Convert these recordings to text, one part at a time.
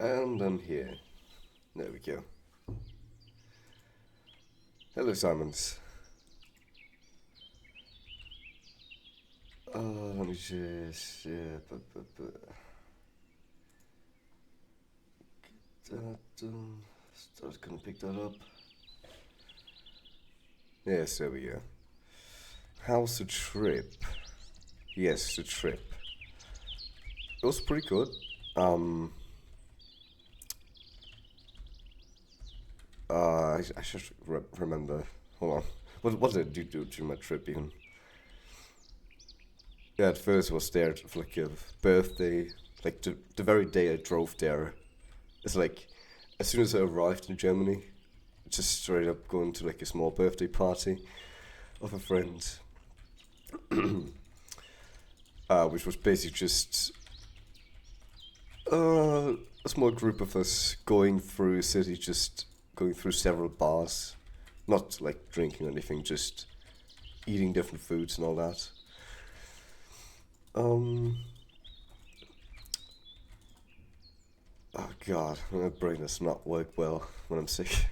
And then here. There we go. Hello, Simons. Let me just. Yeah, that. Start gonna pick that up. Yes, there we go. How's the trip? Yes, the trip. It was pretty good. Um, I should remember. Hold on. What did you do during my trip even? Yeah, at first I was there for like a birthday. Like the very day I drove there, it's like as soon as I arrived in Germany, just straight up going to like a small birthday party of a friend, which was basically just uh, a small group of us going through a city, just going through several bars, not like drinking or anything, just eating different foods and all that. Um, oh god, my brain does not work well when I'm sick.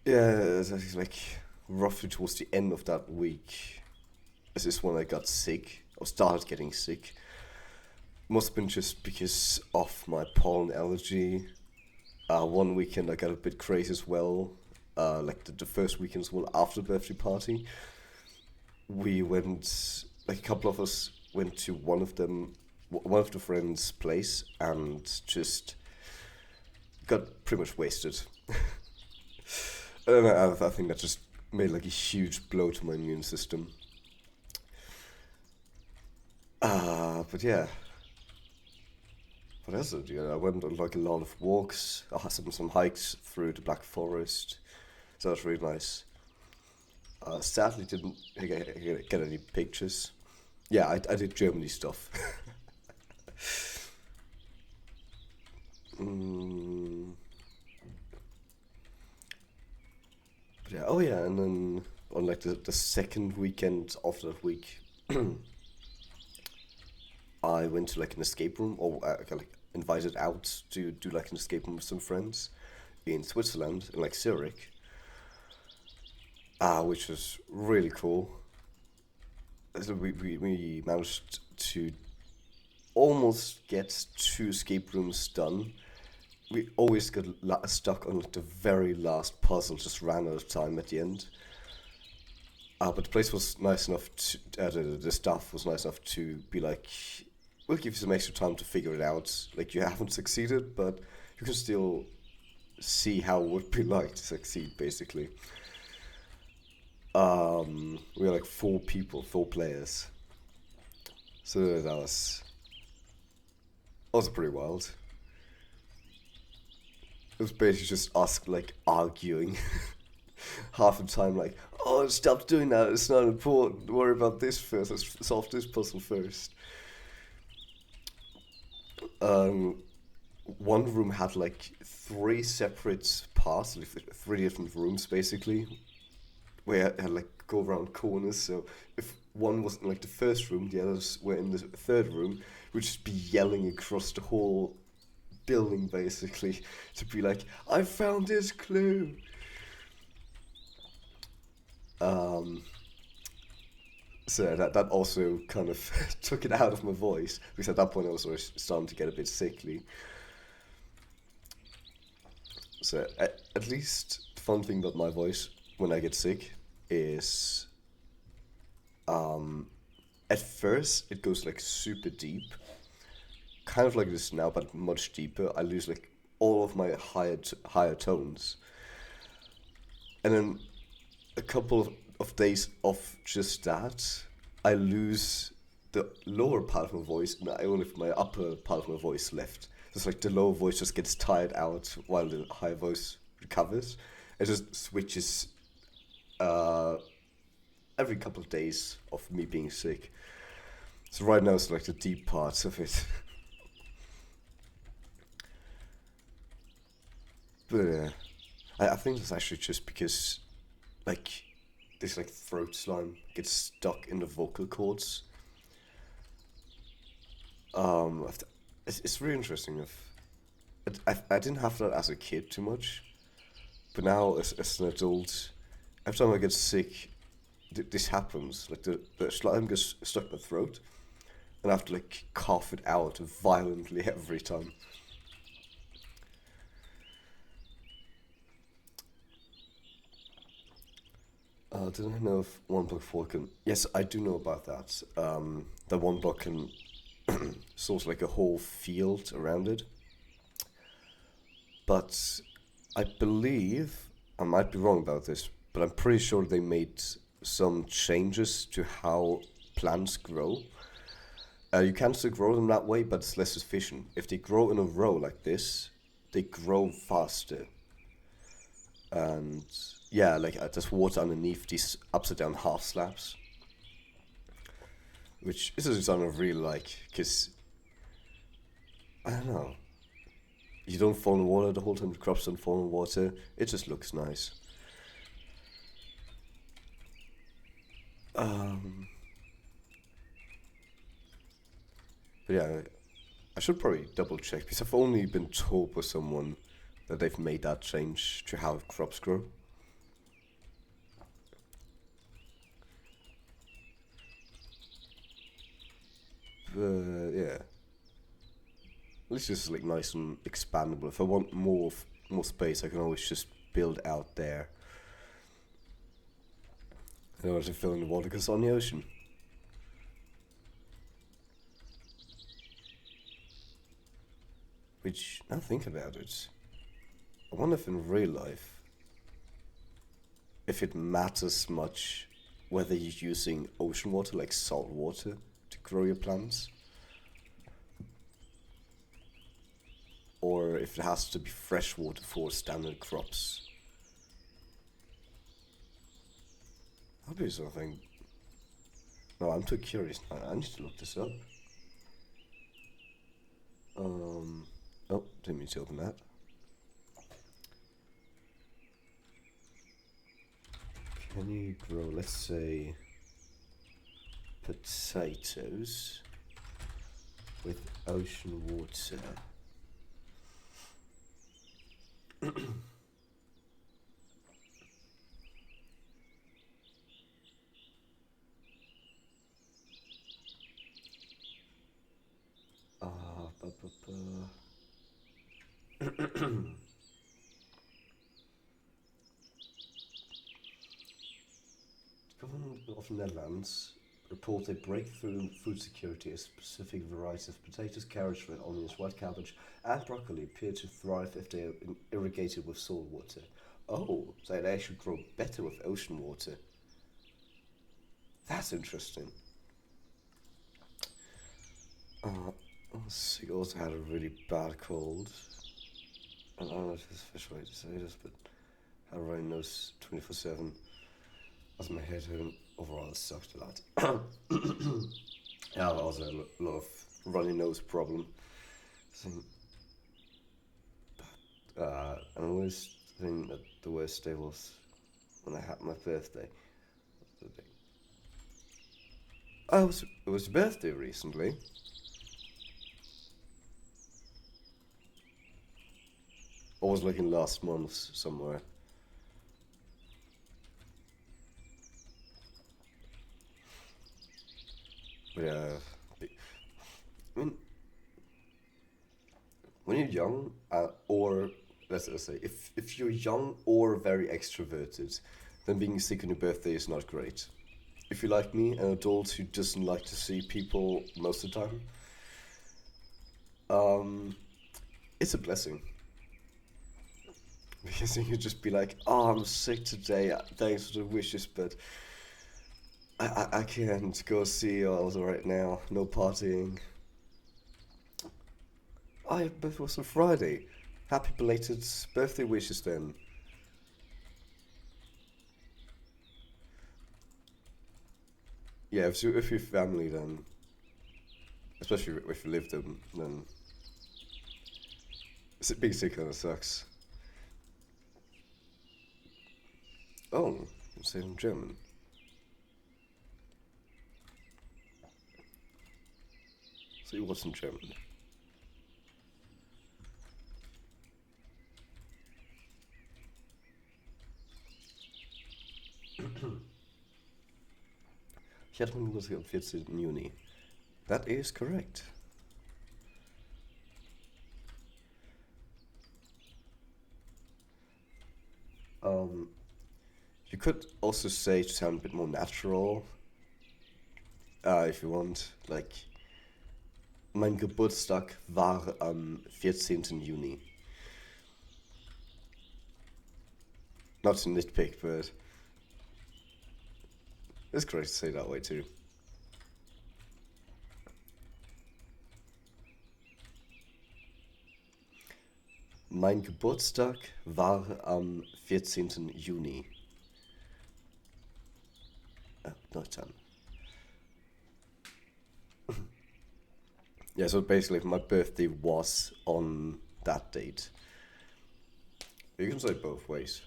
Yeah, it's like roughly towards the end of that week. This is when I got sick, or started getting sick. Must have been just because of my pollen allergy. One weekend I got a bit crazy as well. Like the first weekend as well after the birthday party. We went, like a couple of us went to one of the friends' place and just got pretty much wasted. I think that just made like a huge blow to my immune system. But yeah, what else did I do? I went on like a lot of walks. I had some hikes through the Black Forest. So that was really nice. Sadly, didn't get any pictures. Yeah, I did Germany stuff. mm, but yeah, oh yeah, and then on like the second weekend of that week, I went to like an escape room, or got like invited out to do like an escape room with some friends in Switzerland, in like Zurich, which was really cool. So we managed to almost get two escape rooms done. We always got stuck on like the very last puzzle, just ran out of time at the end. But the place was nice enough to, the staff was nice enough to be like, we'll give you some extra time to figure it out. Like, you haven't succeeded, but you can still see how it would be like to succeed, basically. We were like four people, four players. So that was also pretty wild. It was basically just us like arguing half the time, like, oh, stop doing that. It's not important. Worry about this first. Let's solve this puzzle first. Um, One room had like three separate parts, like three different rooms basically, where I had like go around corners. So if one was in like the first room, the others were in the third room, we'd just be yelling across the whole building basically to be like, I found this clue. Um, so that also kind of took it out of my voice because at that point I was already starting to get a bit sickly. So at least the fun thing about my voice when I get sick is at first it goes like super deep, kind of like this now, but much deeper. I lose like all of my higher tones, and then a couple of days of just that, I lose the lower part of my voice, and I only have my upper part of my voice left. It's like the lower voice just gets tired out while the higher voice recovers. It just switches uh, every couple of days of me being sick. So right now it's like the deep parts of it. But I think it's actually just because like this like throat slime gets stuck in the vocal cords. it's really interesting. If I didn't have that as a kid too much, but now as an adult, every time I get sick, this happens. Like the slime gets stuck in my throat, and I have to like cough it out violently every time. Didn't I know if one block four can? Yes, I do know about that. The one block can sort of like a whole field around it, but I believe I might be wrong about this, but I'm pretty sure they made some changes to how plants grow. You can still grow them that way, but it's less efficient. If they grow in a row like this, they grow faster. And yeah, like there's water underneath these upside down half slabs, which is a design I really like, because I don't know, you don't fall in water the whole time, the crops don't fall in water, it just looks nice. Um, but yeah, I should probably double check, because I've only been told by someone that they've made that change to how crops grow. But yeah, at least it's like nice and expandable. If I want more space, I can always just build out there in order to fill in the water because it's on the ocean. Which, now think about it, I wonder if in real life, if it matters much whether you're using ocean water like salt water to grow your plants, or if it has to be fresh water for standard crops. That'd be something. No, I'm too curious now. I need to look this up. Um. Oh, didn't mean to open that. Can you grow, let's say, potatoes with ocean water? Ah, ba, ba, ba. The government of Netherlands reports a breakthrough in food security as specific varieties of potatoes, carrots, red onions, white cabbage, and broccoli appear to thrive if they are irrigated with salt water. Oh, so they actually grow better with ocean water. That's interesting. Uh, I also had a really bad cold. And I don't know if it's a fish way to say this, but I had a runny nose 24/7 as my head hurt overall it sucked a lot. Yeah, I also had a lot of runny nose problem. So, and I always think that the worst day was when I had my birthday. Oh, it was birthday recently. Or was like in last month somewhere. But yeah, I mean, when you're young, or let's say, if you're young or very extroverted, then being sick on your birthday is not great. If you're like me, an adult who doesn't like to see people most of the time, um, it's a blessing. Because you could just be like, oh, I'm sick today, thanks for the wishes, but I can't go see you right now, no partying. Oh, your birthday was on Friday. Happy belated birthday wishes then. Yeah, if you're family, then especially if you live them, then being sick kind of sucks. Oh, you say in German. So it wasn't German. Ich hatte meine Geburtstag am 14. Juni. That is correct. Um, you could also say to sound a bit more natural, if you want. Like, mein Geburtstag war am 14. Juni. Not to nitpick, but it's correct to say that way too. Mein Geburtstag war am 14. Juni. No, time. Yeah, so basically, my birthday was on that date. You can say it both ways.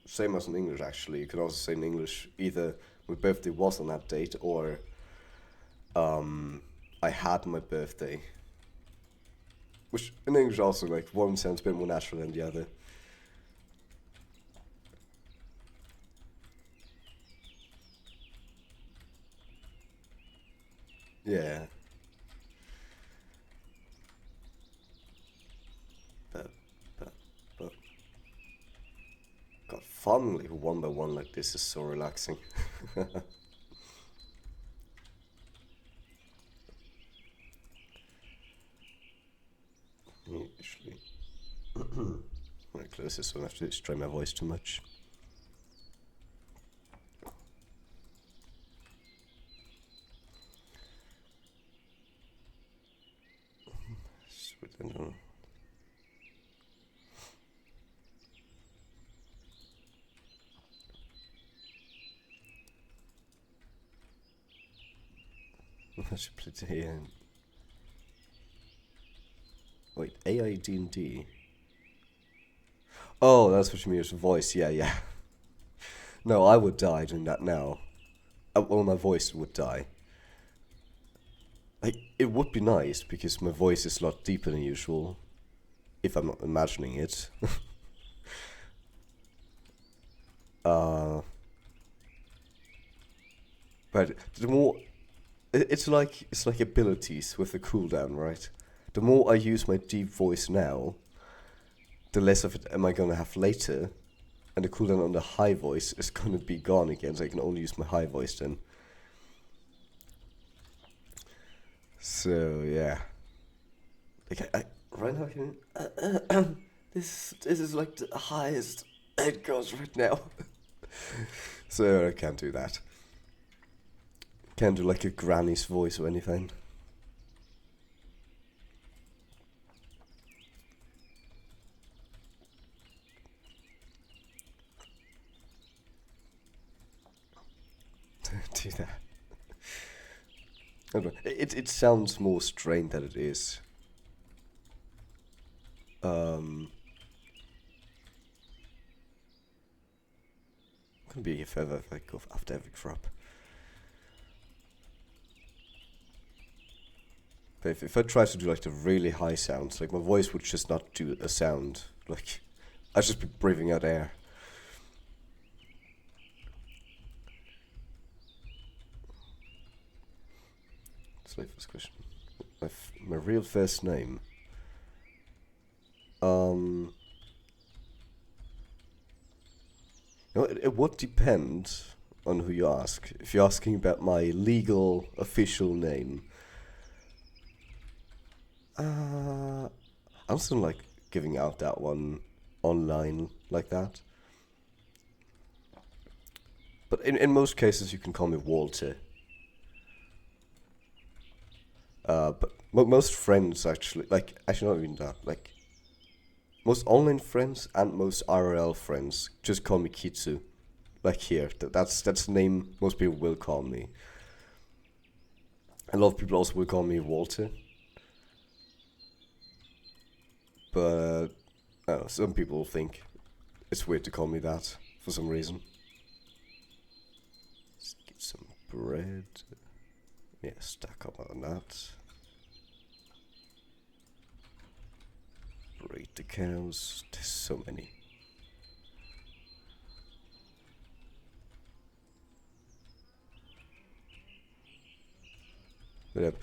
Same as in English, actually. You could also say in English either my birthday was on that date or I had my birthday. Which in English also, like, one sounds a bit more natural than the other. Yeah. But, but. God, farming like one by one like this is so relaxing. Usually. I'm gonna close this so I don't have to strain my voice too much. Sweet, I don't know. I should play the wait, AID&D. Oh, that's what you mean with voice. Yeah, yeah. No, I would die doing that now. Well, my voice would die. Like, it would be nice because my voice is a lot deeper than usual. If I'm not imagining it. uh, but the more it's like abilities with the cooldown, right? The more I use my deep voice now, the less of it am I gonna have later, and the cooldown on the high voice is gonna be gone again, so I can only use my high voice then. So yeah, like right now I can, this is like the highest it goes right now. So I can't do that. Can't do like a granny's voice or anything. Do that. I don't know. It sounds more strained than it is. Gonna be further if I go after every crop. But if I try to do like the really high sounds, like my voice would just not do a sound. Like I'd just be breathing out air. Let's wait for this question. My real first name. It would depend on who you ask. If you're asking about my legal official name, I'm still like giving out that one online like that. But in most cases, you can call me Walter. But most friends actually, like, actually not even that, like, most online friends and most IRL friends just call me Kitsu. Like here, that's the name most people will call me. A lot of people also will call me Walter. But I don't know, some people think it's weird to call me that for some reason. Let's get some bread. Yeah, stack up on that. Rate the cows. There's so many. But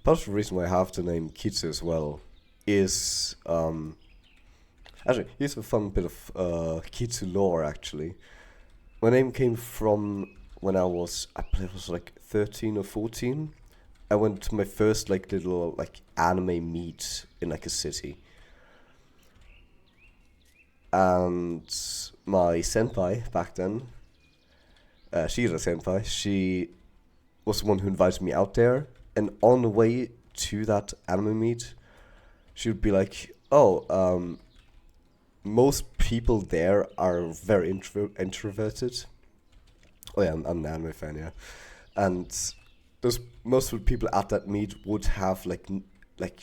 part of the reason why I have the name Kitsu as well is actually here's a fun bit of Kitsu lore actually. My name came from when I believe it was like 13 or 14. I went to my first like little like anime meet in like a city, and my senpai back then, Shira senpai, she was the one who invited me out there. And on the way to that anime meet, she would be like, "Oh, most people there are very introverted." Oh yeah, I'm an anime fan, yeah. And those most of the people at that meet would have like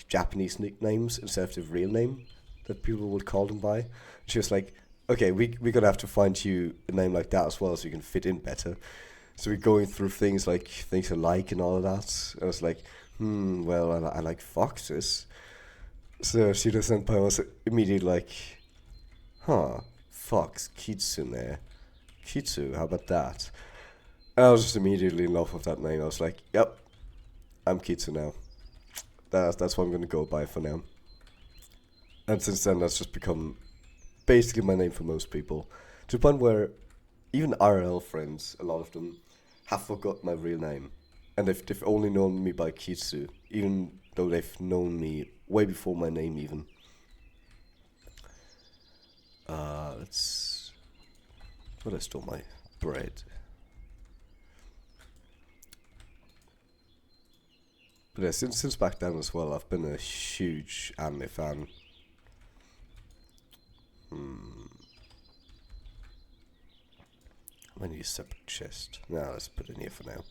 Japanese nicknames instead of the real name that people would call them by. She was like, "Okay, we're gonna have to find you a name like that as well, so you can fit in better." So we're going through things like things I like and all of that. I was like, well, I like foxes. So Shida Senpai was immediately like, huh, fox, kitsune. Kitsu, how about that? And I was just immediately in love with that name. I was like, yep, I'm Kitsu now. That's what I'm gonna go by for now. And since then, that's just become basically my name for most people. To the point where even RL friends, a lot of them, have forgot my real name. And they've only known me by Kitsu, even though they've known me way before my name even. Let's... Where did I store my bread? But yeah, since back then as well, I've been a huge anime fan. I need a separate chest. Now let's put it in here for now.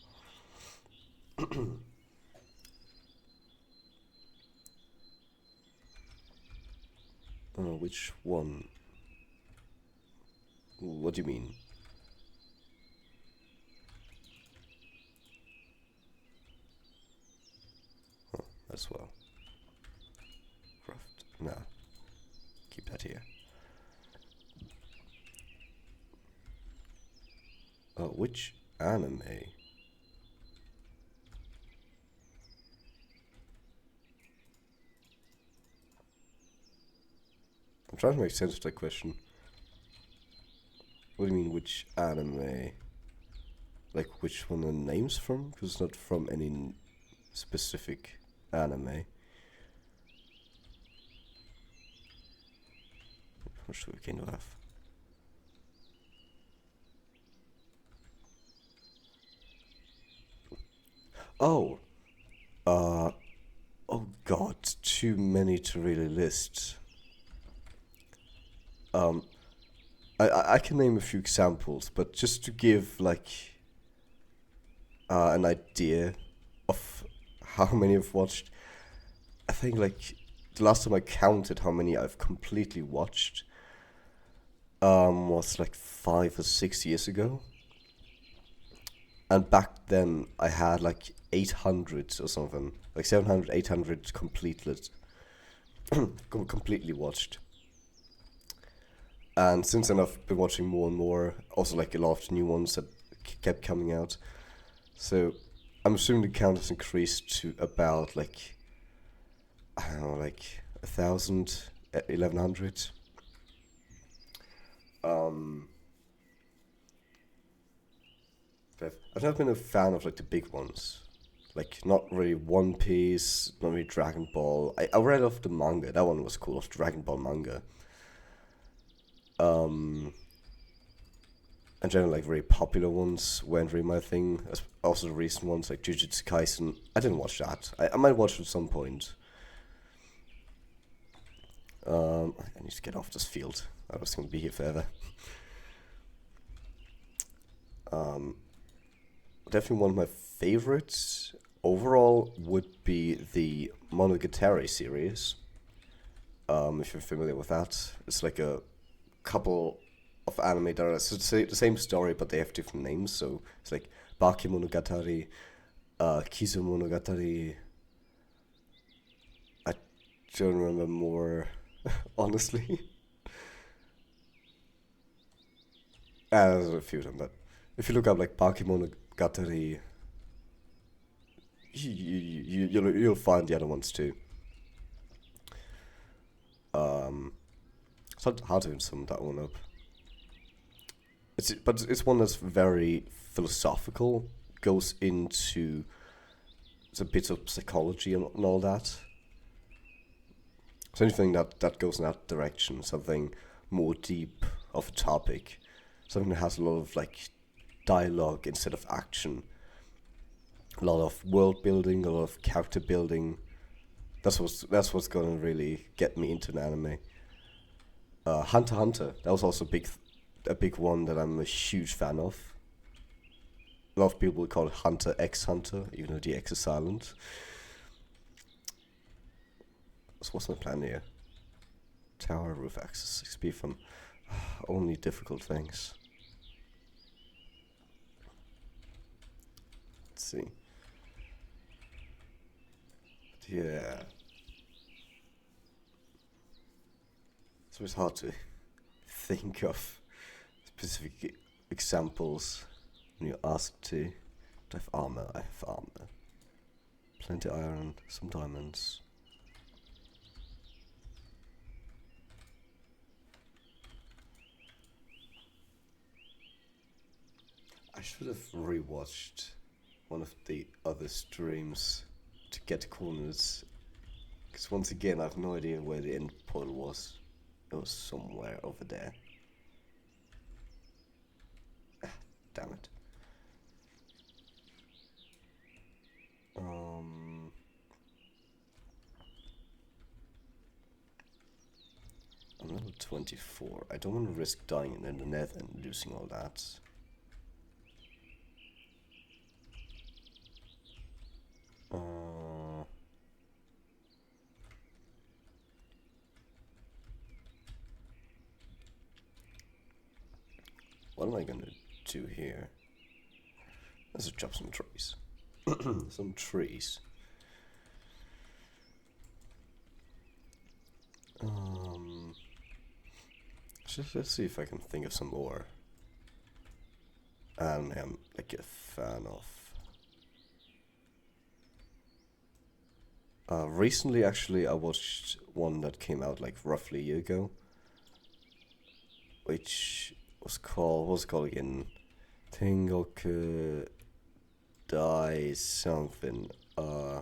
Which one? What do you mean? Oh, as well. Craft. Nah. Keep that here. Which anime? I'm trying to make sense of that question. What do you mean, which anime? Like, which one the name's from? Because it's not from any specific anime. What should we kind of have? Oh! Oh god, too many to really list. I can name a few examples, but just to give like an idea of how many I've watched, I think like the last time I counted how many I've completely watched was like 5 or 6 years ago. And back then I had like 800 or something, like 700, 800 completely watched. And since then, I've been watching more and more. Also, like a lot of new ones that kept coming out. So I'm assuming the count has increased to about like I don't know, like 1,000, 1,100. But I've never been a fan of like the big ones. Like not really One Piece, not really Dragon Ball. I read off the manga. That one was cool, of Dragon Ball manga. And generally like very popular ones weren't really my thing. Also the recent ones like Jujutsu Kaisen, I didn't watch that. I might watch it at some point. I need to get off this field. I was going to be here forever. Definitely one of my favorites overall would be the Monogatari series. If you're familiar with that, it's like a couple of anime that are the same story, but they have different names. So it's like Bakemonogatari, Kizumonogatari. I don't remember more, honestly. There's a few of them, but if you look up like Bakemonogatari you'll find the other ones too. It's not hard to sum that one up. It's one that's very philosophical, goes into it's a bit of psychology and all that. So anything that goes in that direction, something more deep of a topic, something that has a lot of like dialogue instead of action, a lot of world building, a lot of character building. That's what's gonna really get me into an anime. Hunter x Hunter, that was also a big one that I'm a huge fan of. A lot of people call it Hunter x Hunter, even though the X is silent. So what's my plan here? Tower, roof access, XP from only difficult things. Let's see. Yeah. So it's hard to think of specific examples when you're asked to. Do I have armor? I have armor. Plenty iron, some diamonds. I should have rewatched one of the other streams to get corners. Because once again, I have no idea where the end portal was. It was somewhere over there. Ah, damn it. I'm level 24. I don't want to risk dying in the nether and losing all that. What am I gonna do here? Let's chop some trees. Some trees. Let's see if I can think of some more. And I'm like a fan of. Recently, actually, I watched one that came out like roughly a year ago, which was called, what's it called again? Tengoku Dai something. I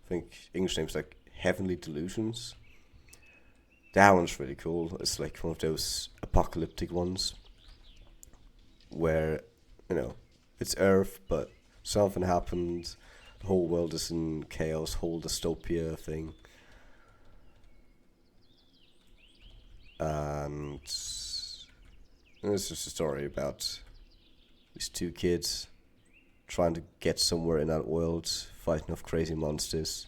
think English name's like Heavenly Delusions. That one's really cool. It's like one of those apocalyptic ones where, it's Earth, but something happened. The whole world is in chaos, whole dystopia thing. And it's just a story about these two kids trying to get somewhere in that world, fighting off crazy monsters.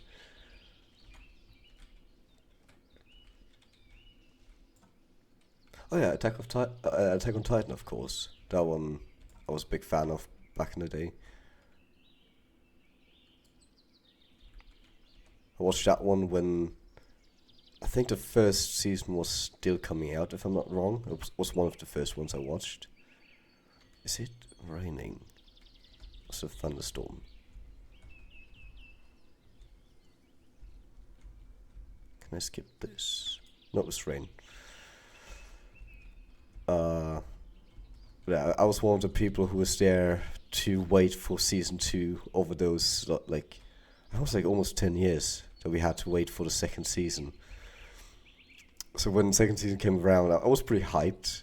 Oh yeah, Attack on Titan, of course. That one I was a big fan of back in the day. I watched that one when I think the first season was still coming out, if I'm not wrong. It was one of the first ones I watched. Is it raining? It's a thunderstorm. Can I skip this? No, it's rain. Yeah, I was one of the people who was there to wait for season 2 over those, like, I was like almost 10 years that we had to wait for the second season. So when the second season came around, I was pretty hyped.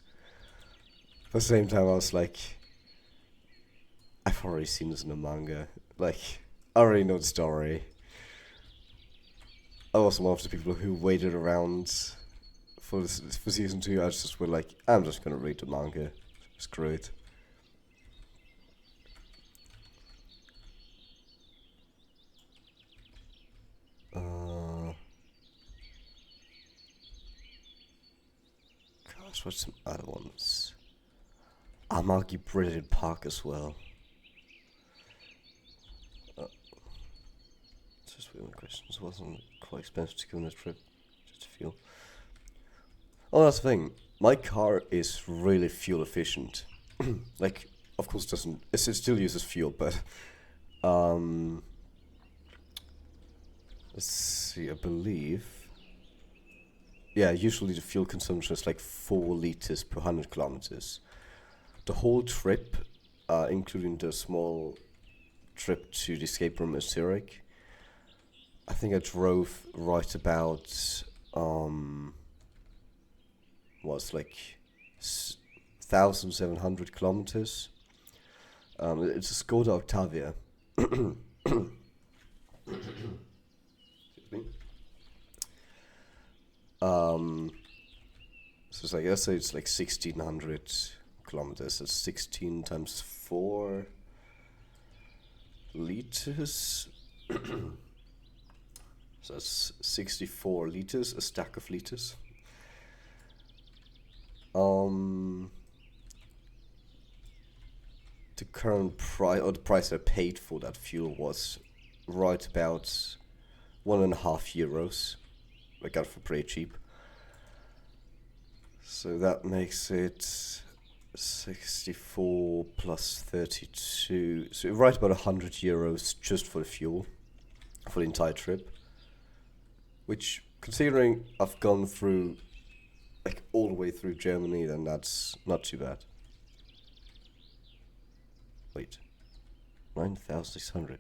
But at the same time, I was like, I've already seen this in the manga. Like, I already know the story. I was one of the people who waited around for season 2. I just were like, I'm just gonna read the manga. Screw it. Gosh, what's some other ones? Amagi Brilliant Park as well. Just wait, my questions wasn't quite expensive to go on a trip. Just a fuel. Oh, that's the thing. My car is really fuel efficient. Like, of course, it still uses fuel, but Let's see, I believe. Yeah, usually the fuel consumption is like 4 liters per 100 kilometers. The whole trip, including the small trip to the escape room in Zurich, I think I drove right about, was like 1,700 kilometers. It's a Skoda Octavia. Excuse me. Um, so it's like, let's say it's like 1,600 kilometers. It's 16 times 4 liters. So that's 64 liters, a stack of liters. The current price, or the price I paid for that fuel was right about €1.5. I got it for pretty cheap. So that makes it 64 plus 32. So right about €100 just for the fuel for the entire trip. Which, considering I've gone through, like, all the way through Germany, then that's not too bad. Wait, 9,600.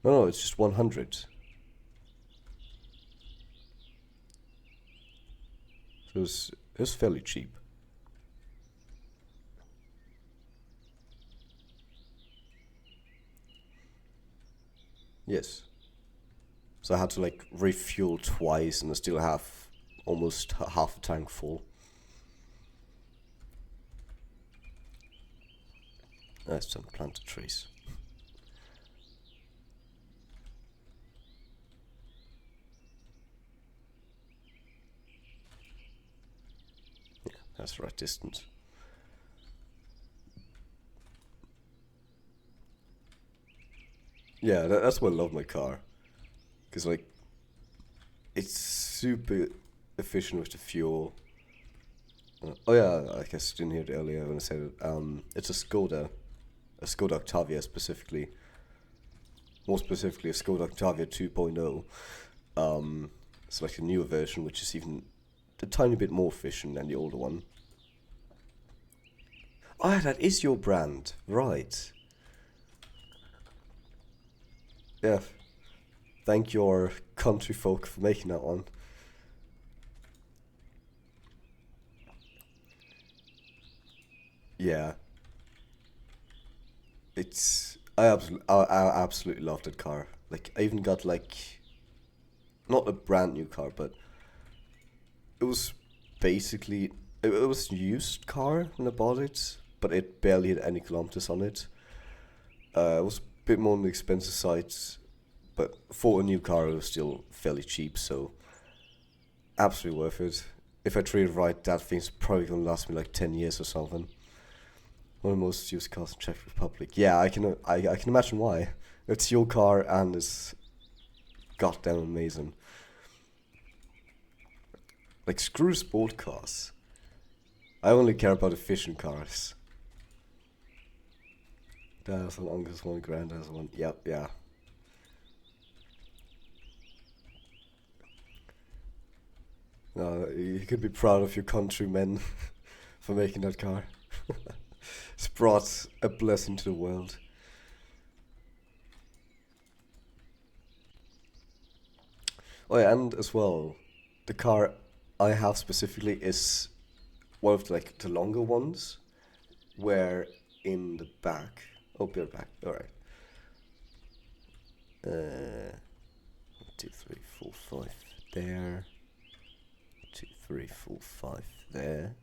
No, it's just 100. So it was fairly cheap. Yes. So I had to like refuel twice and I still have almost half a tank full. That's some planted trees. Yeah, that's the right distance. Yeah, that's why I love my car. Because, like, it's super efficient with the fuel. Oh, yeah, I guess you didn't hear it earlier when I said it. It's a Skoda Octavia specifically. More specifically, a Skoda Octavia 2.0. It's like a newer version, which is even a tiny bit more efficient than the older one. Oh, yeah, that is your brand, right? Yeah. Thank your country folk for making that one. Yeah, it's I absolutely love that car. Like I even got like not a brand new car, but it was basically it was a used car when I bought it, but it barely had any kilometers on it. It was a bit more on the expensive side, but for a new car, it was still fairly cheap, so absolutely worth it. If I treat it right, that thing's probably gonna last me like 10 years or something. One of the most used cars in Czech Republic. Yeah, I can imagine why. It's your car and it's goddamn amazing. Like screw sport cars. I only care about efficient cars. That's an uncle's one, granddad's one. Yep, yeah. You could be proud of your countrymen for making that car. It's brought a blessing to the world. Oh yeah, and as well, the car I have specifically is one of like the longer ones, where in the back. Oh, you're back. All right. 2, 3, 4, 5 there. 2, 3, 4, 5 there.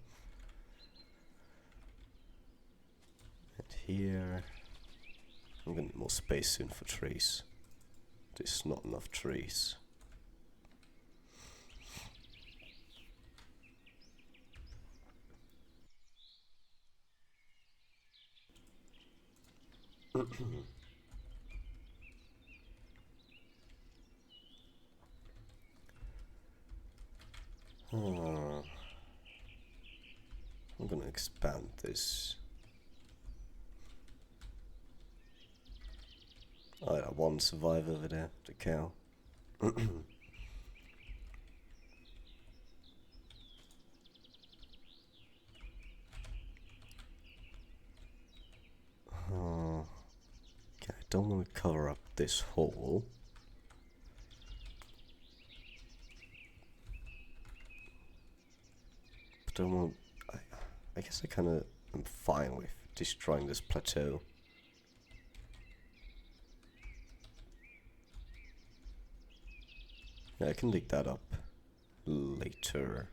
And here. I'm gonna need more space soon for trees. There's not enough trees. I'm gonna expand this. Oh, yeah, one survivor over there, the cow. Okay, I don't want to cover up this hole. But I don't want... I guess I kind of am fine with destroying this plateau. Yeah, I can dig that up later.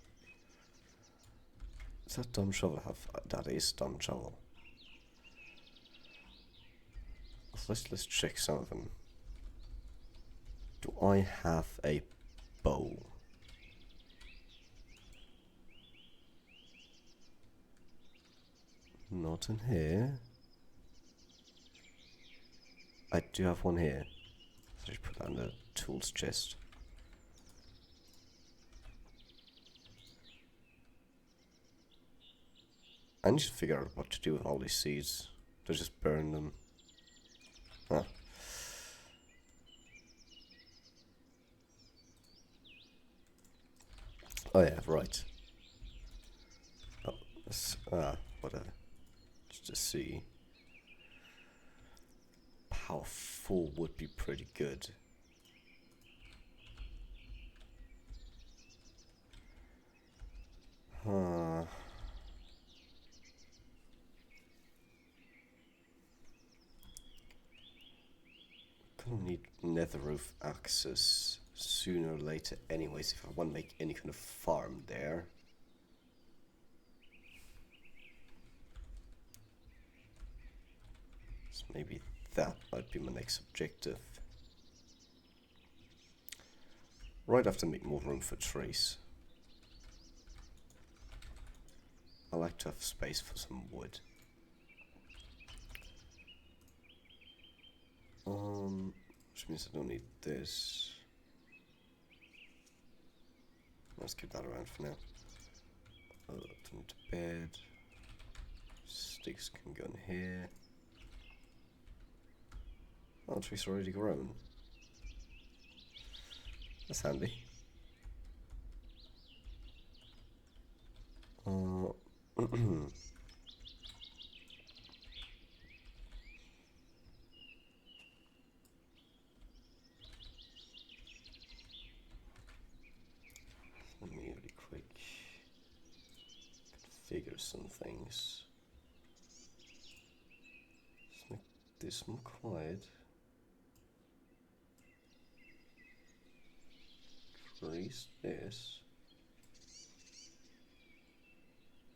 Does that dumb shovel have... that is dumb shovel. Let's check some of them. Do I have a bow? Not in here. I do have one here. So I should put that in the tools chest. I need to figure out what to do with all these seeds. To just burn them. Huh. Oh yeah, right. Oh, whatever. Just to see. Power 4 would be pretty good. Gonna need nether roof access sooner or later anyways if I want to make any kind of farm there. So maybe that might be my next objective. Right after make more room for trees. I like to have space for some wood. Which means I don't need this. Let's keep that around for now. Put them to bed. Sticks can go in here. Oh, trees are already grown. That's handy. Let me really quick configure some things. Let's make this more quiet. Increase this.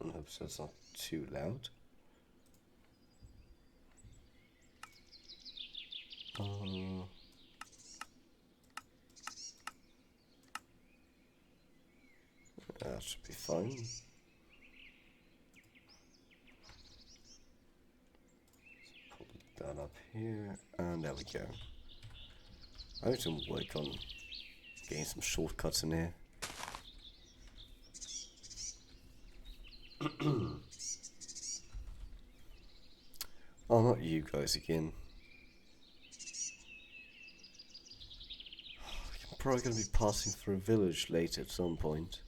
And hope so it's not too loud. That should be fine. Let's put that up here, and there we go. I need to work on getting some shortcuts in here. Oh, not you guys again. I'm probably going to be passing through a village later at some point.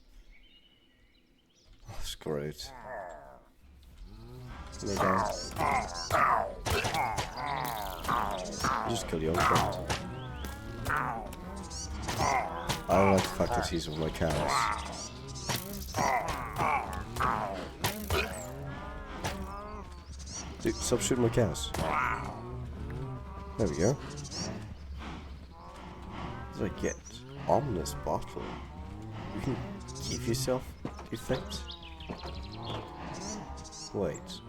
Oh, screw it. No doubt. Just kill your own friend. I don't like the fact that he's with my cows. Dude, stop shooting my cows. There we go. What did I get? Ominous bottle. You can give yourself effect? Wait.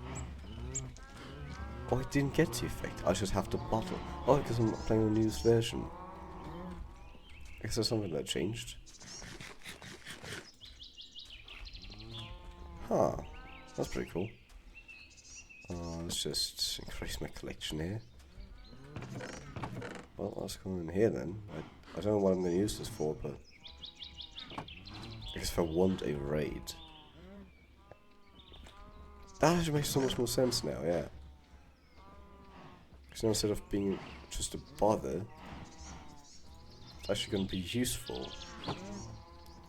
Oh, I didn't get the effect. I just have the bottle. Oh, because I'm playing on the newest version. I guess there's something that changed. Huh. That's pretty cool. Let's just increase my collection here. Well, let's go in here then. I don't know what I'm going to use this for, but I guess if I want a raid. That actually makes so much more sense now, yeah. Because now instead of being just a bother, actually going to be useful.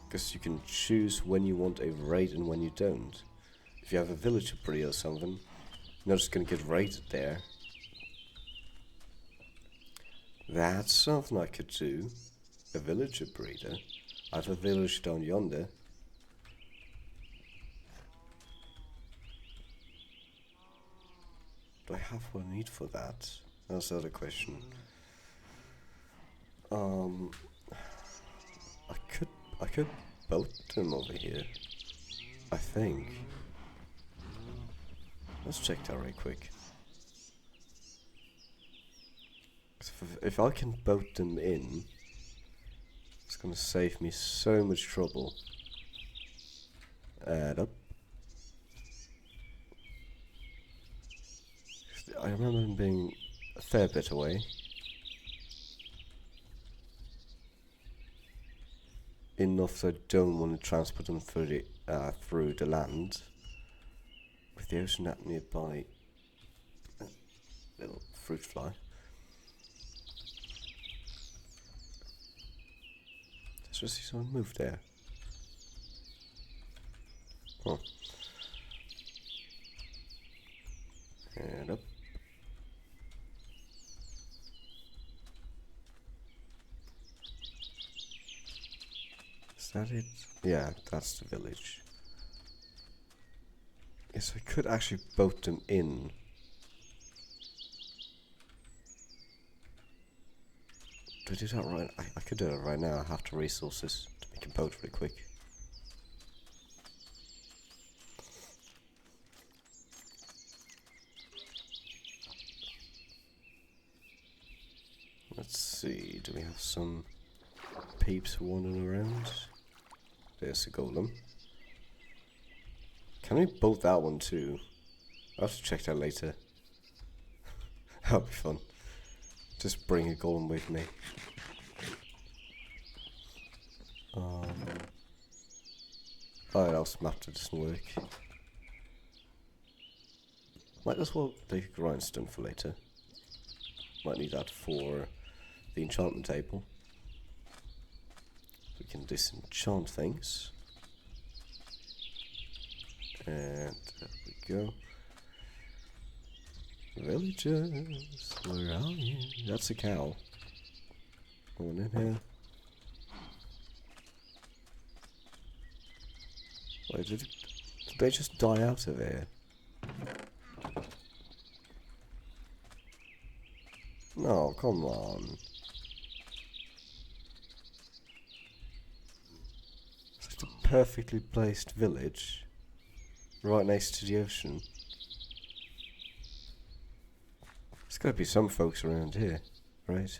Because you can choose when you want a raid and when you don't. If you have a villager breed or something, you're not just going to get raided there. That's something I could do. A villager breeder. I have a village down yonder. Do I have what I need for that? That's the other question. I could boat them over here. I think. Let's check that right quick. If I can boat them in, it's gonna save me so much trouble. Add up. I remember them being a fair bit away. Enough so I don't want to transport them through the land. With the ocean that nearby. Little fruit fly. Let's just see someone move there. Oh. And up. Is that it? Yeah, that's the village. Yes, I could actually boat them in. Do I do that right? I could do it right now. I have the resources to make a boat really quick. Let's see, do we have some peeps wandering around? There's a golem. Can we boat that one too? I'll have to check that later. That'll be fun. Just bring a golem with me. Oh, else map that doesn't work. Might as well take a grindstone for later. Might need that for the enchantment table. We can disenchant things. And there we go. Villagers, where are you? That's a cow. Going in here. Wait, did they just die out of here? No, come on. It's like a perfectly placed village. Right next to the ocean. There's gotta be some folks around here, right?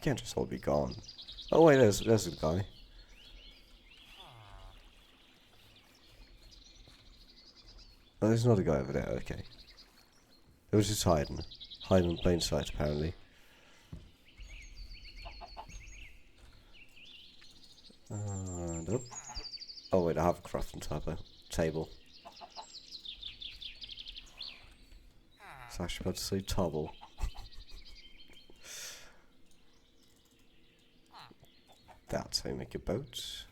Can't just all be gone. Oh wait, there's a guy. Oh, there's another guy over there, okay. It was just hiding. Hiding in plain sight, apparently. Nope. Oh wait, I have a crafting table. I was actually about to say table. That's how you make a boat.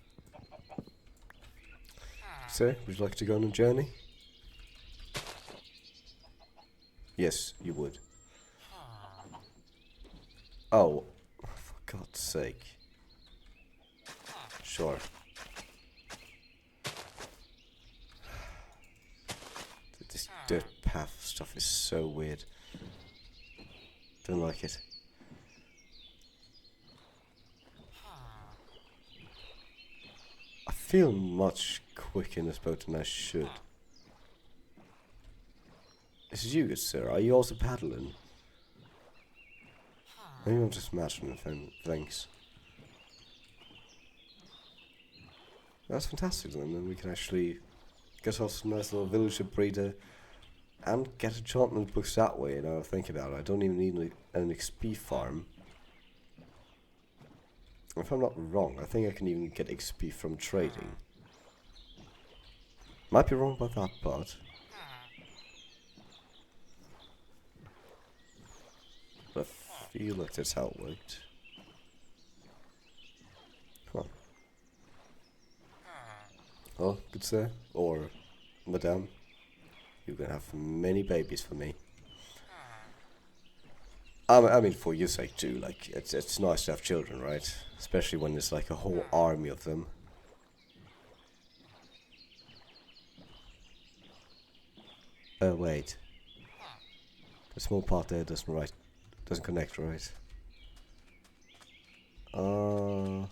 So, would you like to go on a journey? Yes, you would. Oh, for God's sake. Sure. This dirt path stuff is so weird. Don't like it. I feel much quicker in this boat than I should. This is you, good sir. Are you also paddling? Maybe I'm just imagining things. That's fantastic then we can actually get us a nice little villager breeder and get enchantment books that way. Now I think about it, I don't even need an XP farm. If I'm not wrong, I think I can even get XP from trading. Might be wrong about that part. But feel like that's how it worked. Huh. Oh, good sir, or madame, you can have many babies for me. I mean, for your sake too. Like, it's nice to have children, right? Especially when there's like a whole army of them. Wait. The small part there doesn't connect, right? Oh,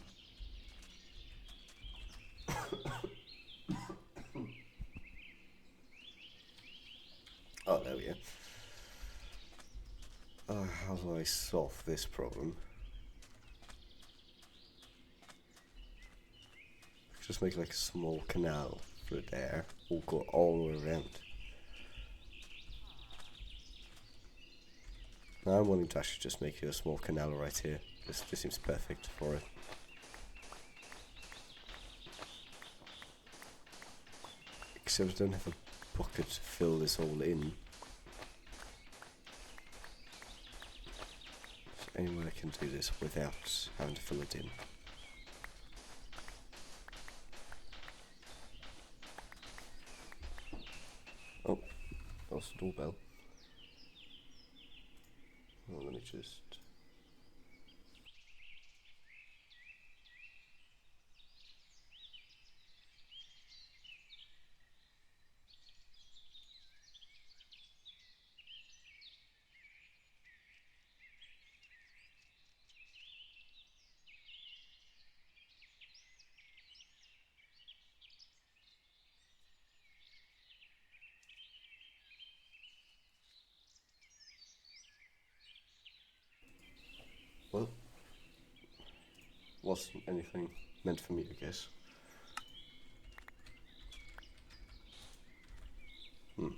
there we go. How do I solve this problem? Just make like a small canal through there. We'll go all the way around. Now I'm willing to actually just make a small canal right here. This seems perfect for it. Except I don't have a bucket to fill this all in. So anyway, I can do this without having to fill it in. Oh, that's the doorbell. Oh, let me just... Well, wasn't anything meant for me, I guess. There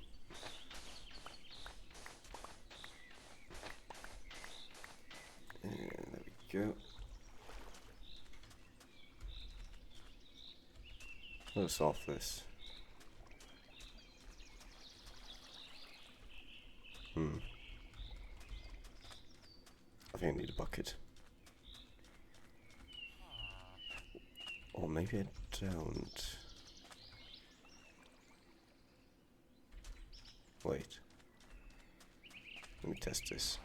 we go. Let's solve this. I think I need a bucket. Or maybe I don't. Wait. Let me test this.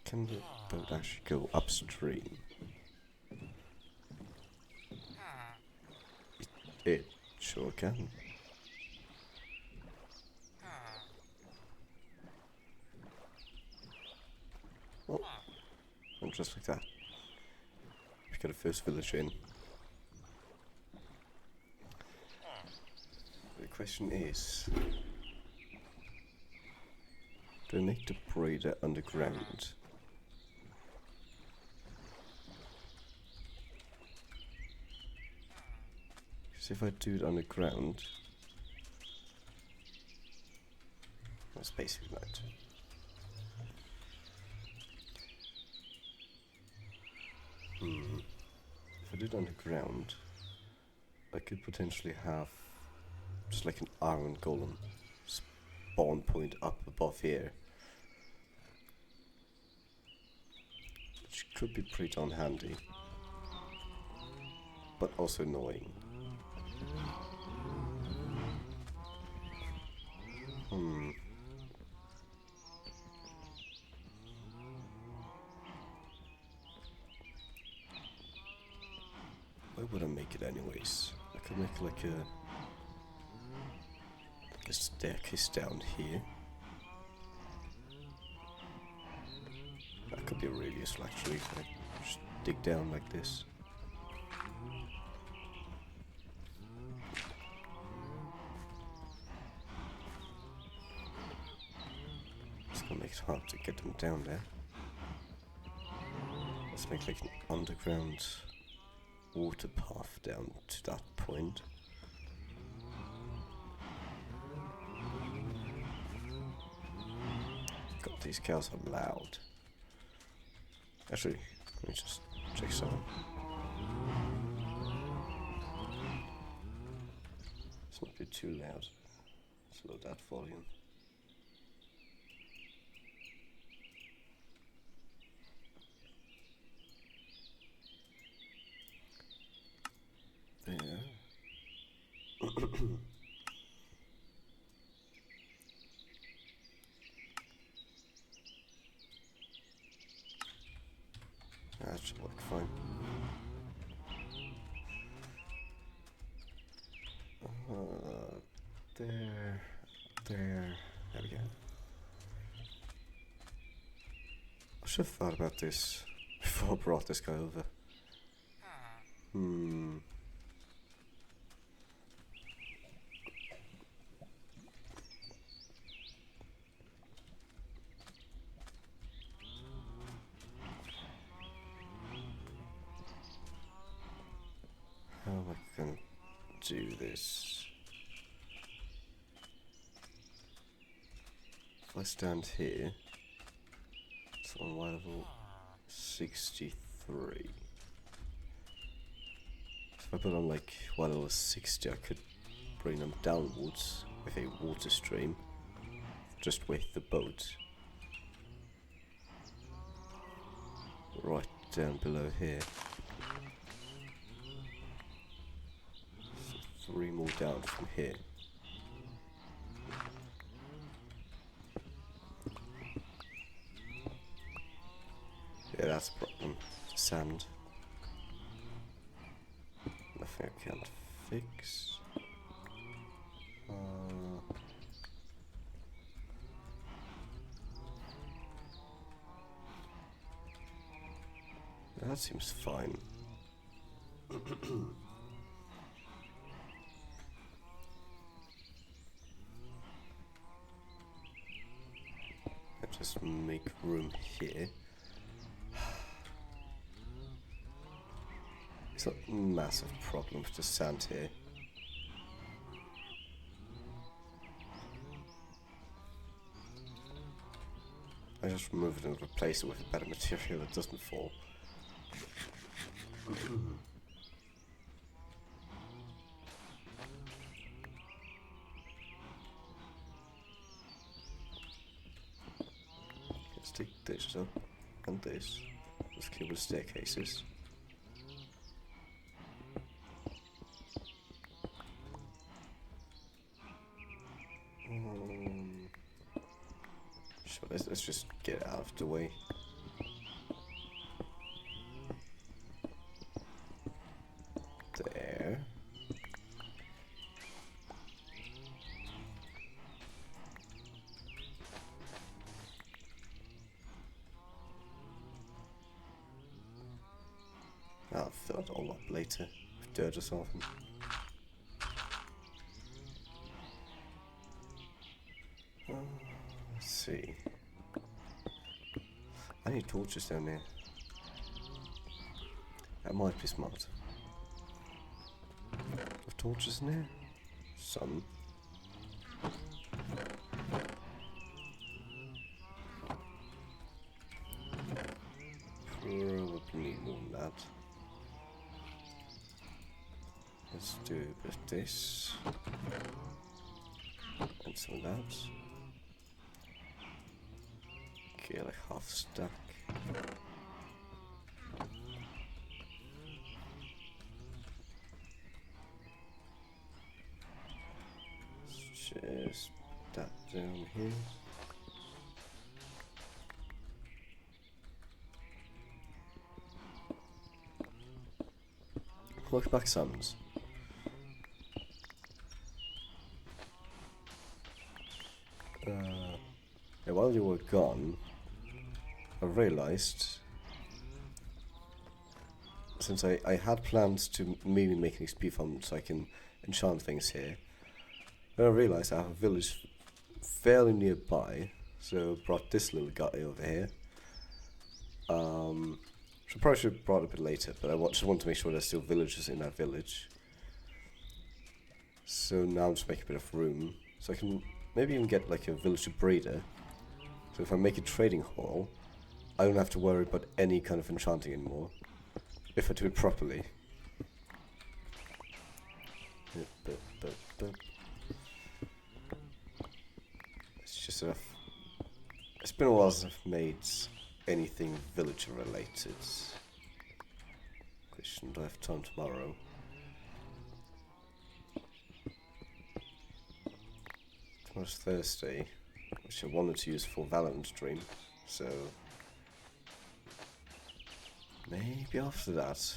Can the boat actually go upstream? It sure can. Oh, and just like that. We got a first village in. The question is, do I make the breeder underground? Because if I do it underground, that's basically that. If I do it underground, I could potentially have just like an iron golem spawn point up above here. Which could be pretty darn handy. But also annoying. Where would I make it anyways? I could make like a staircase down here. That could be really useful actually if I just dig down like this. It's gonna make it hard to get them down there. Let's make like an underground water path down to that point. God, these cows are loud. Actually, let me just check something. It's not be too loud. Slow that volume. There. That should work fine. There. There we go. I should have thought about this before I brought this guy over. How am I gonna do this? If I stand here, it's on level 63. If I put on like level 60, I could bring them downwards with a water stream, just with the boat. Right down below here. So 3 more down from here. Yeah, that's a problem. Sand. Nothing I can't fix. That seems fine. Let's just make room here. It's not a massive problem with the sand here. I just remove it and replace it with a better material that doesn't fall. Let's take this up and this. Let's clear the staircases. Sure, let's just get it out of the way. There. I'll fill it all up later with dirt or something. Let's see. I need torches down there. That might be smart. Have torches in there? Some. Probably need more than that. Let's do a bit of this. And some of that. Okay, like half stack. Let's just put that down here. Welcome back, Summons. Yeah, while you were gone, I realized, since I had plans to maybe make an XP farm so I can enchant things here, then I realized I have a village fairly nearby, so I brought this little guy over here. Probably should have brought it a bit later, but I just want to make sure there's still villagers in that village. So now I'm just making a bit of room, so I can maybe even get like a villager breeder. So if I make a trading hall, I don't have to worry about any kind of enchanting anymore, if I do it properly. It's just it's been a while since I've made anything villager related. Question, do I have time tomorrow? Tomorrow's Thursday, which I wanted to use for Valorant stream, so maybe after that.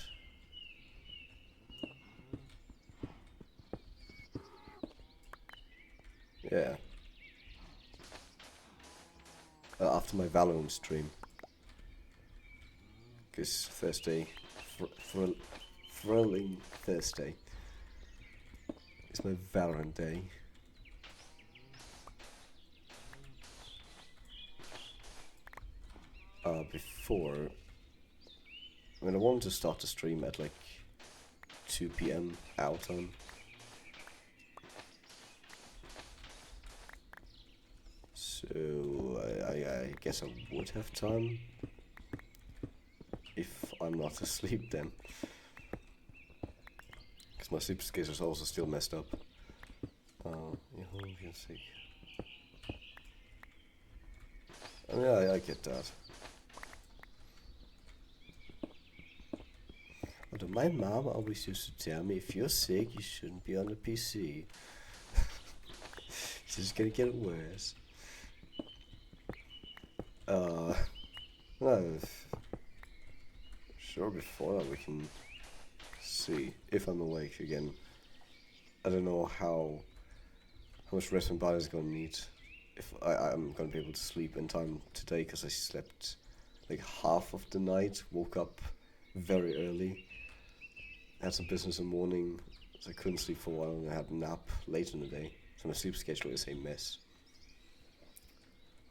Yeah. After my Valorant stream. Because Thursday, thrilling Thursday, is my Valorant day. Before, I mean, I wanted to start the stream at like 2 p.m. our time. So I guess I would have time if I'm not asleep then. Because my sleep schedule is also still messed up. You can see. I mean, I get that. Although my mom always used to tell me, if you're sick, you shouldn't be on the PC. It's just gonna get worse. No, sure, before that we can see if I'm awake again. I don't know how much rest my body's gonna need. If I'm gonna be able to sleep in time today, because I slept like half of the night, woke up very early, had some business in the morning, so I couldn't sleep for a while, and I had a nap late in the day, so my sleep schedule is a mess.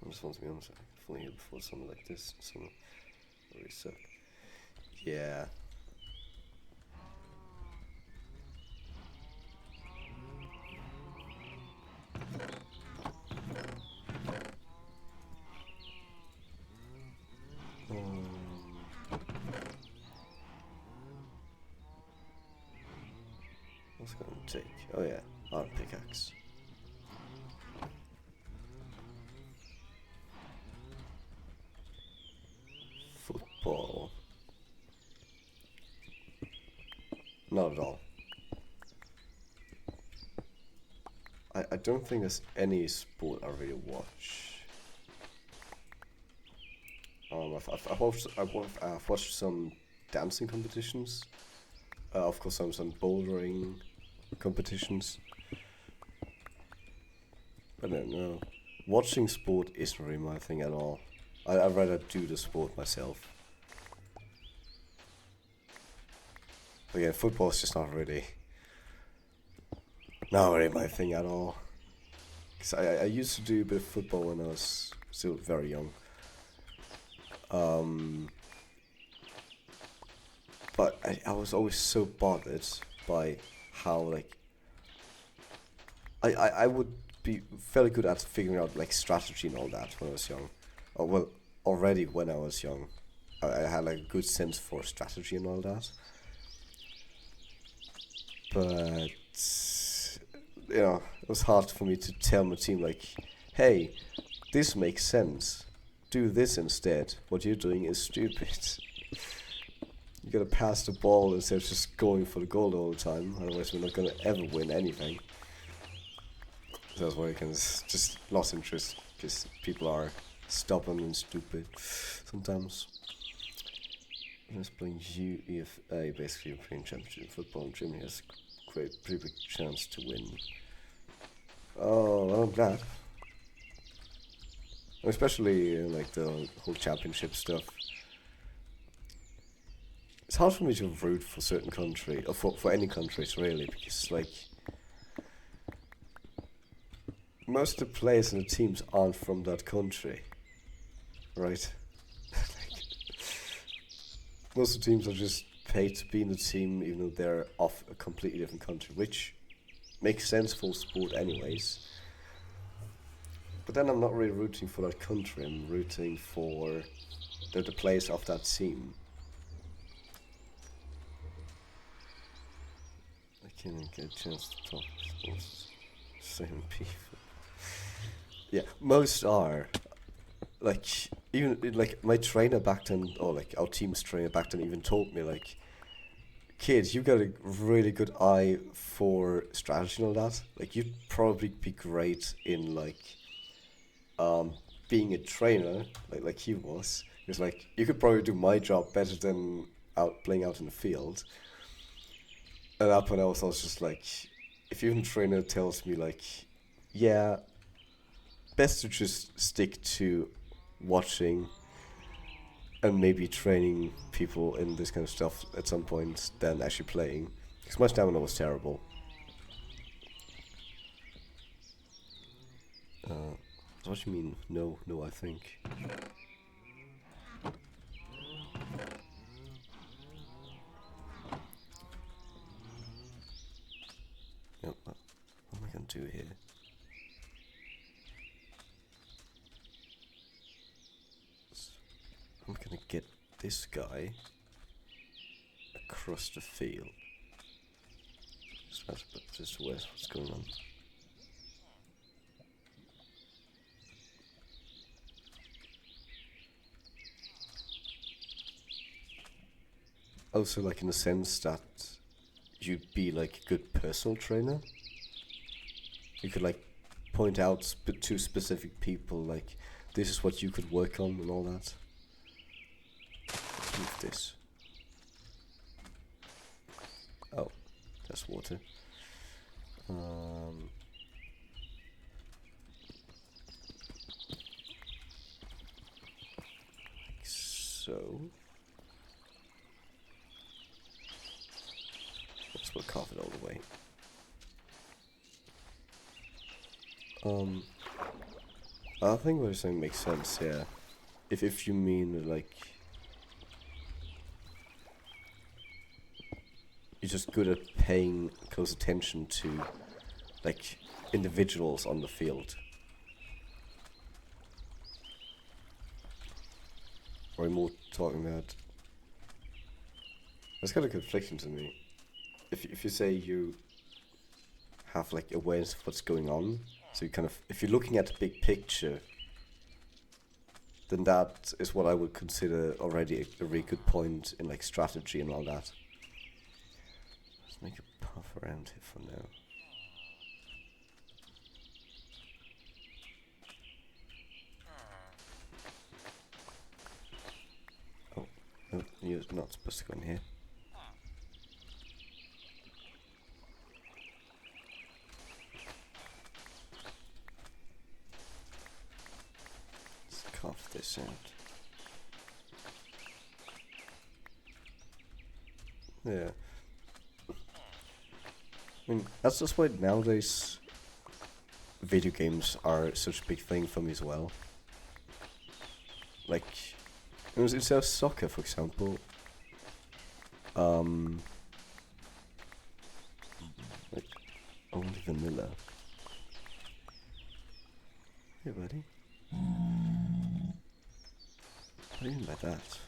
I just want to be honest, I've only here before something like this, something really suck. Yeah. What's it gonna take? Oh yeah, iron pickaxe. Football. Not at all. I don't think there's any sport I really watch. I've watched some dancing competitions. Of course, some bouldering competitions. But no, watching sport isn't really my thing at all. I'd rather do the sport myself. But yeah, football is just not really my thing at all. Cause I used to do a bit of football when I was still very young. But I was always so bothered by how like I would be fairly good at figuring out like strategy and all that when I was young. Oh well, already when I was young, I had like a good sense for strategy and all that. But you know, it was hard for me to tell my team like, hey, this makes sense. Do this instead. What you're doing is stupid. You gotta pass the ball instead of just going for the goal all the time. Otherwise, we're not gonna ever win anything. So that's why I can just lost interest because people are stubborn and stupid sometimes. Just playing UEFA, basically European Championship football, and Germany has pretty big chance to win. Oh, well, I'm glad. Especially like the whole championship stuff. It's hard for me to root for certain country, or for any countries really, because like most of the players and the teams aren't from that country, right? Like, most of the teams are just paid to be in the team even though they're of a completely different country, which makes sense for sport anyways. But then I'm not really rooting for that country, I'm rooting for the players of that team. I can't get a chance to talk to those same people. Yeah, most are. Like, even, like, my trainer back then, or, like, our team's trainer back then even told me, like, kids, you got a really good eye for strategy and all that. Like, you'd probably be great in, like, um, being a trainer, like he was. He was like, you could probably do my job better than out playing out in the field. At that point, I was just like, if even trainer tells me like, yeah, best to just stick to watching and maybe training people in this kind of stuff at some point than actually playing. Because my stamina was terrible. What do you mean? No, no, I think. Yep, what am I gonna do here? I'm gonna get this guy across the field. Just what's going on. Also, like in the sense that you'd be like a good personal trainer. You could like point out to specific people like this is what you could work on and all that. Let's move this. Oh, that's water. Like so. Let's we'll carve it all the way. I think what you're saying makes sense, yeah. If you mean like you're just good at paying close attention to like individuals on the field. Or more talking about that's kind of conflicting to me. If you say you have like awareness of what's going on, so you kind of if you're looking at the big picture, then that is what I would consider already a really good point in like strategy and all that. Let's make a path around here for now. Oh, no, you're not supposed to go in here. Let's carve this out. Yeah. I mean, that's just why nowadays video games are such a big thing for me as well. Like, instead of soccer, for example, like, only vanilla. Hey, buddy. What do you mean by that?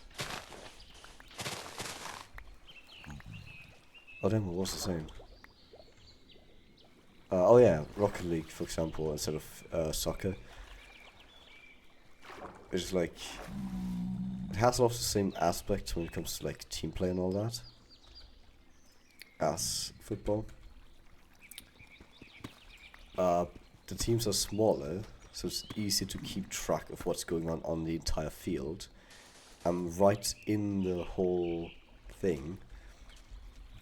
Oh, damn, what was the same? Oh yeah, Rocket League, for example, instead of soccer. It's like it has a lot of the same aspects when it comes to like team play and all that as football. The teams are smaller, so it's easy to keep track of what's going on the entire field. I'm right in the whole thing.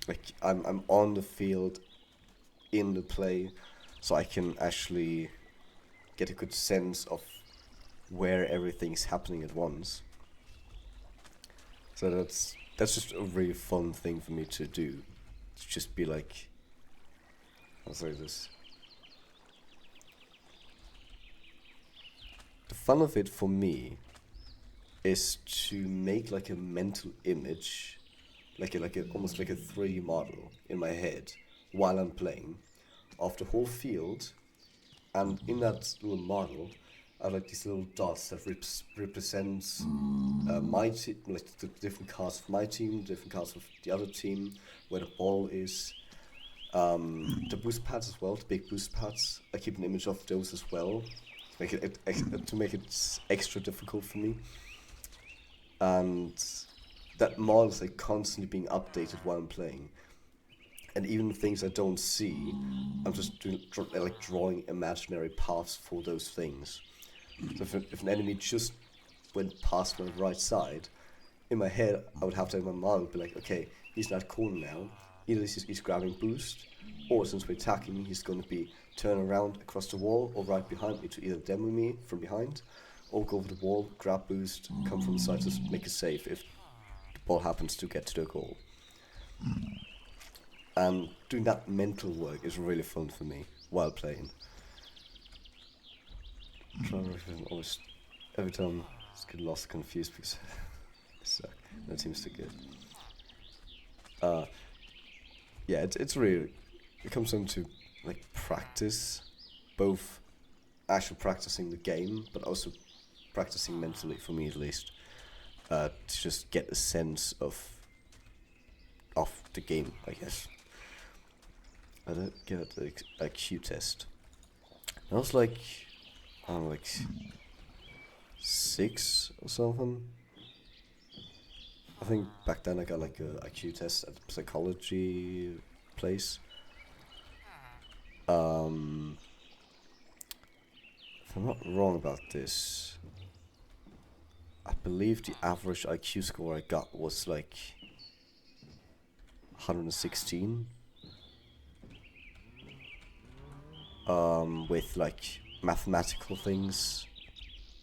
Like I'm on the field, in the play, so I can actually get a good sense of where everything's happening at once. So that's just a really fun thing for me to do. To just be like, I'll say this. The fun of it for me is to make like a mental image, like a almost like a 3D model in my head while I'm playing of the whole field, and in that little model, I have like these little dots that represents my team, like the different cards of my team, different cards of the other team, where the ball is. The boost pads as well, the big boost pads. I keep an image of those as well. to make it extra difficult for me. And that mod is like constantly being updated while I'm playing. And even things I don't see, I'm just like drawing imaginary paths for those things. So if an enemy just went past my right side, in my head I would have to in my mind be like, okay, he's not corner now. Either he's grabbing boost, or since we're attacking, he's going to be turn around across the wall or right behind me to either demo me from behind, or go over the wall, grab boost, come from the side to make a save if the ball happens to get to the goal. And doing that mental work is really fun for me while playing. Always, every time I just get lost, confused because I suck. That seems too good. Yeah, it's really, it comes down to like practice, both actually practicing the game, but also practicing mentally, for me at least, to just get a sense of the game, I guess. I don't get the IQ test. I was like, I don't know, like 6 or something. I think back then I got like a IQ test at a psychology place. If I'm not wrong about this, I believe the average IQ score I got was like 116. With like mathematical things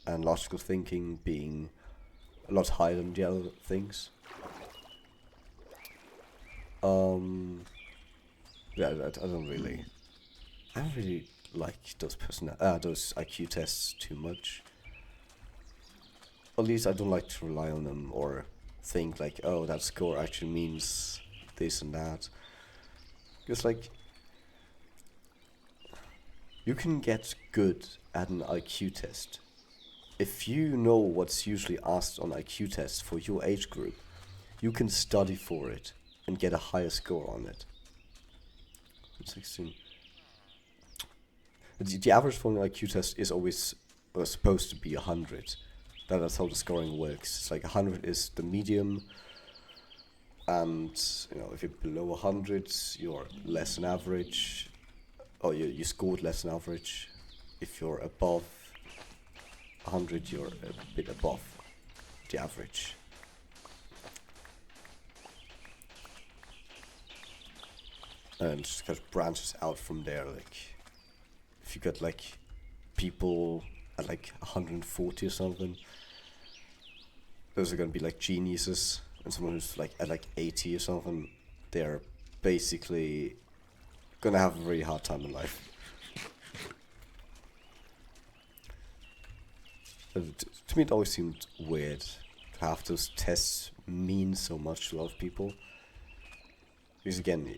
and logical thinking being a lot higher than the other things. Yeah, I don't really like those IQ tests too much. At least I don't like to rely on them or think like, oh, that score actually means this and that. Because like, you can get good at an IQ test. If you know what's usually asked on IQ tests for your age group, you can study for it and get a higher score on it. 16. The average for an IQ test is always supposed to be 100. That's how the scoring works. It's like 100 is the medium, and if you're below 100, you're less than average, or you scored less than average. If you're above 100, you're a bit above the average. And it just kind of branches out from there. Like, if you got like people at like 140 or something, those are gonna be like geniuses. And someone who's like at like 80 or something, they're basically gonna have a really hard time in life. To me, it always seemed weird to have those tests mean so much to a lot of people. Because again,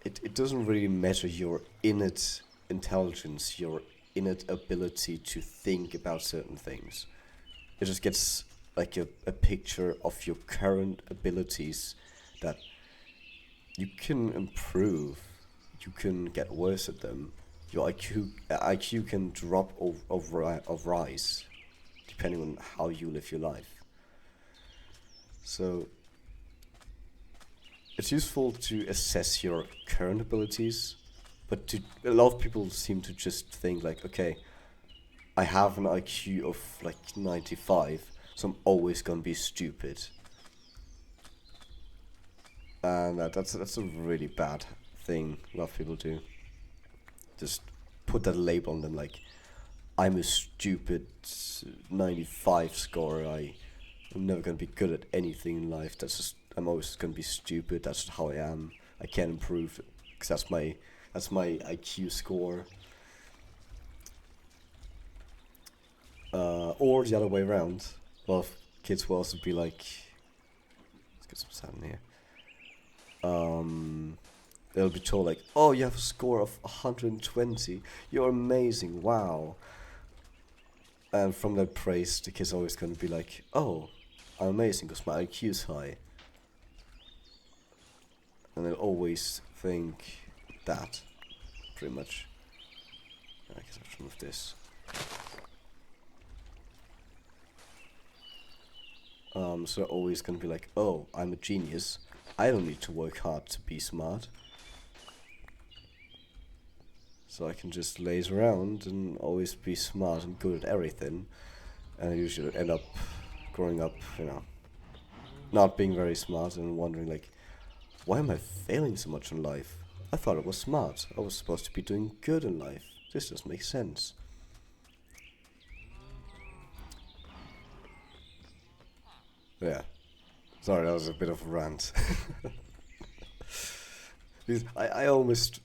it doesn't really measure your innate intelligence, your innate ability to think about certain things. It just gets like a picture of your current abilities that you can improve, you can get worse at them. Your IQ can drop or rise, depending on how you live your life. So it's useful to assess your current abilities, but a lot of people seem to just think like, okay, I have an IQ of like 95, so I'm always gonna be stupid. And that's a really bad thing a lot of people do. Just put that label on them like, I'm a stupid 95 scorer, I'm never gonna be good at anything in life, I'm always gonna be stupid, that's just how I am, I can't improve, because that's my IQ score. Or the other way around. A lot of kids will also be like, let's get some sound in here. They'll be told like, oh, you have a score of 120, you're amazing, wow. And from that praise, the kid's always gonna be like, oh, I'm amazing because my IQ is high. And they'll always think that, pretty much. I guess I have to remove this. So they're always gonna be like, oh, I'm a genius. I don't need to work hard to be smart. So I can just laze around and always be smart and good at everything. And I usually end up growing up, not being very smart and wondering like, why am I failing so much in life? I thought I was smart. I was supposed to be doing good in life. This doesn't make sense. Yeah. Sorry, that was a bit of a rant. Because I almost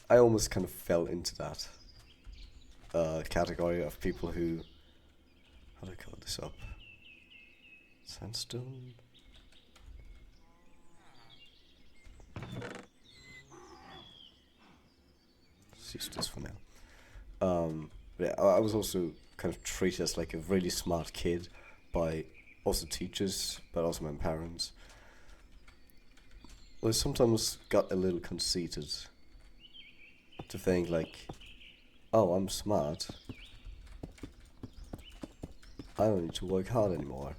kind of fell into that category of people who, how do I call this up? Sandstone? Let's use this for now. Yeah, I was also kind of treated as like a really smart kid by also teachers, but also my parents. Well, I sometimes got a little conceited to think like, oh, I'm smart. I don't need to work hard anymore.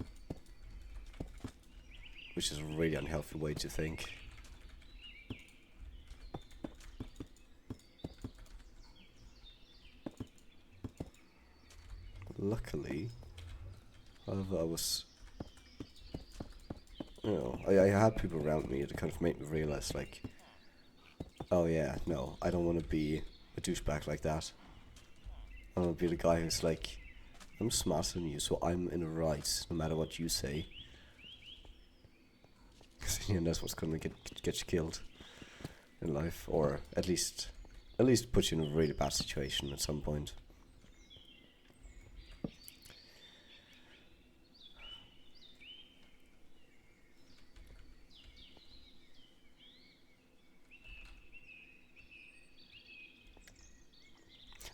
Which is a really unhealthy way to think. Luckily, however, I was, I had people around me that kind of made me realize, like, oh yeah, no, I don't want to be a douchebag like that. I want to be the guy who's like, I'm smarter than you, so I'm in the right, no matter what you say. Because that's what's gonna get you killed in life, or at least put you in a really bad situation at some point.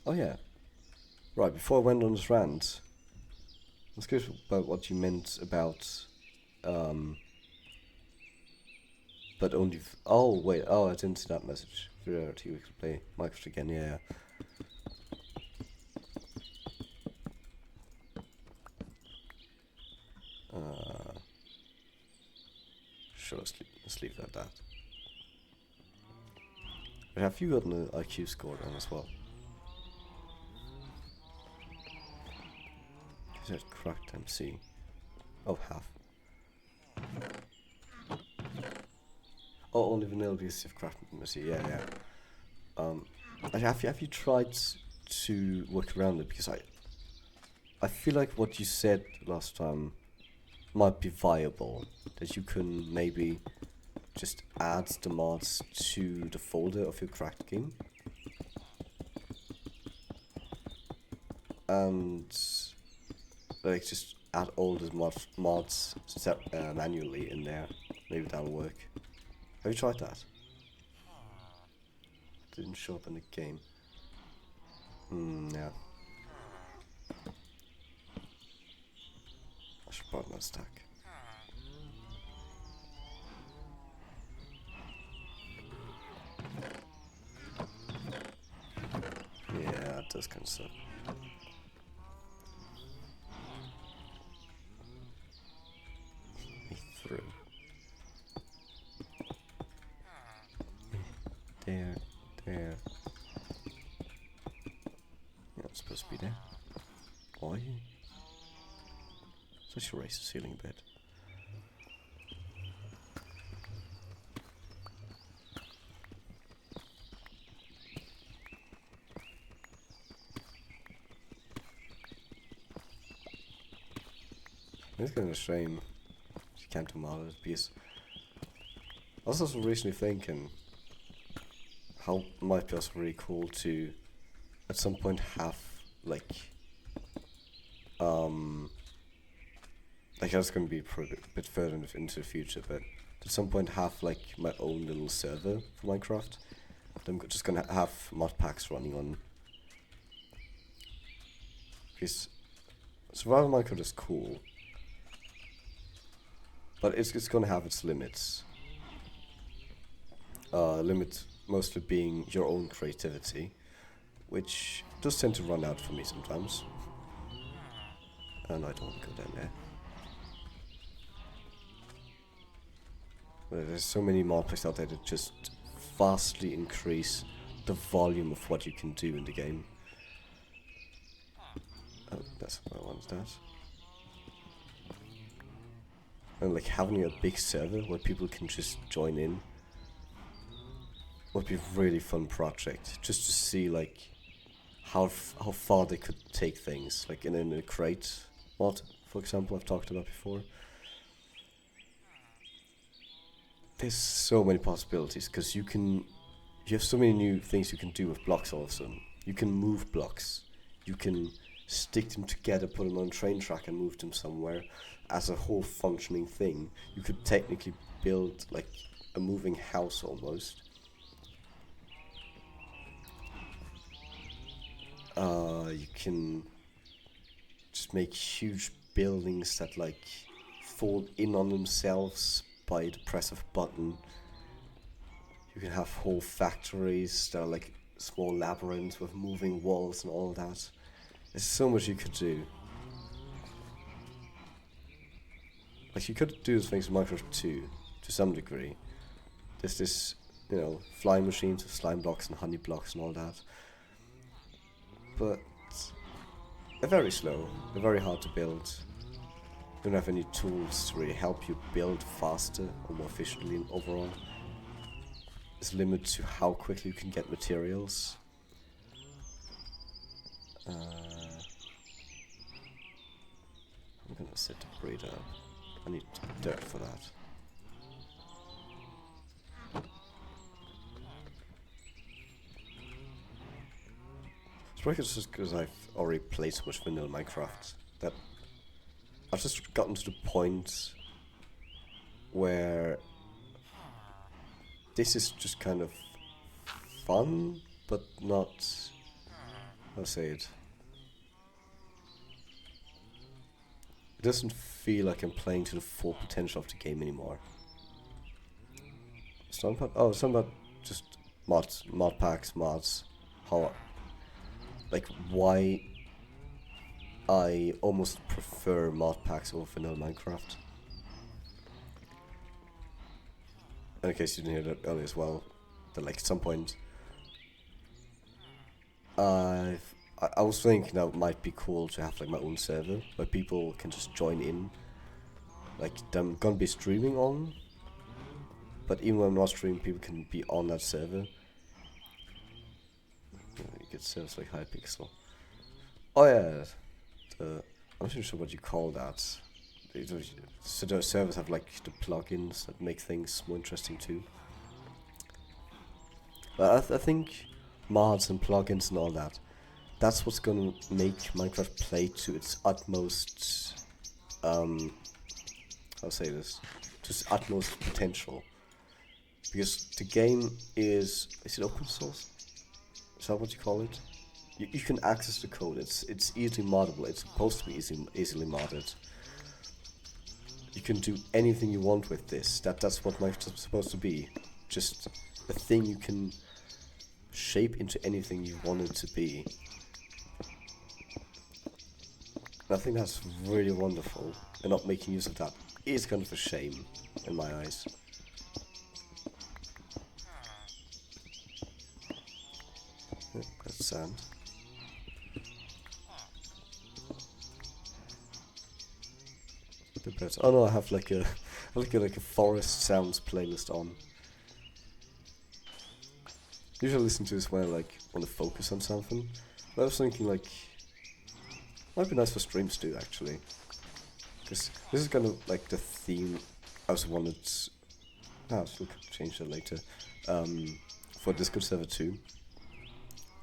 Oh yeah, right. Before I went on this rant, I was curious about what you meant about, but only. Oh wait. Oh, I didn't see that message. Priority. We could play Minecraft again. Yeah. Sure. Let's leave it at that. But have you gotten an IQ score then as well? Is that cracked MC? Oh, half. Oh, only vanilla because you've cracked MC. Yeah, yeah. Have you tried to work around it? Because I feel like what you said last time might be viable. That you can maybe just add the mods to the folder of your cracked game. And like just add all the mods manually in there. Maybe that'll work. Have you tried that? Didn't show up in the game. Yeah. I should brought my stack. Yeah, that does kind of suck. Me through. There. Yeah, it's supposed to be there. Are you? So I should raise the ceiling a bit. It's kind of a shame you can't do modded because I was also recently thinking how it might be also really cool to at some point have like that's going to be a bit further into the future, but at some point have like my own little server for Minecraft. I'm just gonna have mod packs running on because survival Minecraft is cool, but it's gonna have its limits. Limit mostly being your own creativity, which does tend to run out for me sometimes. And I don't want to go down there. But there's so many mod packs out there that just vastly increase the volume of what you can do in the game. Oh, that's what I wanted that. And like having a big server where people can just join in would be a really fun project. Just to see like how far they could take things. Like in a crate mod, for example, I've talked about before. There's so many possibilities because you have so many new things you can do with blocks all of a sudden. You can move blocks. You can stick them together, put them on a train track and move them somewhere as a whole functioning thing. You could technically build like a moving house almost. You can just make huge buildings that like fold in on themselves by the press of a button. You can have whole factories that are like small labyrinths with moving walls and all that. There's so much you could do. Like you could do those things in Minecraft 2 to some degree. There's this, flying machines with slime blocks and honey blocks and all that. But they're very slow. They're very hard to build. You don't have any tools to really help you build faster or more efficiently overall. There's a limit to how quickly you can get materials. I'm gonna set the breeder up. I need dirt for that. It's probably just because I've already played so much vanilla Minecraft that I've just gotten to the point where this is just kind of fun, but not, how to say it. It doesn't feel like I'm playing to the full potential of the game anymore. It's not about just mod packs, mods, how, like why I almost prefer mod packs over vanilla Minecraft. And in case you didn't hear that earlier as well, that like at some point I was thinking that it might be cool to have like my own server where people can just join in. Like I'm gonna be streaming on, but even when I'm not streaming, people can be on that server. You get servers like Hypixel. Oh yeah, I'm not even sure what you call that. So the servers have like the plugins that make things more interesting too. But I think mods and plugins and all that, that's what's gonna make Minecraft play to its utmost, I'll say this, to its utmost potential. Because the game is it open source? Is that what you call it? You can access the code, it's easily moddable, it's supposed to be easily modded. You can do anything you want with this, that's what Minecraft is supposed to be. Just a thing you can shape into anything you want it to be. And I think that's really wonderful, and not making use of that is kind of a shame in my eyes. That's sand. The birds. Oh no, I have like a forest sounds playlist on. Usually I listen to this when I like want to focus on something. But I was thinking like, might be nice for streams too actually. Because this is kind of like the theme I was wanted. We'll change that later. For Discord server 2.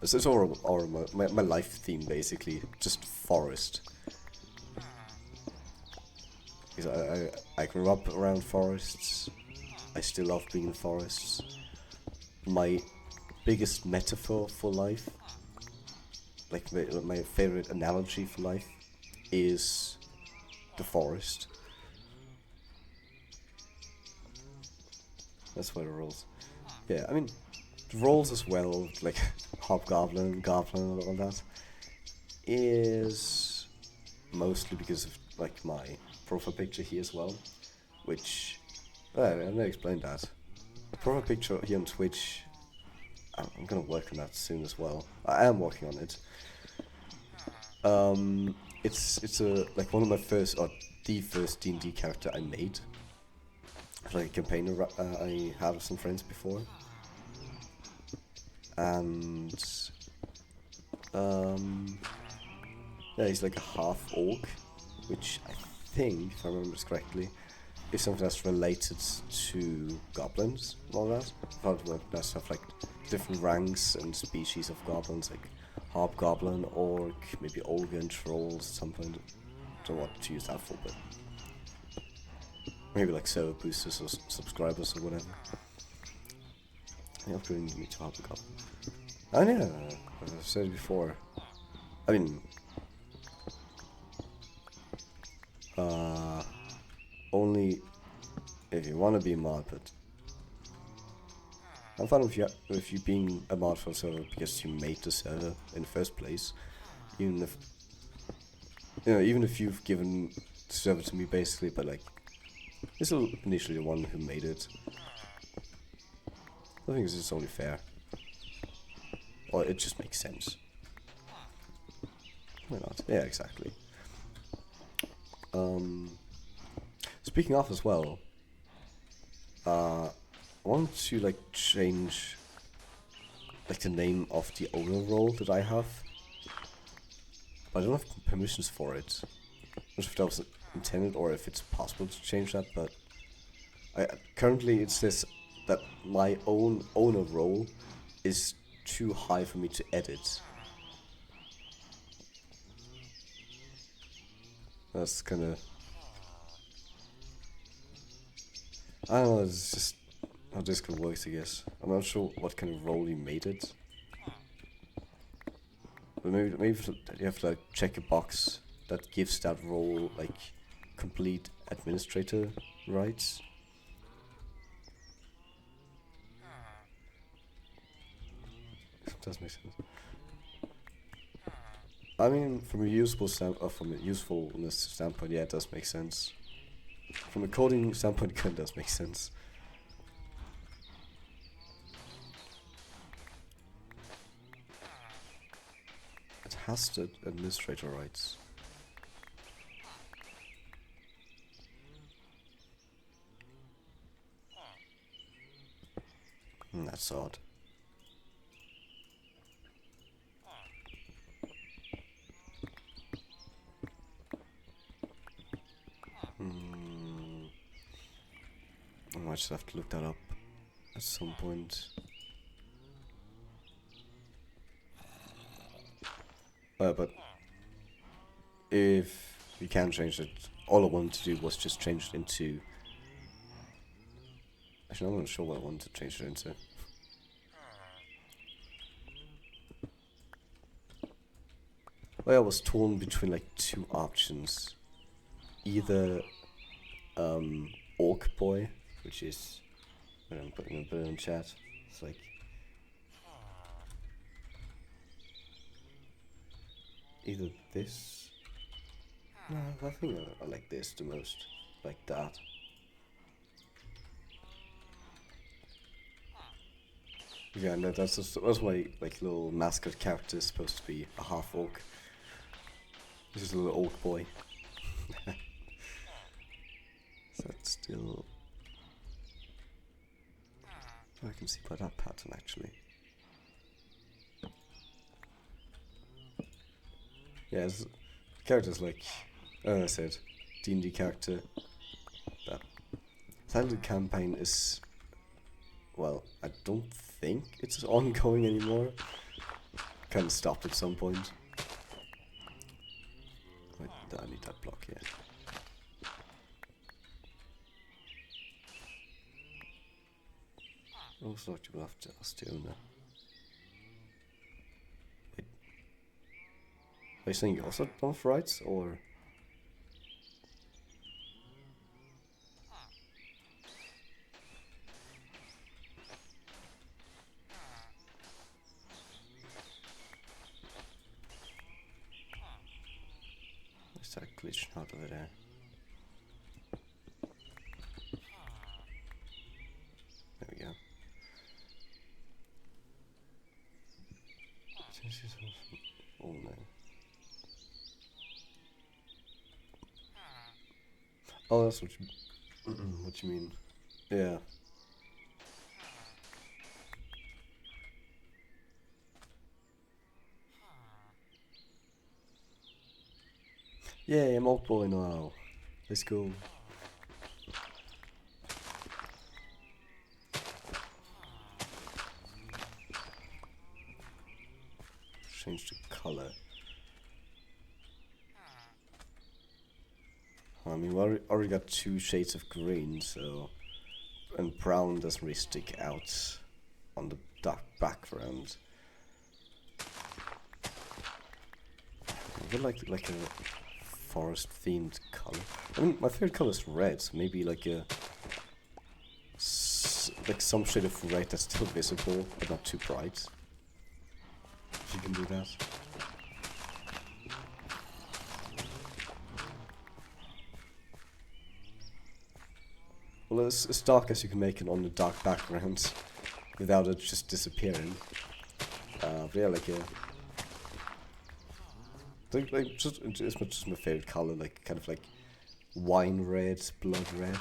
It's all my life theme basically, just forest. Because I grew up around forests. I still love being in forests. My biggest metaphor for life, like my favorite analogy for life, is the forest. That's what it rolls. Yeah, I mean, the roles as well, like Hobgoblin, Goblin, and all that, is mostly because of like my profile picture here as well, which I'm gonna explain that. The profile picture here on Twitch, I'm gonna work on that soon as well. I am working on it. It's a like one of my first or the first D&D character I made. Like a campaign I had with some friends before, and yeah, he's like a half orc, which I think, if I remember this correctly, is something that's related to goblins and all that. I thought that stuff like different ranks and species of goblins, like hobgoblin, orc, maybe ogre and trolls at some point. Don't know what to use that for, but maybe like server boosters or subscribers or whatever. I upgrading me to hobgoblin. And yeah, as I've said before, I mean, only if you want to be a mod, but I'm fine with you being a mod for a server because you made the server in the first place. Even if even if you've given the server to me basically, but like you're still initially the one who made it. I think it's just only fair, or it just makes sense. Why not? Yeah, exactly. Speaking of as well, I want to like change like the name of the owner role that I have, but I don't have permissions for it. I'm not sure if that was intended or if it's possible to change that, but currently it says that my own owner role is too high for me to edit. That's kind of, I don't know, it's just how Discord works, I guess. I'm not sure what kind of role you made it. But maybe you have to like check a box that gives that role like complete administrator rights. Does make sense. I mean, from a usefulness standpoint, yeah, it does make sense. From a coding standpoint, it does make sense. It has the administrator rights. That's odd. I might just have to look that up at some point. But if we can change it, all I wanted to do was just change it into. Actually, I'm not sure what I wanted to change it into. Well, I was torn between like two options. Either Orc Boy, which is, I'm putting a bit in chat. It's like either this. No, I think I like this the most. Like that. Yeah, and that's my like little mascot character is supposed to be a half orc. This is a little orc boy. So that's still. I can see by that pattern actually. Yeah, the character's like, as I said, D&D character. That Silent campaign is, well, I don't think it's ongoing anymore. Kind of stopped at some point. Wait, I need that block here. Also, you will have to ask the owner. Wait. Are you saying you also don't have rights, or? Start glitching out over there. There we go. Oh no. Oh, that's what you mean. Yeah. Yay, I'm Old Boy now. Let's go. Change the color. I mean, we already got 2 shades of green, so... And brown doesn't really stick out on the dark background. I would like a forest-themed color. I mean, my favorite color is red, so maybe like a... like some shade of red that's still visible, but not too bright. If you can do that. Well, as dark as you can make it on the dark background without it just disappearing. But yeah, like just it's just my favorite color, like kind of like wine red, blood red.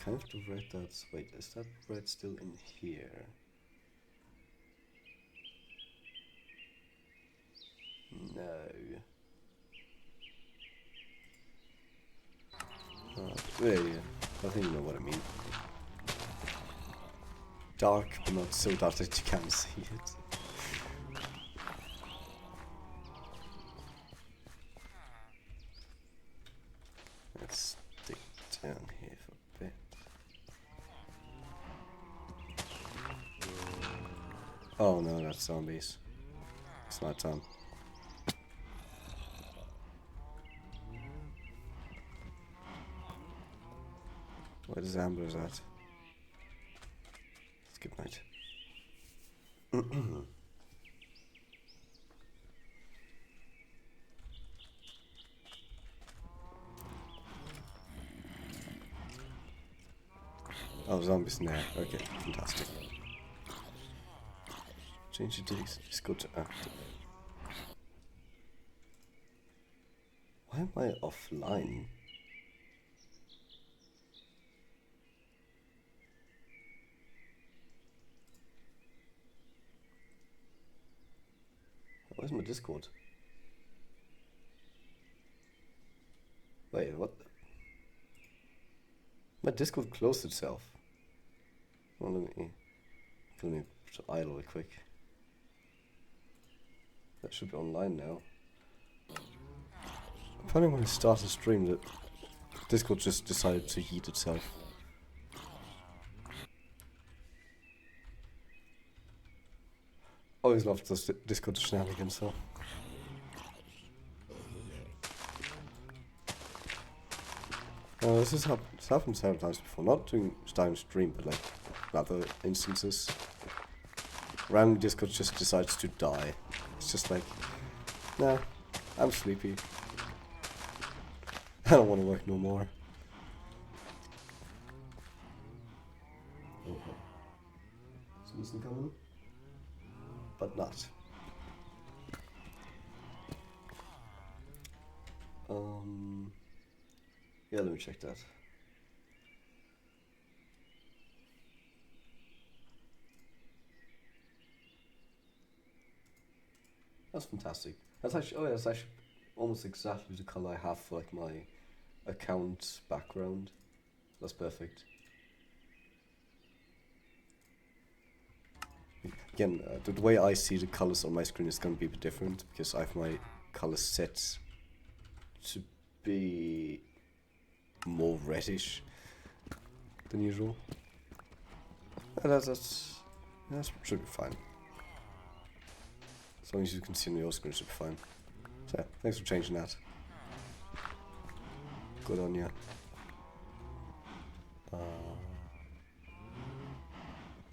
Kind of the red that's... Wait, is that red still in here? No. There you go. I think you know what I mean. Dark, but not so dark that you can't see it. Let's stick down here for a bit. Oh no, that's zombies. It's not time. Where the Zamblers at? Good night. Oh, zombies in there. Okay, fantastic. Change the Discord to active. Why am I offline? Where's my Discord? Wait, what? My Discord closed itself. Well, let me idle it quick. That should be online now. Apparently when I start a stream, that Discord just decided to heat itself. Always loved those Discord shenanigans, so. This has happened several times before. Not during starting stream, but like other instances. Random Discord just decides to die. It's just like, nah, I'm sleepy. I don't want to work no more. Okay. Something coming? But not. Yeah, let me check that. That's fantastic. That's actually, oh yeah, that's actually almost exactly the color I have for like my account background. That's perfect. Again, the way I see the colors on my screen is going to be a bit different because I have my colors set to be more reddish than usual. That should be fine. As long as you can see on your screen, it should be fine. So, thanks for changing that. Good on you. I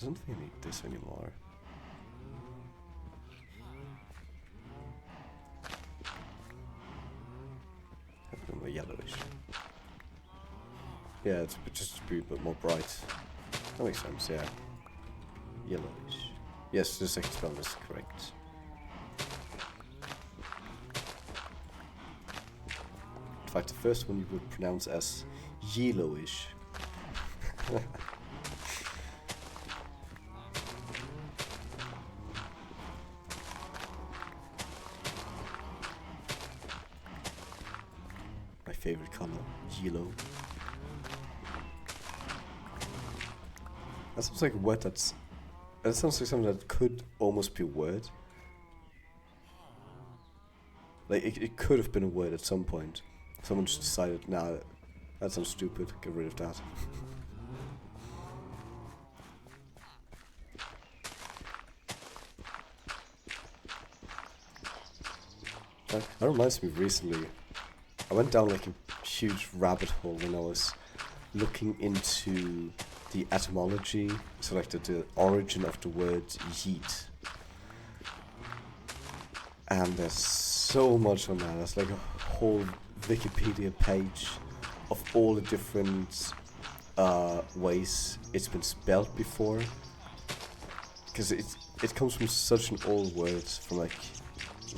don't think I need this anymore. Have a bit more yellowish. Yeah, it's just a bit more bright. That makes sense, yeah. Yellowish. Yes, the second spell is correct. In fact, the first one you would pronounce as yellowish. My favorite color, yellow. That sounds like a word that sounds like something that could almost be a word. Like, it could have been a word at some point. Someone just decided, nah, that sounds stupid, get rid of that. That reminds me, recently, I went down like a huge rabbit hole when I was looking into the etymology, so like the origin of the word yeet. And there's so much on that. There's like a whole Wikipedia page of all the different ways it's been spelled before. Because it comes from such an old word, from like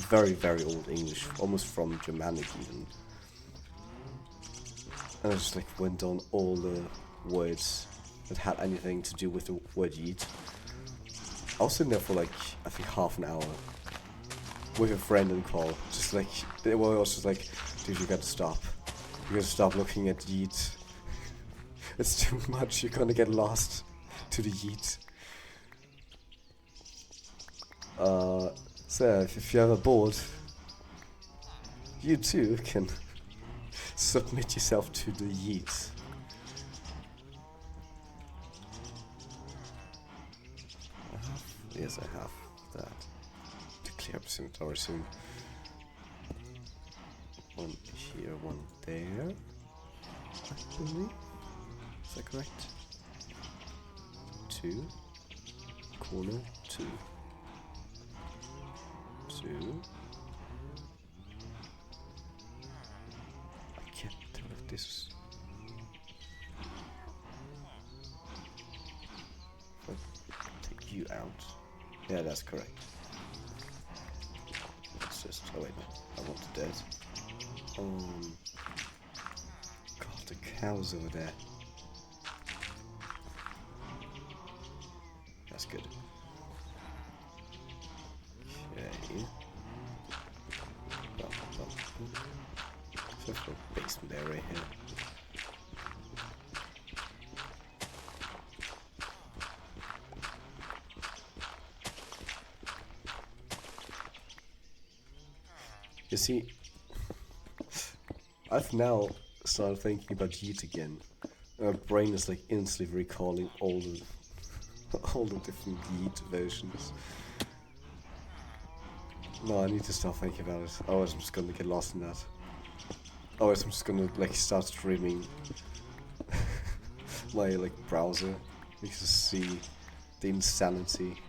very, very old English, almost from Germanic even. And I just like went on all the words that had anything to do with the word yeet. I was sitting there for like, I think half an hour with a friend in call. Just like, they were also just like, dude, you gotta stop. You gotta stop looking at yeet. It's too much, you're gonna get lost to the yeet. So if you're ever bored, you too can submit yourself to the yeet. Yes, I have that. To clear up cemetery soon. One here, one there. I believe. Is that correct? 2. Corner 2. 2. I can't tell if this. If I take you out. Yeah, that's correct. It's just. Oh wait, no. I want the dead. God, the cow's over there. That's good. Okay. So for a basement area here. You see, I've now started thinking about yeet again. My brain is like instantly recalling all the different yeet versions. No, I need to stop thinking about it. Otherwise I'm just gonna get lost in that. Otherwise I'm just gonna like start streaming my like browser. You can just see the insanity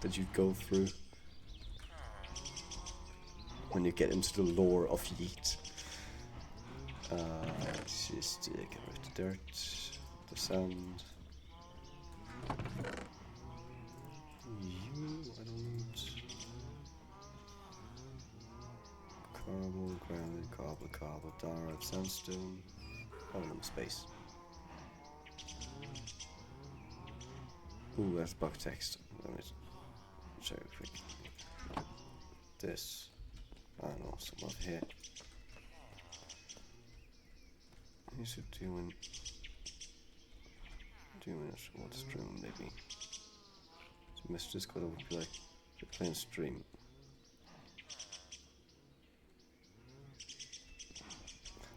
that you go through when you get into the lore of yeet. Just get rid of the dirt, the sand. You, I don't. Cobble, granite, cobble, diorite, sandstone. Oh, no space. Ooh, that's bug text. Let me show you quick. This. I don't know, some over here. You should do in 2 minutes from what stream maybe. So Mr. Discord would be like, you're playing stream.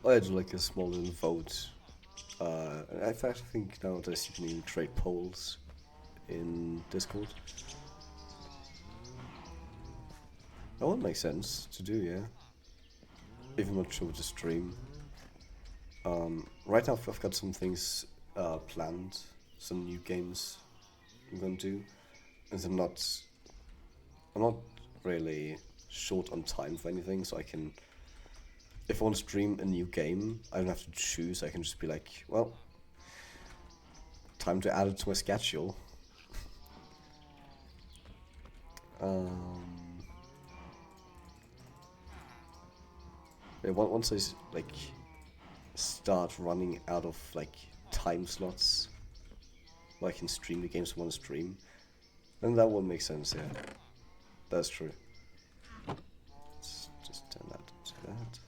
I had like a small little vote. In fact, I think nowadays you can even trade polls in Discord. That would make sense to do, yeah. Even much over the stream. Right now I've got some things planned, some new games I'm gonna do, and I'm not really short on time for anything, so I can, if I want to stream a new game, I don't have to choose. I can just be like, well, time to add it to my schedule. Yeah, once I like start running out of like time slots where I can stream the games I want to stream, then that would make sense. Yeah, that's true. Let's just turn that to that.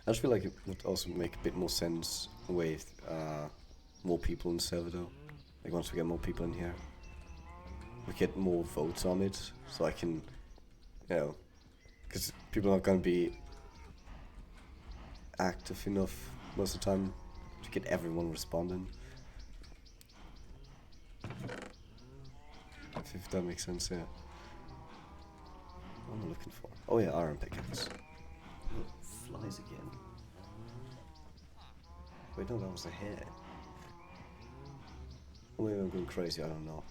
I just feel like it would also make a bit more sense with more people in the server though. Like once we get more people in here, we get more votes on it, so I can, you know, because people are not going to be active enough most of the time to get everyone responding. If that makes sense, yeah. What am I looking for? Oh yeah, iron pickaxe. Oh, flies again. Wait, no, that was a hare. Or maybe I'm going crazy, I don't know.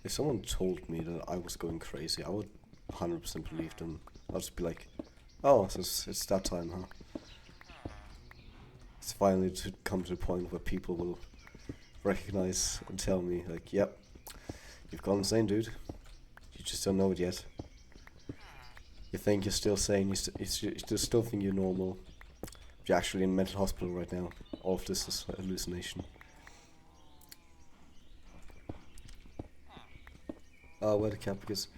If someone told me that I was going crazy, I would 100% believe them. I'd just be like, oh, it's that time, huh? It's finally to come to the point where people will recognize and tell me, like, yep, you've gone insane, dude. You just don't know it yet. You think you're still sane, you still think you're normal. But you're actually in a mental hospital right now. All of this is a hallucination. Wear the cap because...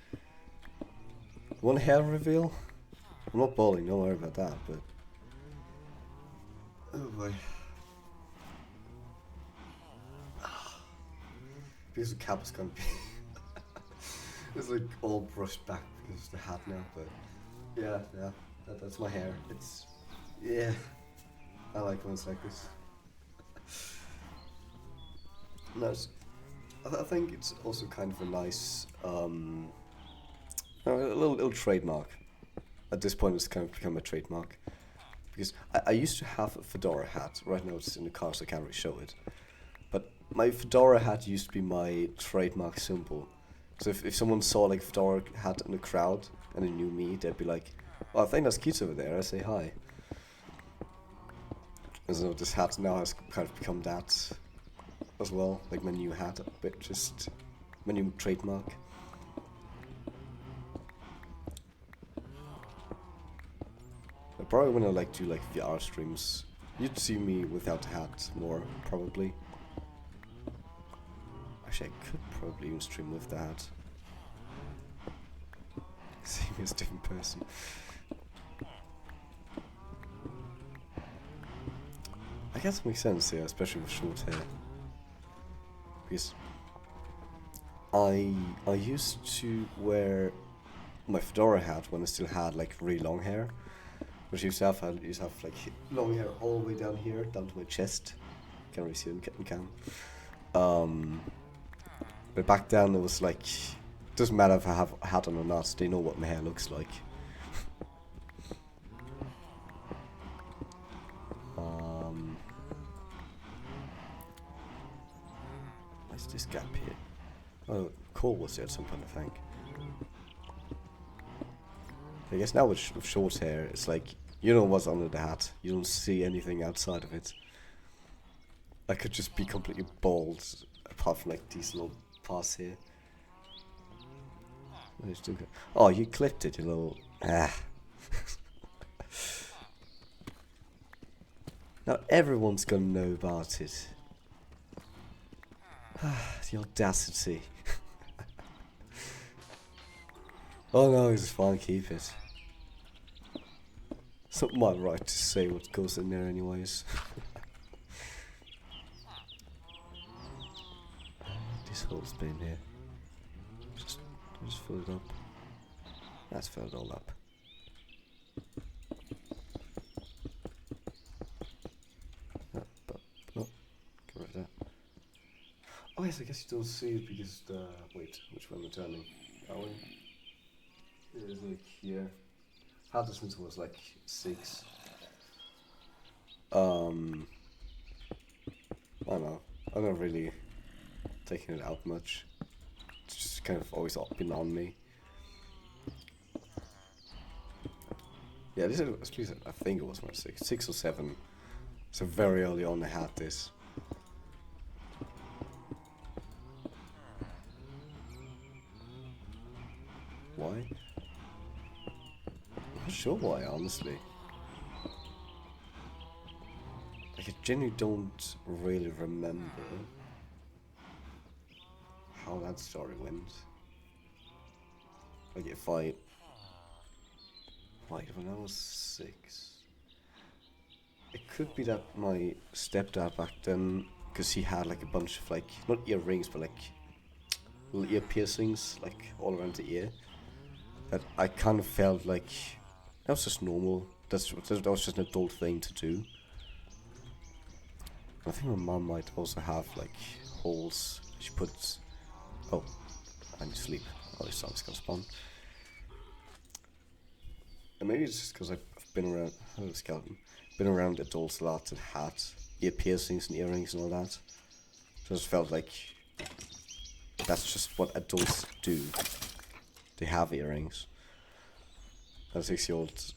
One hair reveal? I'm not balding, don't worry about that, but... Oh boy. Because the cap is gonna be... it's like all brushed back because of the hat now, but... Yeah, that's my hair. It's... Yeah. I like when it's like this. No, I think it's also kind of a nice... a little trademark. At this point it's kind of become a trademark. Because I used to have a fedora hat. Right now it's in the car so I can't really show it. But my fedora hat used to be my trademark symbol. So if someone saw like a fedora hat in the crowd and they knew me, they'd be like, oh, I think that's Keith over there, I say hi. And so this hat now has kind of become that as well. Like my new hat, but just my new trademark. Probably when I like do like VR streams, you'd see me without the hat more, probably. Actually, I could probably even stream with the hat. See me as a different person. I guess it makes sense, yeah, especially with short hair. Because I used to wear my fedora hat when I still had like really long hair. Which I used to have like long hair all the way down here, down to my chest. Can't really see it in cam. But back then it was like, doesn't matter if I have a hat on or not, they know what my hair looks like. What's this gap here? Oh, coal was there at some point, I think. I guess now with short hair, it's like, you know what's under the hat. You don't see anything outside of it. I could just be completely bald, apart from like these little parts here. Oh, you clipped it, you little... Ah. Now everyone's gonna know about it. The audacity. Oh no, it's fine, keep it. It's not my right to say what goes in there anyways. these holes been here? Just fill it up. Let's fill it all up. Oh, get rid of that. Oh yes, I guess you don't see it because the... Wait, which one am I turning? That one? It is like here. Patterson's was like 6. I don't know. I'm not really taking it out much. It's just kind of always been on me. Yeah, this is, at least I think it was my 6 or 7. So very early on I had this. Why? I'm not sure why, honestly. Like, I genuinely don't really remember how that story went. Like, if I... Wait, when I was 6... It could be that my stepdad back then, because he had like a bunch of like, not earrings, but like little ear piercings, like all around the ear, that I kind of felt like that was just normal. That was just an adult thing to do. I think my mom might also have like holes. She puts. Oh, I need to sleep. Oh, this sun's gonna spawn. And maybe it's just because I've been around. Oh, skeleton. Been around adults a lot that had ear piercings and earrings and all that. So I just felt like that's just what adults do. They have earrings. As a 6-year-old,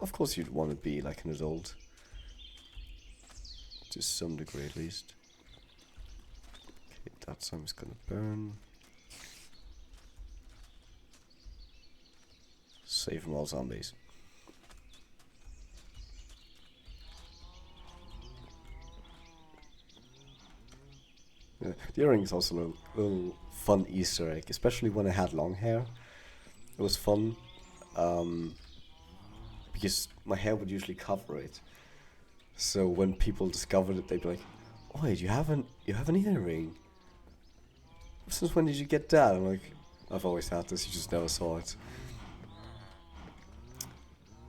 of course you'd want to be like an adult. To some degree at least. Okay, that some is gonna burn. Save from all zombies. Yeah, the earring is also a little fun Easter egg, especially when I had long hair. It was fun, because my hair would usually cover it. So when people discovered it, they'd be like, "Oh, wait, you have an earring? Since when did you get that?" I'm like, "I've always had this. You just never saw it."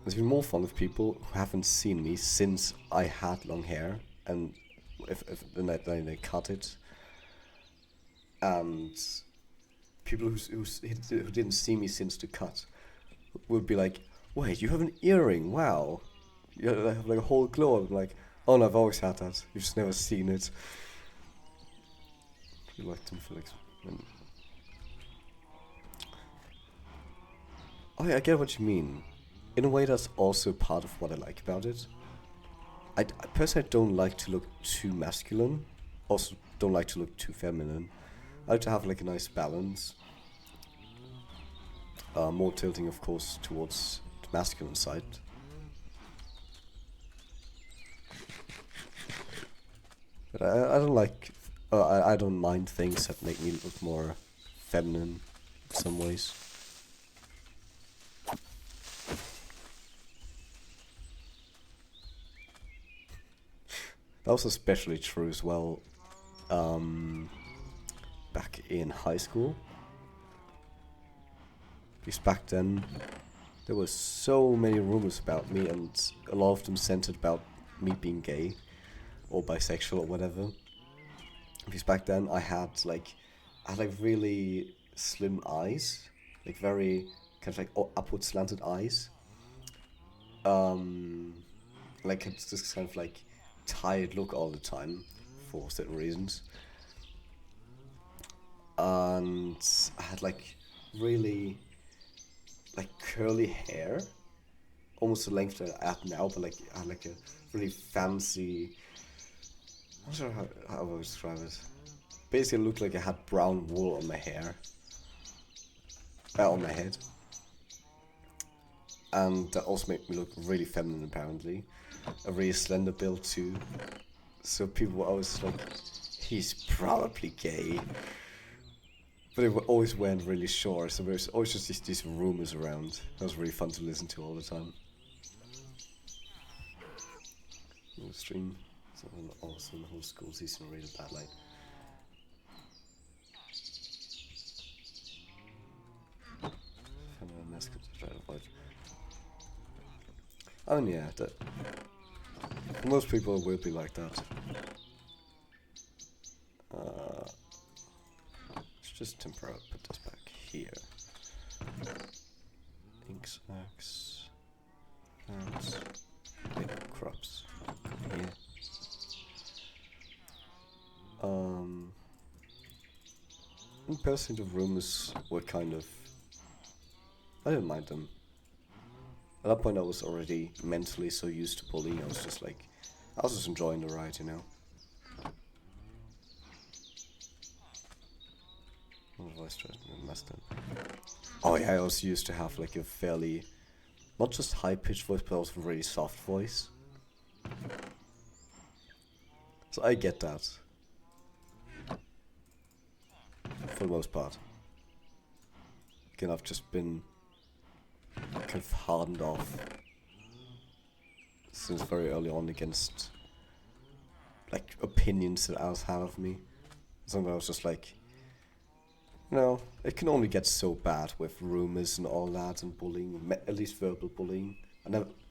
It's even more fun with people who haven't seen me since I had long hair, and if then they cut it. And people who didn't see me since the cut would be like, "Wait, you have an earring? Wow, you have like a whole globe." I'm like, "Oh no, I've always had that. You've just never seen it." You like them, Felix? Oh yeah, I get what you mean. In a way, that's also part of what I like about it. I personally don't like to look too masculine. Also, don't like to look too feminine. I like to have like a nice balance. More tilting, of course, towards the masculine side. But I don't like. I don't mind things that make me look more feminine in some ways. That was especially true as well. Back in high school. Because back then, there were so many rumors about me, and a lot of them centered about me being gay or bisexual or whatever. Because back then I had like really slim eyes, like very kind of like upward slanted eyes. Like it's this kind of like tired look all the time for certain reasons. And I had like really like curly hair, almost the length that I have now, but like I had like a really fancy. I'm not sure how I would describe it. Basically, it looked like I had brown wool on my hair, on my head, and that also made me look really feminine. Apparently, a really slender build too. So people were always like, "He's probably gay," but they were always wearing really short. So there's always just these rumors around. That was really fun to listen to all the time. The stream. So also the whole school season really bad light. task to try to avoid. I mean, yeah, most people will be like that. Let's just temporarily put this back here. Inks, axe, and big crops here. And personally, the rooms were kind of, I didn't mind them. At that point, I was already mentally so used to bullying. I was just enjoying the ride, you know. What was I messed up? Oh yeah, I also used to have like a fairly, not just high-pitched voice, but also a really soft voice. So I get that. For the most part. Again, I've just been kind of hardened off since very early on against like opinions that others have of me. Sometimes I was just like, you know, it can only get so bad with rumors and all that and bullying, at least verbal bullying.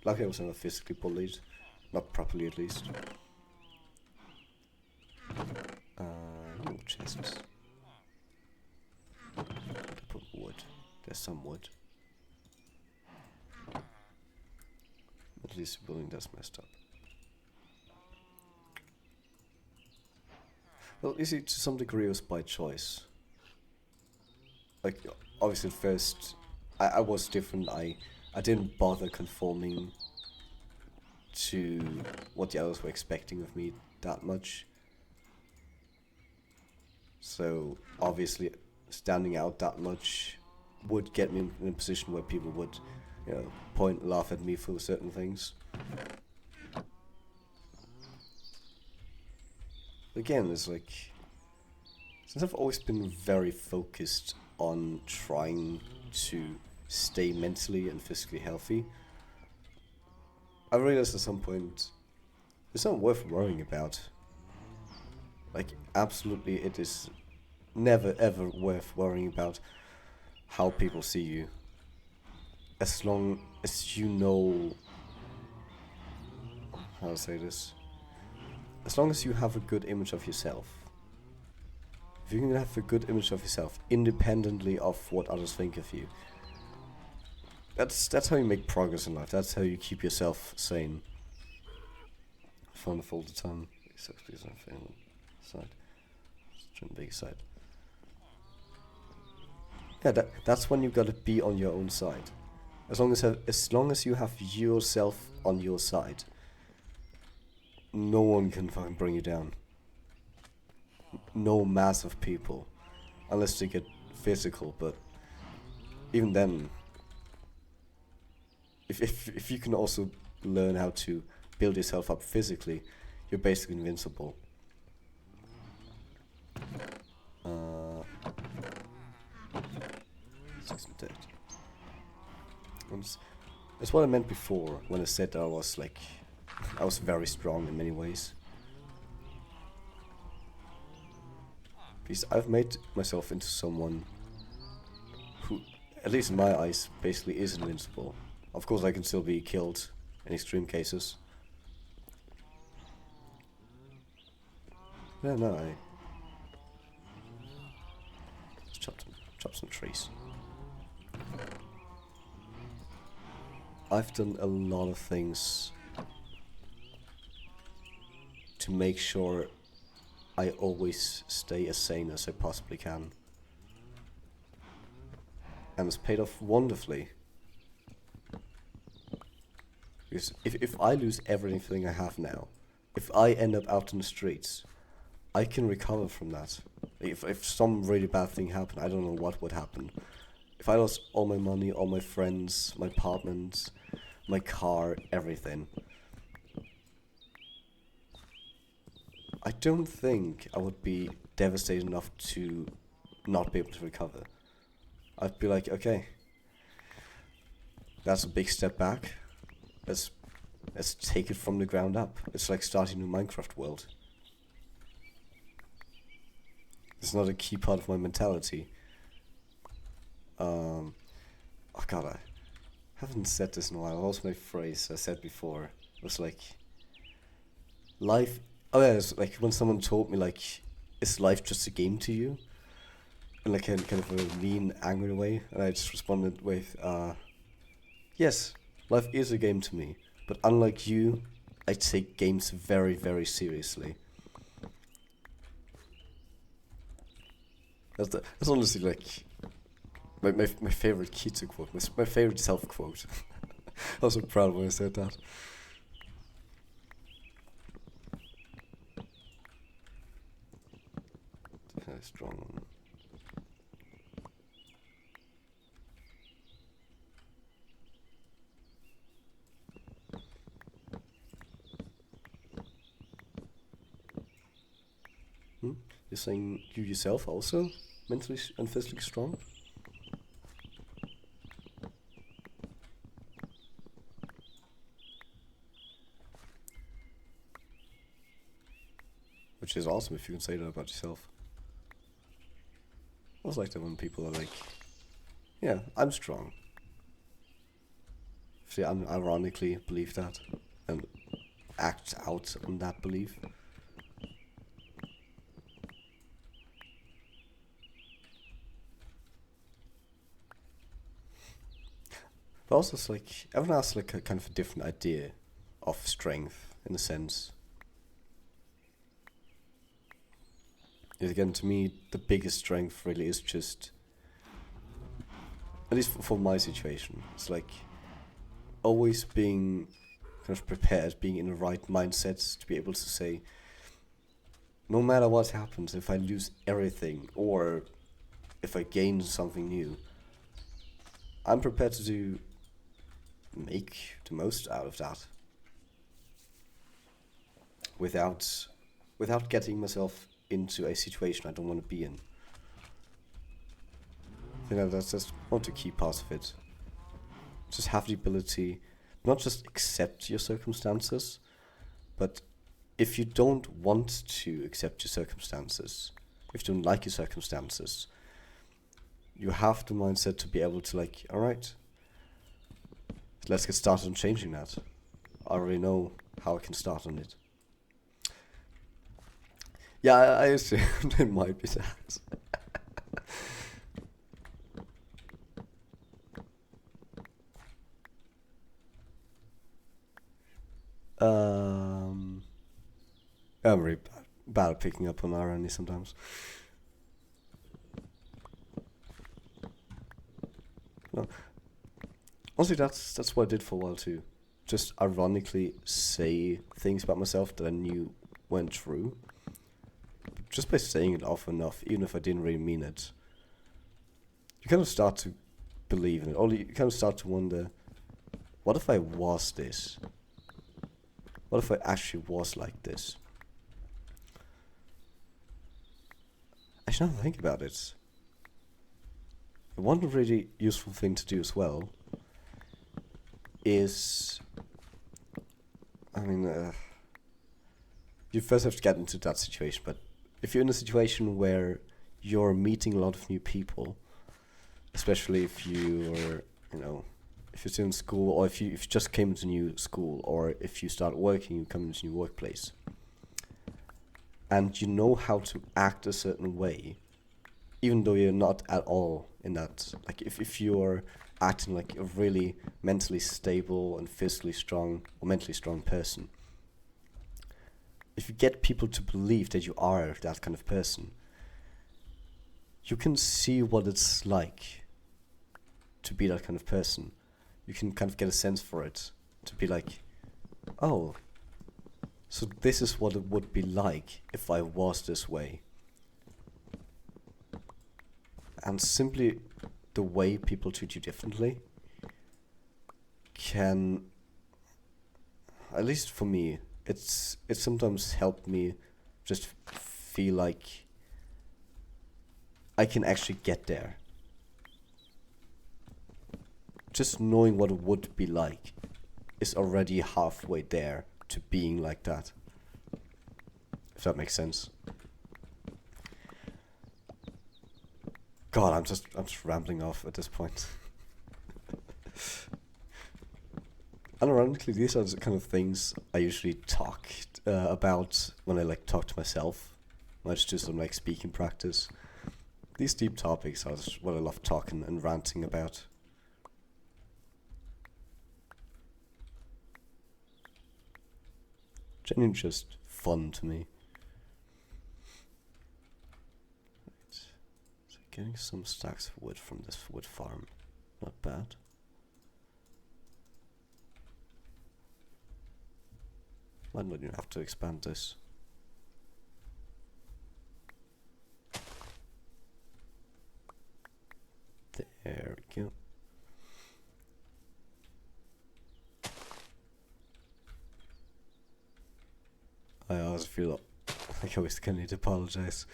Luckily I was never physically bullied, not properly at least. No chests. To put wood. There's some wood. At least the building does messed up. Well, you see, to some degree it was by choice. Like, obviously at first, I was different. I didn't bother conforming to what the others were expecting of me that much. So, obviously, standing out that much would get me in a position where people would, you know, point and laugh at me for certain things. Again, it's like, since I've always been very focused on trying to stay mentally and physically healthy, I realized at some point, it's not worth worrying about. Like, absolutely, it is never ever worth worrying about how people see you. As long as you know how to say this. As long as you have a good image of yourself. If you can have a good image of yourself, independently of what others think of you, that's how you make progress in life. That's how you keep yourself sane. Found a folded ton. Please on family side. Trim big side. Yeah, that's when you gotta be on your own side. As long as you have yourself on your side, no one can fucking bring you down. No mass of people, unless they get physical. But even then, if you can also learn how to build yourself up physically, you're basically invincible. Dead. That's what I meant before when I said I was very strong in many ways. Because I've made myself into someone who, at least in my eyes, basically is invincible. Of course, I can still be killed in extreme cases. Yeah, no, let's chop some trees. I've done a lot of things to make sure I always stay as sane as I possibly can. And it's paid off wonderfully. Because if I lose everything I have now, if I end up out in the streets, I can recover from that. If some really bad thing happened, I don't know what would happen. If I lost all my money, all my friends, my apartment, my car, everything, I don't think I would be devastated enough to not be able to recover. I'd be like, okay, that's a big step back. Let's take it from the ground up. It's like starting a Minecraft world. It's not a key part of my mentality. Oh God, I haven't said this in a while. Also, my phrase I said before was like, life. Oh yeah, it's like when someone told me like, is life just a game to you? In like kind of a mean, angry way, and I just responded with, yes, life is a game to me, but unlike you, I take games very, very seriously. That's honestly like my favorite Keto quote, my favorite self quote. I was so proud when I said that. Very strong one. Hmm? You're saying you yourself also mentally and physically strong? Which is awesome if you can say that about yourself. I also like that when people are like, yeah, I'm strong. See, I ironically believe that and act out on that belief. But also, it's like everyone has like a kind of a different idea of strength in a sense. Yet again, to me, the biggest strength really is just, at least for my situation, it's like always being kind of prepared, being in the right mindset to be able to say, no matter what happens, if I lose everything or if I gain something new, I'm prepared to make the most out of that without without getting myself into a situation I don't want to be in. You know, that's just one of the key parts of it. Just have the ability, not just accept your circumstances, but if you don't want to accept your circumstances, if you don't like your circumstances, you have the mindset to be able to like, all right, let's get started on changing that. I already know how I can start on it. Yeah, I assume it might be that. um, I'm really bad at picking up on irony sometimes. No, honestly, that's what I did for a while too. Just ironically say things about myself that I knew weren't true. Just by saying it often enough, even if I didn't really mean it, you kind of start to believe in it. Or you kind of start to wonder, what if I was this? What if I actually was like this? Actually, now that I think about it, one really useful thing to do as well is, I mean, you first have to get into that situation, but if you're in a situation where you're meeting a lot of new people, especially if you're, if you're still in school, or if you just came into new school, or if you start working, you come into a new workplace, and you know how to act a certain way, even though you're not at all in that, like if you're acting like a really mentally stable and physically strong or mentally strong person, if you get people to believe that you are that kind of person, you can see what it's like to be that kind of person. You can kind of get a sense for it, to be like, oh, so this is what it would be like if I was this way. And simply the way people treat you differently can, at least for me, it's sometimes helped me just feel like I can actually get there. Just knowing what it would be like is already halfway there to being like that. If that makes sense. God, I'm just rambling off at this point. And ironically, these are the kind of things I usually talk about when I like talk to myself. I just do some like speaking practice. These deep topics are just what I love talking and ranting about. Genuinely just fun to me. Right. So getting some stacks of wood from this wood farm. Not bad. Might not even have to expand this. There we go. I always feel like I always kind of need to apologize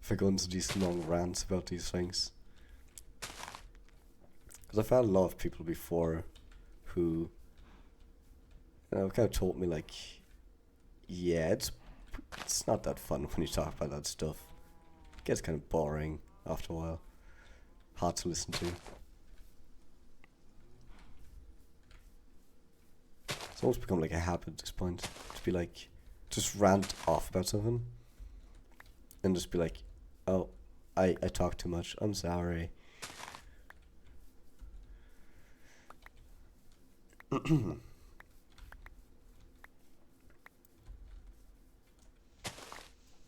if I go into these long rants about these things. Because I've had a lot of people before who, kind of told me like, yeah, it's not that fun when you talk about that stuff. It gets kind of boring after a while. Hard to listen to. It's almost become like a habit at this point to be like, just rant off about something and just be like, oh, I talk too much, I'm sorry.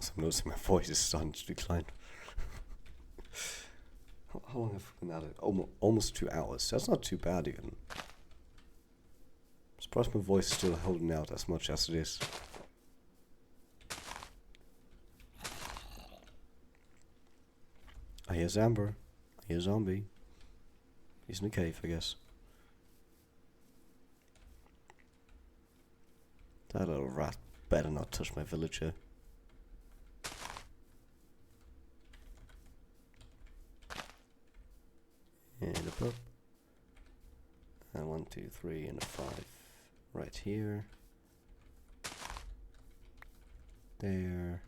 So I'm noticing my voice is starting to decline. How long have we been at it? Almost 2 hours. That's not too bad even. I'm surprised my voice is still holding out as much as it is. I hear Zamber. I hear Zombie. He's in a cave, I guess. That little rat better not touch my villager. And a pop. And 1, 2, 3, and a 5 right here. There.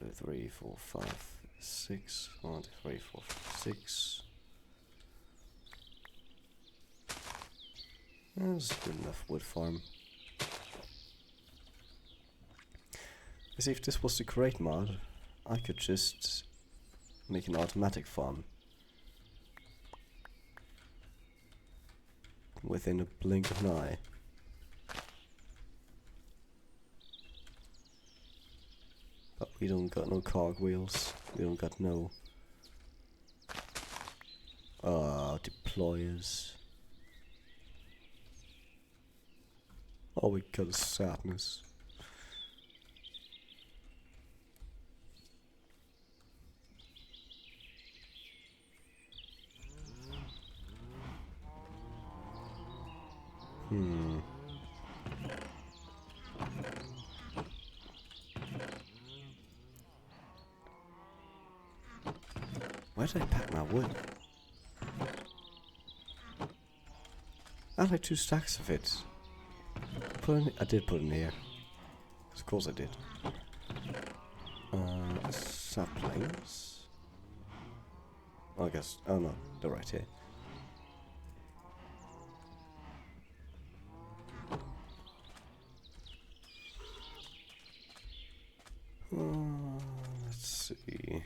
1, 2, 3, 4, 5, 6. 1, 2, 3, 4, 5, 6. That's good enough wood farm. You see, if this was the create mod, I could just make an automatic farm. Within a blink of an eye. But we don't got no cogwheels. We don't got no deployers. All we got is sadness. Where did I pack my wood? I had like 2 stacks of it. I did put it in here. Of course I did. Saplings. Oh, I guess. Oh no, they're right here. Let's see.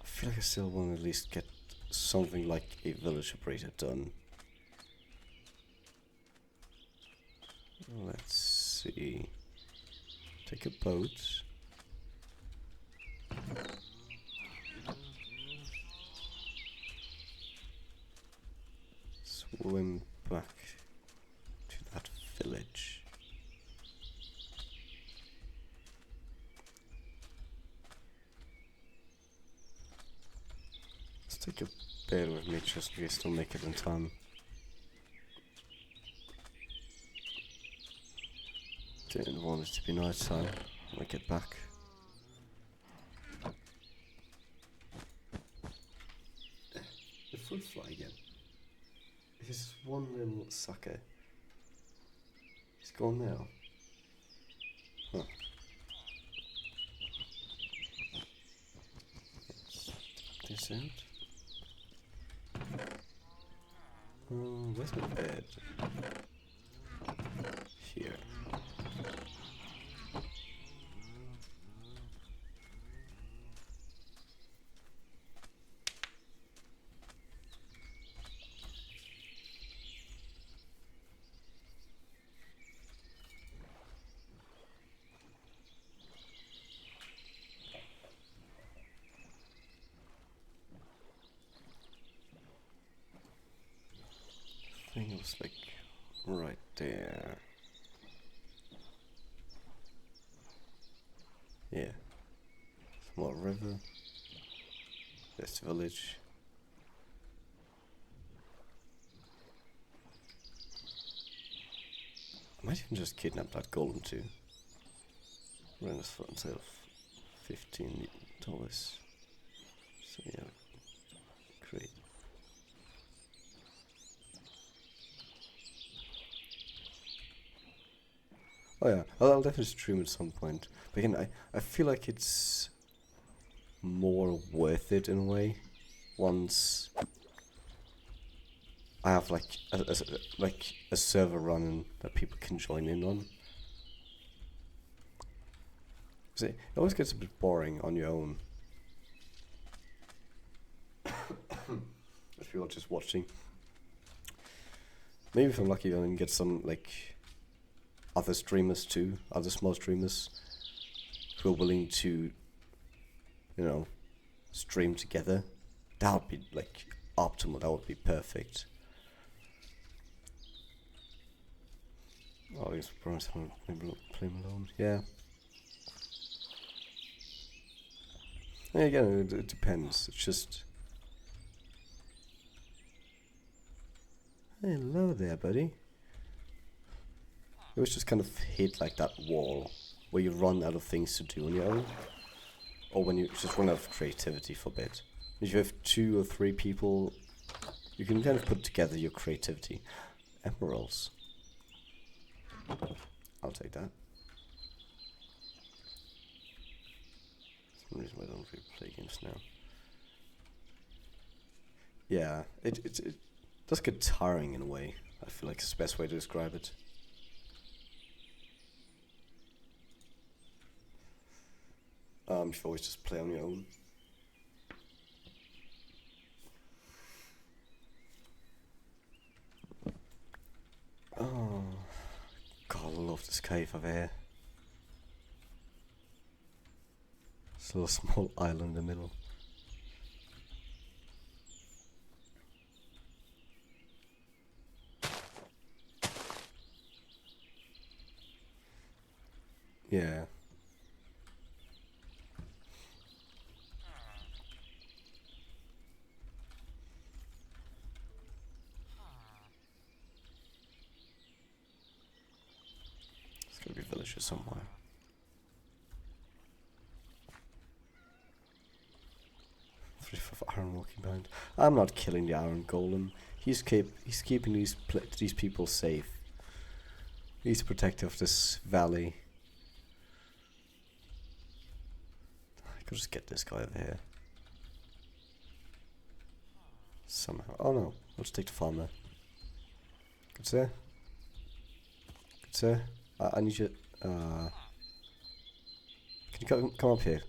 I feel like I still want to at least get something like a village operator done. Let's see. Take a boat. Swim back to that village. Let's take a bear with me just in case I don't make it in time. Didn't want it to be night time when I get back. The fruit fly again. He's one little sucker. He's gone now. Huh. This out. Where's my bed? Here. I think it was like right there. Yeah. Small river. This village. I might even just kidnap that golem too. Run this for instead of $15. So yeah, great. Oh yeah, I'll definitely stream at some point. But again, I feel like it's more worth it in a way once I have like a server running that people can join in on. 'Cause it always gets a bit boring on your own. If you're just watching. Maybe if I'm lucky, I can get some like other streamers too, other small streamers who are willing to, you know, stream together. That would be like optimal. That would be perfect. Oh, I guess we're maybe play him alone. Yeah. Yeah, again, it depends. It's just. Hello there, buddy. It was just kind of hit like that wall where you run out of things to do on your own, or when you just run out of creativity for a bit. If you have 2 or 3 people, you can kind of put together your creativity. Emeralds. I'll take that. For some reason I don't really play games now. Yeah, it does get tiring in a way. I feel like it's the best way to describe it. You should always just play on your own. Oh, God, I love this cave over here. It's a little small island in the middle. Yeah. There's gotta be villagers somewhere. Of iron walking behind. I'm not killing the iron golem. He's keeping these people safe. He's protective of this valley. I could just get this guy over here. Somehow. Oh no, I'll just take the farmer. Good sir. Good sir. I need you. Can you come up here?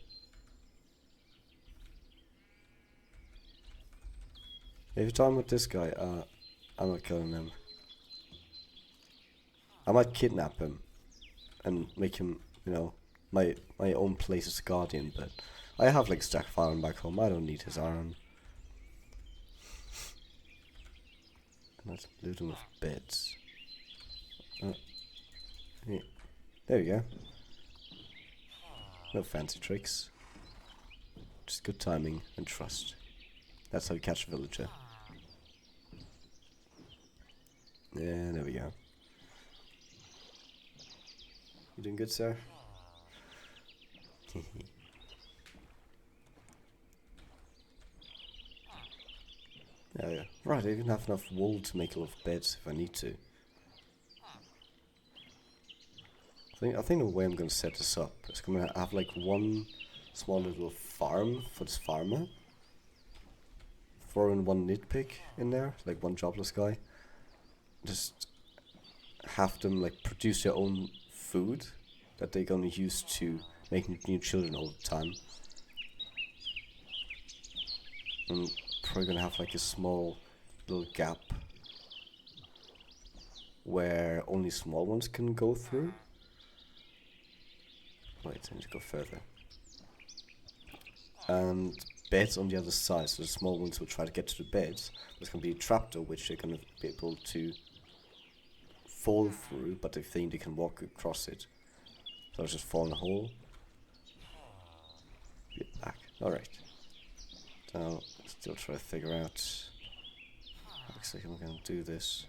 If you're talking with this guy, I'm not killing him. I might kidnap him and make him, you know, my own place as guardian, but I have like stack of iron back home. I don't need his iron. And let's loot him with beds. Yeah. There we go. No fancy tricks. Just good timing and trust. That's how you catch a villager. Yeah, there we go. You doing good, sir? Yeah. Right, I even have enough wool to make a lot of beds if I need to. I think the way I'm gonna set this up is gonna have like one small little farm for this farmer. Throw in one nitpick in there, like one jobless guy. just have them like produce their own food that they're gonna use to make new children all the time. I'm probably gonna have like a small little gap where only small ones can go through. Wait, I need to go further. And beds on the other side, so the small ones will try to get to the beds. There's gonna be a trapdoor which they're gonna be able to fall through, but they think they can walk across it. So I'll just fall in a hole. Get back. Alright. Now, still try to figure out how exactly I'm gonna do this.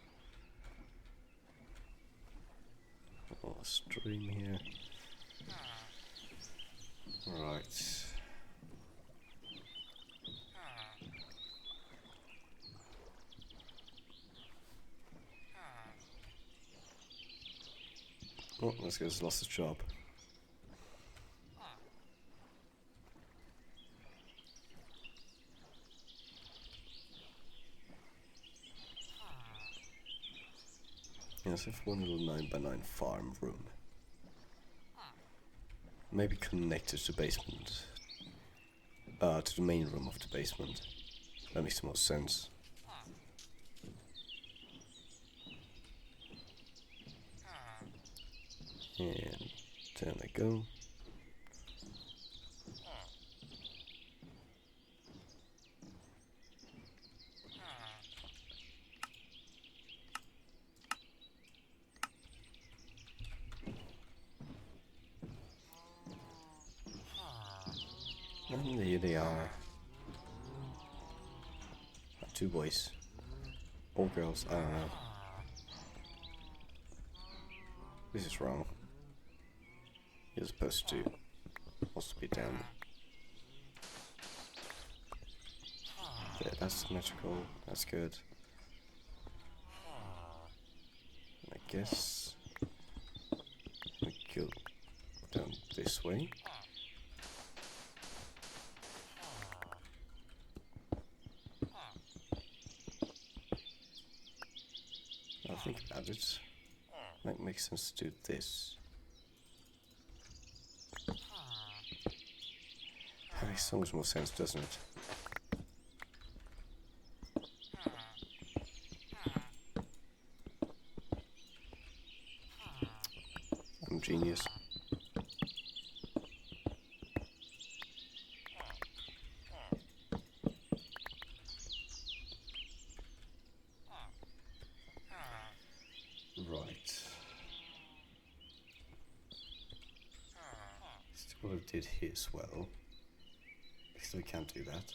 Oh, stream here. Right. Oh, this guy's lost his job. Yes, I have one little 9x9 farm room. Maybe connected to the basement. To the main room of the basement. That makes the most sense. And there I go. And here they are. Two boys. Or girls, I don't know. This is wrong. You're supposed to also be down. Yeah, that's symmetrical. That's good. I guess we go down this way. Now think about it. Might make sense to do this. That makes so much more sense, doesn't it? I'm genius. Right. Still what I did here as well. Still can't do that.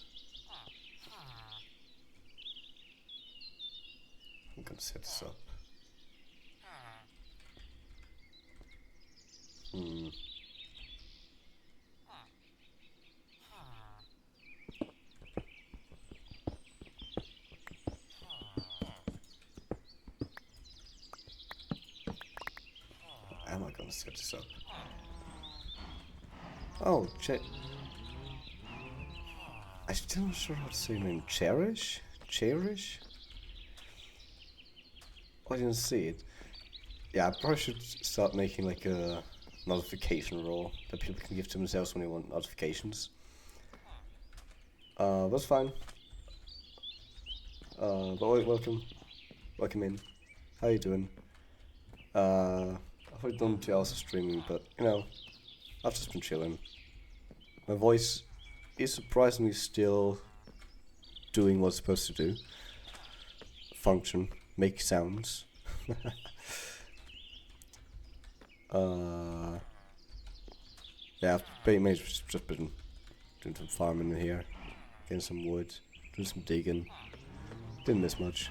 I'm gonna set this up. Am I gonna set this up? Oh, I'm still not sure how to say your name. Cherish? Cherish? I didn't see it. Yeah, I probably should start making like a notification role that people can give to themselves when they want notifications. That's fine. But welcome. Welcome in. How you doing? I've already done 2 hours of streaming, but you know, I've just been chilling. My voice is surprisingly still doing what it's supposed to do. Function, make sounds. Yeah, I've mainly just been doing some farming in here, getting some wood, doing some digging. Didn't miss much.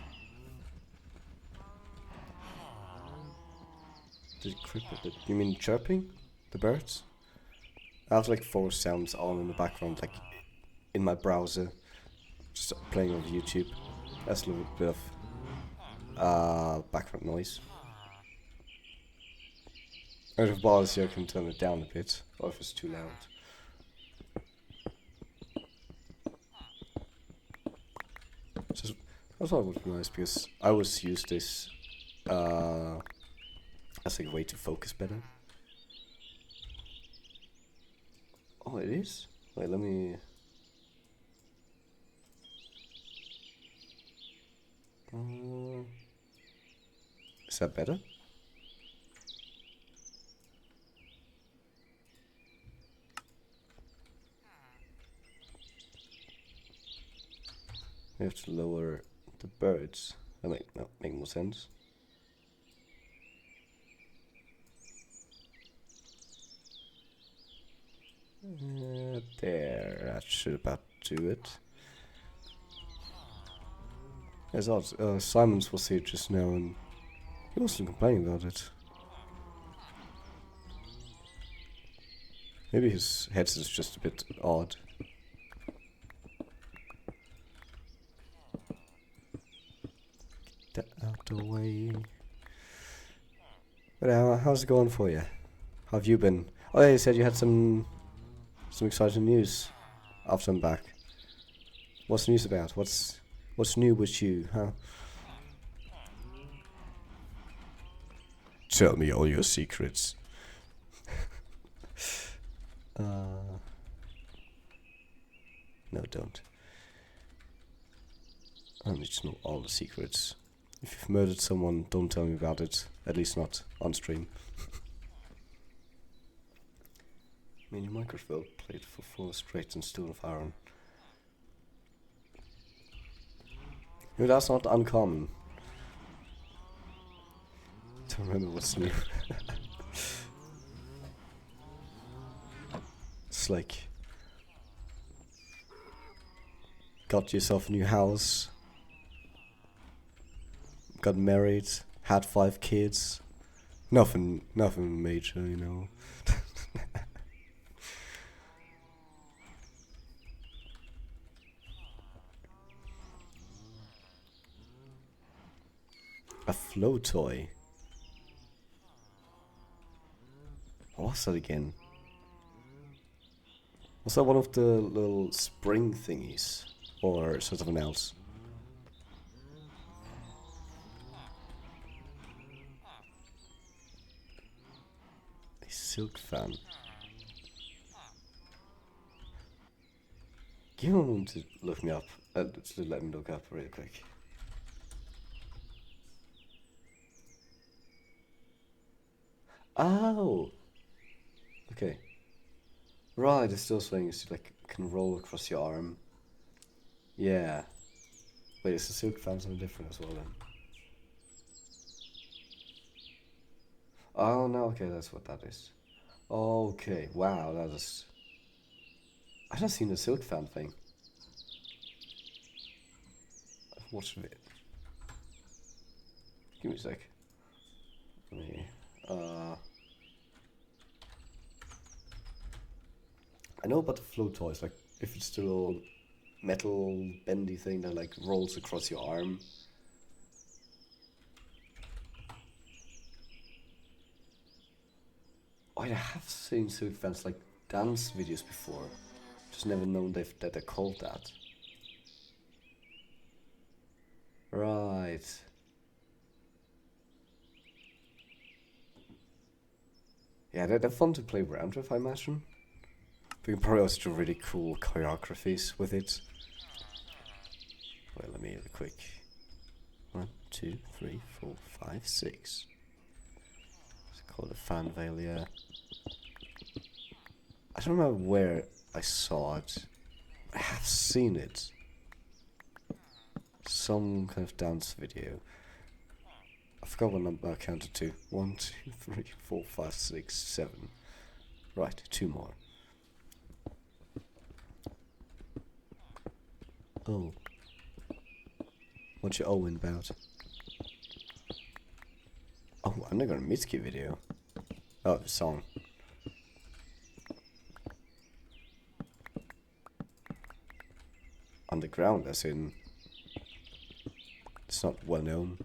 Did it creep it? You mean chirping? The birds? I have like 4 sounds on in the background, like in my browser, just playing on YouTube. That's a little bit of background noise. And if it bothers you, I can turn it down a bit, or if it's too loud. Just, I thought it would be nice because I always use this as a way to focus better. Oh, it is? Wait, let me... is that better? We have to lower the birds. That make more sense. There, that should about do it. As odd, Simons was here just now and he wasn't complaining about it. Maybe his headset is just a bit odd. Get that out the way. But how's it going for you? How have you been? Oh yeah, you said you had some exciting news after I'm back. What's the news about? What's new with you, huh? Tell me all your secrets. No, don't. I need to know all the secrets. If you've murdered someone, don't tell me about it. At least not on stream. Mini microphone played for 4 straight and Stone of Iron. No, that's not uncommon. Don't remember what's new. It's like... got yourself a new house. Got married. Had 5 kids. Nothing major, you know. A flow toy. What was that again? Was that one of the little spring thingies? Or something else? A silk fan. Give me a moment to look me up. To let me look up real quick. Oh! Okay. Right, it's those things you like can roll across your arm. Yeah. Wait, is the silk fan something different as well then? Oh no, okay, that's what that is. Okay, wow, that is... I've not seen the silk fan thing. I've watched it. Give me a sec. Let me... I know about the flow toys, like if it's the little metal bendy thing that like rolls across your arm. Oh, I have seen silk fans like dance videos before. Just never known that they're called that. Right. Yeah, they're fun to play around with, I imagine. We can probably also do really cool choreographies with it. Wait, let me have a quick. 1, 2, 3, 4, 5, 6. It's called a fan veil, yeah. I don't remember where I saw it. I have seen it. Some kind of dance video. I forgot what number I counted to. 1, 2, 3, 4, 5, 6, 7. Right, 2 more. Oh. What you owing about? Oh, I'm not gonna Mitsuki video. Oh, the song. Underground, as in... It's not well known.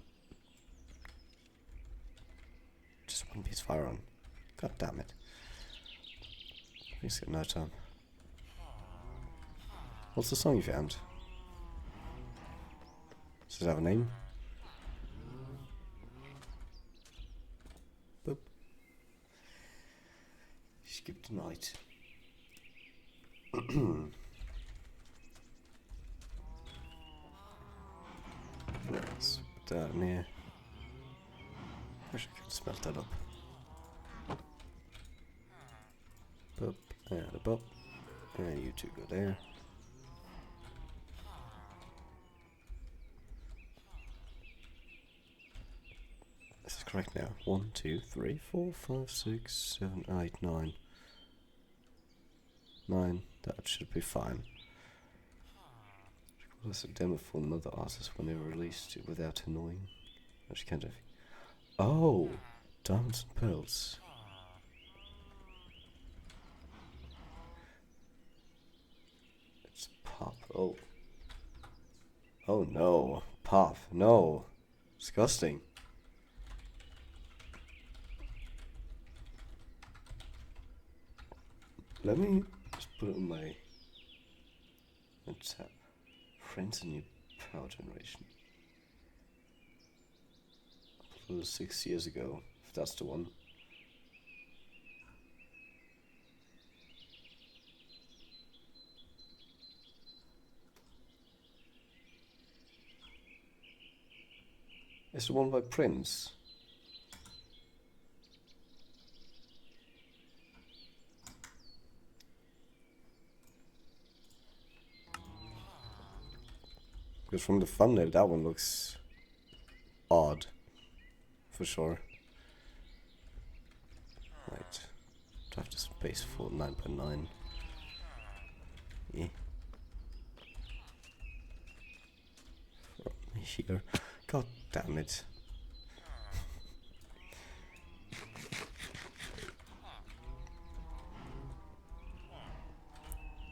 Just one piece of fire on. God damn it. Please get no time. What's the song you found? Does it have a name? skip the night. Let's put that in here. Wish I could smelt that up. Up and above. And you two go there. This is correct now. 1, 2, 3, 4, 5, 6, 7, 8, 9. 9. That should be fine. There's a demo for another artist when they released it without annoying. Which kind of. Oh! Diamonds and pearls. It's pop. Oh. Oh no. Pop. No. Disgusting. Let me just put it in my tab. Friends and New Power Generation. Uploaded 6 years ago, if that's the one. It's the one by Prince. Because from the thumbnail, that one looks odd, for sure. Right, do I have to space for 9.9? Yeah. From here. God damn it.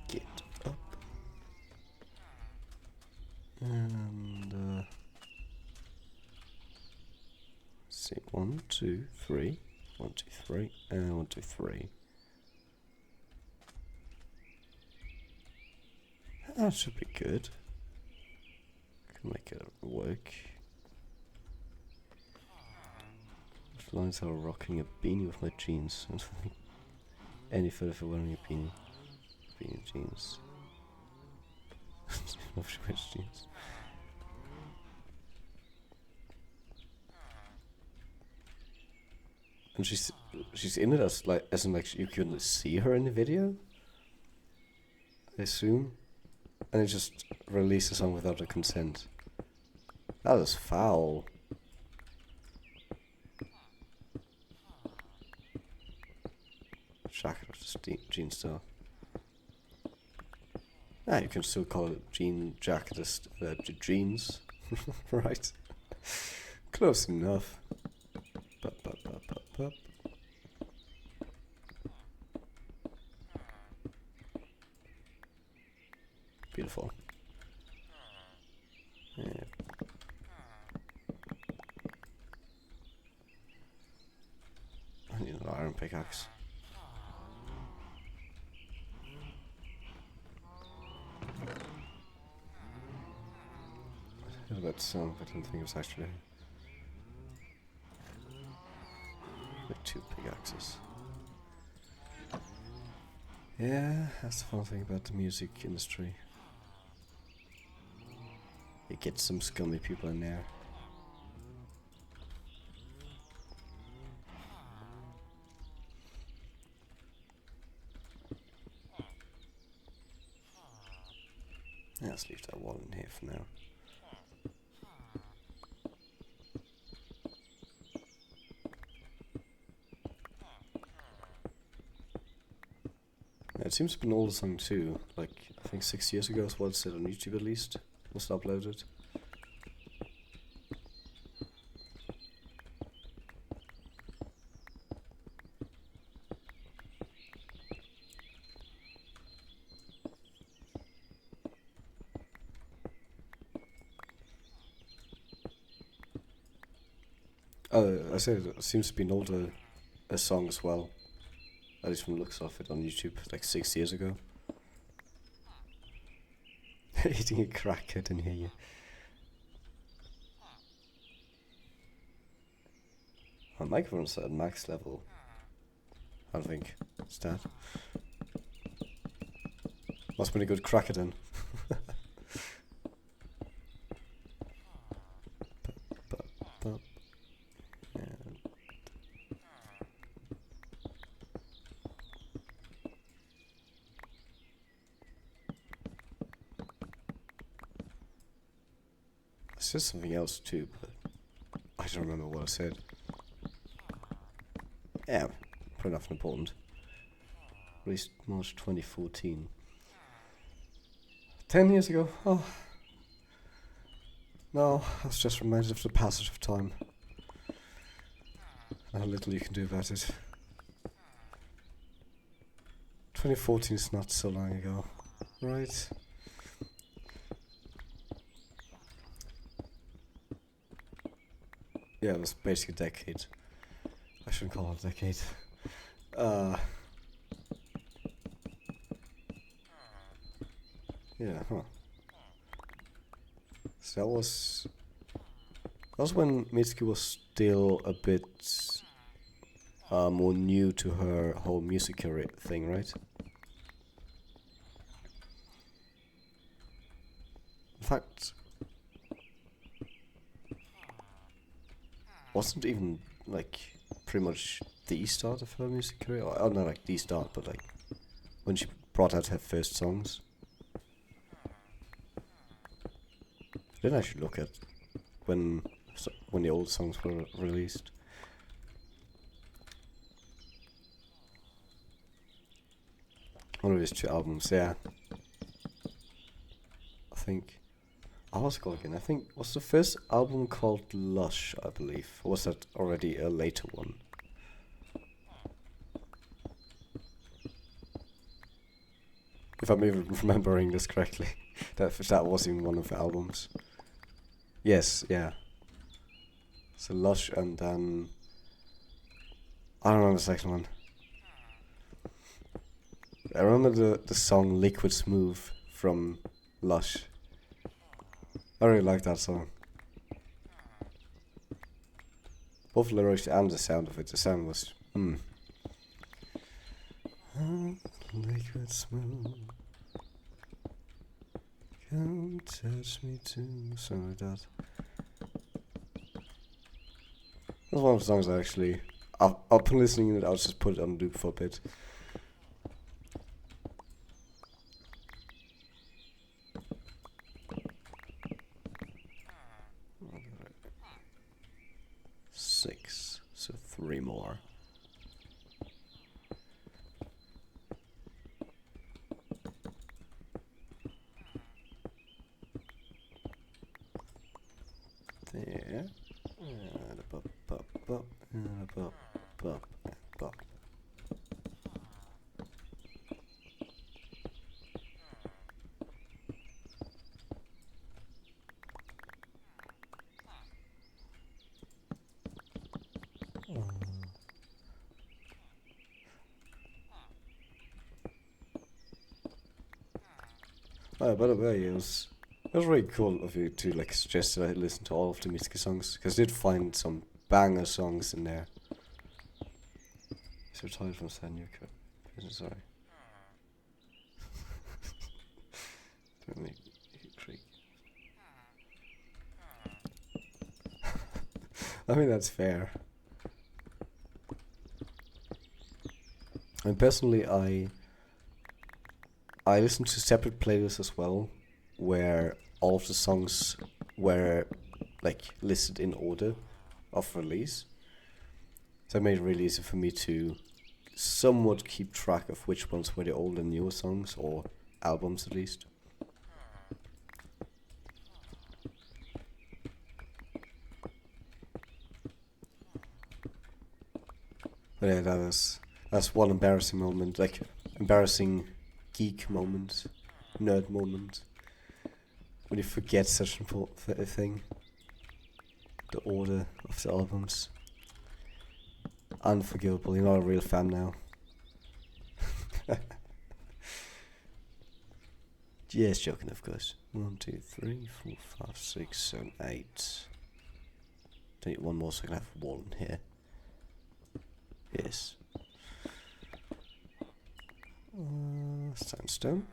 Get up. And see, 1, 2, 3, 1, 2, 3, and 1, 2, 3. That should be good. Can make it work. Lines are rocking a beanie with my jeans. Any photo for wearing a beanie. Beanie jeans. Of which jeans. And she's in it as in like you couldn't see her in the video, I assume, and it just released a song without her consent. That is foul. Jacket of the jean style. Ah, you can still call it jean jacket jeans, right? Close enough. Bup. Beautiful. Yeah. I need an iron pickaxe. I heard that song, but I didn't think it was actually like 2 pickaxes. Yeah, that's the fun thing about the music industry. You get some scummy people in there. Yeah, let's leave that wall in here for now. Yeah, it seems to be an older song too. Like, I think 6 years ago is what it said on YouTube at least. It was uploaded. I said it seems to be an older song as well. At least from the looks of it on YouTube, like 6 years ago. Eating a crack, I didn't hear you. My microphone's at max level, I think. What's that? Must be a good cracker then. I said something else too, but I don't remember what I said. Yeah, probably nothing important. Released March 2014. 10 years ago. Oh. No, I was just reminded of the passage of time. How little you can do about it. 2014 is not so long ago, right? Yeah, it was basically a decade. I shouldn't call it a decade. Yeah, huh. So that was when Mitsuki was still a bit more new to her whole music career thing, right? In fact, wasn't even like pretty much the start of her music career? Or not like the start, but like when she brought out her first songs. I didn't actually look at when the old songs were released. One of his 2 albums, yeah. I think. What's it called again? I think was the first album called Lush, I believe. Or was that already a later one? If I'm even remembering this correctly, that was in one of the albums. Yes, yeah. So Lush, and then I don't remember the second one. I remember the song Liquid Smooth from Lush. I really like that song. Both the lyrics and the sound of it. The sound was liquid smooth. Come touch me too. Something like that. That's one of the songs I actually. I've been listening to it. I'll just put it on loop for a bit. Six, so 3 more. There. Bop, bop, bop, bop, bop, bop. Oh, by the way, it was really cool of you to like suggest that I listen to all of the Mitsuki songs, because I did find some banger songs in there. So tired from Sanyuka. Sorry. Don't make it creak. I mean, that's fair. And personally, I listen to separate playlists as well, where all of the songs were like listed in order of release. So it made it really easy for me to somewhat keep track of which ones were the old and newer songs, or albums at least. But yeah, that's one embarrassing moment, like embarrassing geek moment, nerd moment, when you forget such an important thing. The order of the albums. Unforgivable. You're not a real fan now. Yes, joking, of course. 1, 2, 3, 4, 5, 6, 7, 8. Don't need one more so I can have one here. Yes. Sandstone.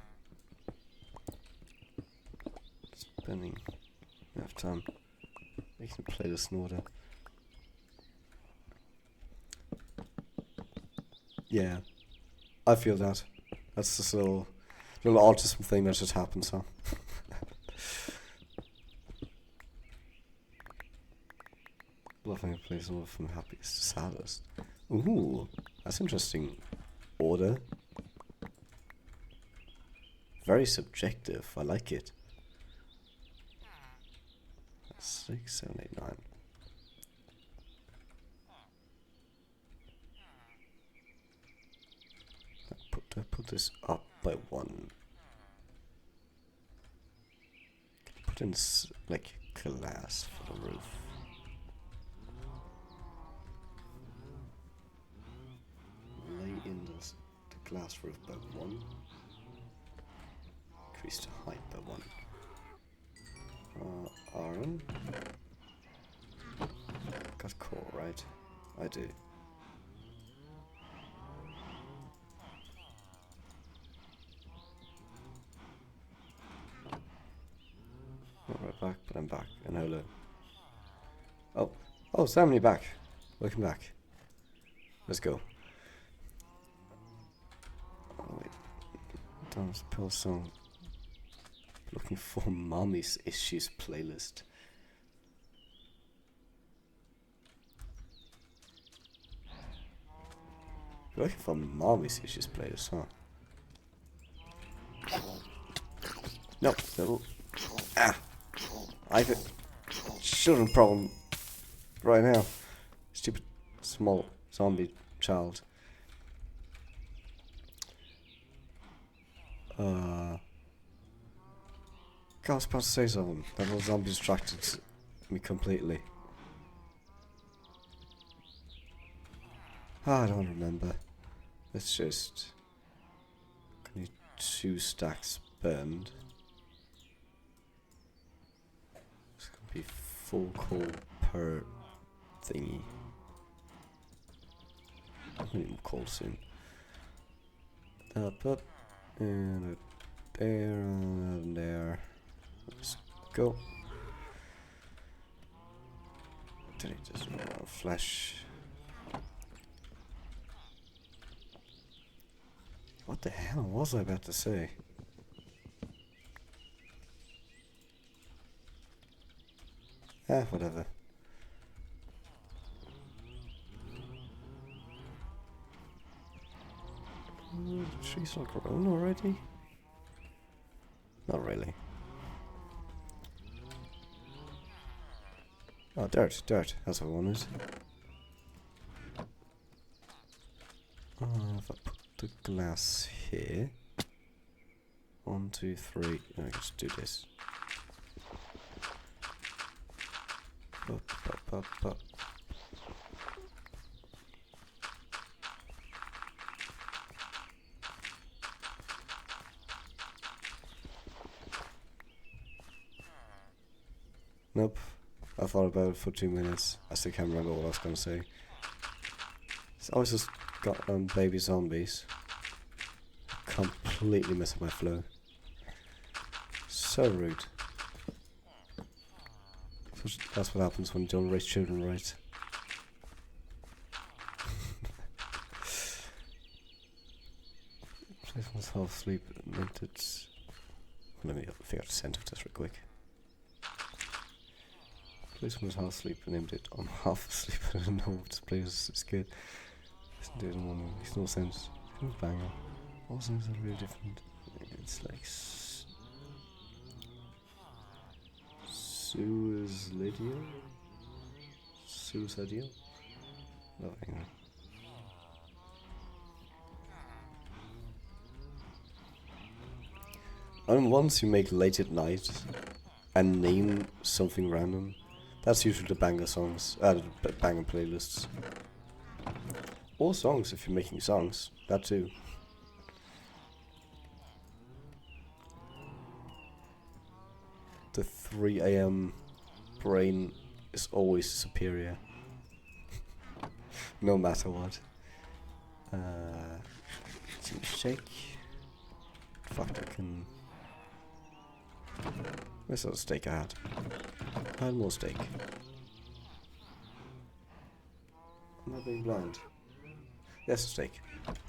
Spending enough time making the playlist in order. Yeah, I feel that. That's this little autism thing that just happens, huh? Loving a place order from happiest to saddest. Ooh, that's interesting. Order. Very subjective. I like it. 6, 7, 8, 9. Do I put this up by 1? Put in like glass for the roof. Lay in the glass roof by 1. Increase the height by 1. Iron. Got core, right? I do. Not right back, but I'm back. And hello. Oh, Sam, you're back. Welcome back. Let's go. Oh, wait. Don's Pill song. Looking for Mommy's Issues playlist. You're looking for Mommy's Issues playlist, huh? No, no. I have a children problem right now. Stupid small zombie child. God, I was about to say something. That little zombie distracted me completely. I don't remember. Let's just... Can you 2 stacks burned? It's gonna be full coal per thingy. I'm gonna need more coal soon. Up, and there, and there. Let's go. Did it just flash? What the hell was I about to say? Whatever. The trees are grown already? Not really. Oh, dirt. That's what I wanted. If I put the glass here. 1, 2, 3. No, I can just do this. Up. Nope. I thought about it for 2 minutes. I still can't remember what I was going to say. I was just got baby zombies. Completely missing my flow. So rude. That's what happens when you don't raise children right. Place myself asleep and it's... Let me figure out the sentence real quick. Place myself asleep and named it on half asleep. I don't know if this place is good. Listen to it in the morning. Makes no sense. It's a banger. All songs are really different. It's like Suicidial? No, anyway. And once you make late at night and name something random, that's usually the banger songs, the banger playlists. Or songs if you're making songs, that too. The 3 AM brain is always superior. No matter what. Eating steak. Fuck, I can... Where's that steak I had? I had more steak. Am I being blind? Yes, steak.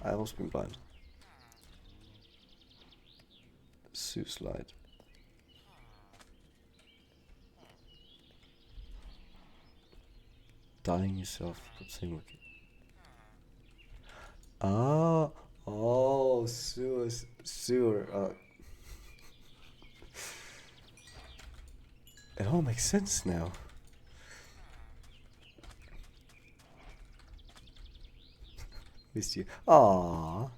I have also been blind. Suicide. Dying yourself, but same with you. Ah, oh, sewer. It all makes sense now. Missed you. Ah,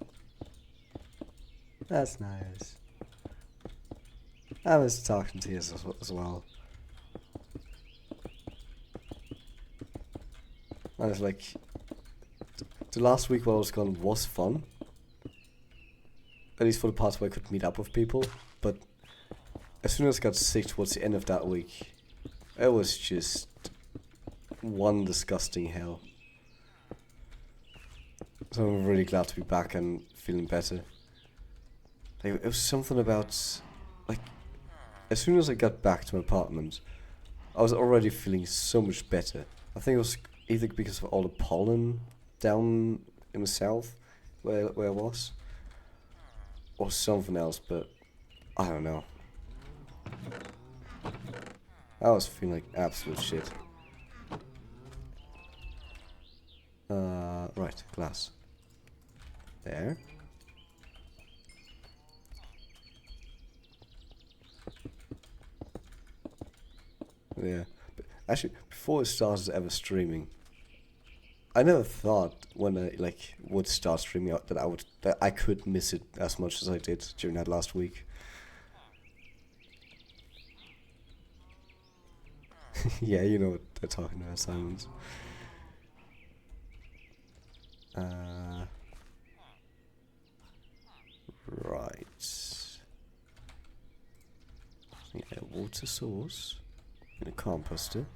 that's nice. I was talking to you as well. I was like, the last week while I was gone was fun. At least for the parts where I could meet up with people. But as soon as I got sick towards the end of that week, it was just one disgusting hell. So I'm really glad to be back and feeling better. Like, it was something about, like, as soon as I got back to my apartment, I was already feeling so much better. I think it was either because of all the pollen down in the south where I was, or something else, but I don't know. I was feeling like absolute shit. Right, glass. There. Yeah. But actually, before I started ever streaming, I never thought when I would start streaming out that I could miss it as much as I did during that last week. Yeah, you know what they're talking about, Simons. Right. Yeah, water source and a composter.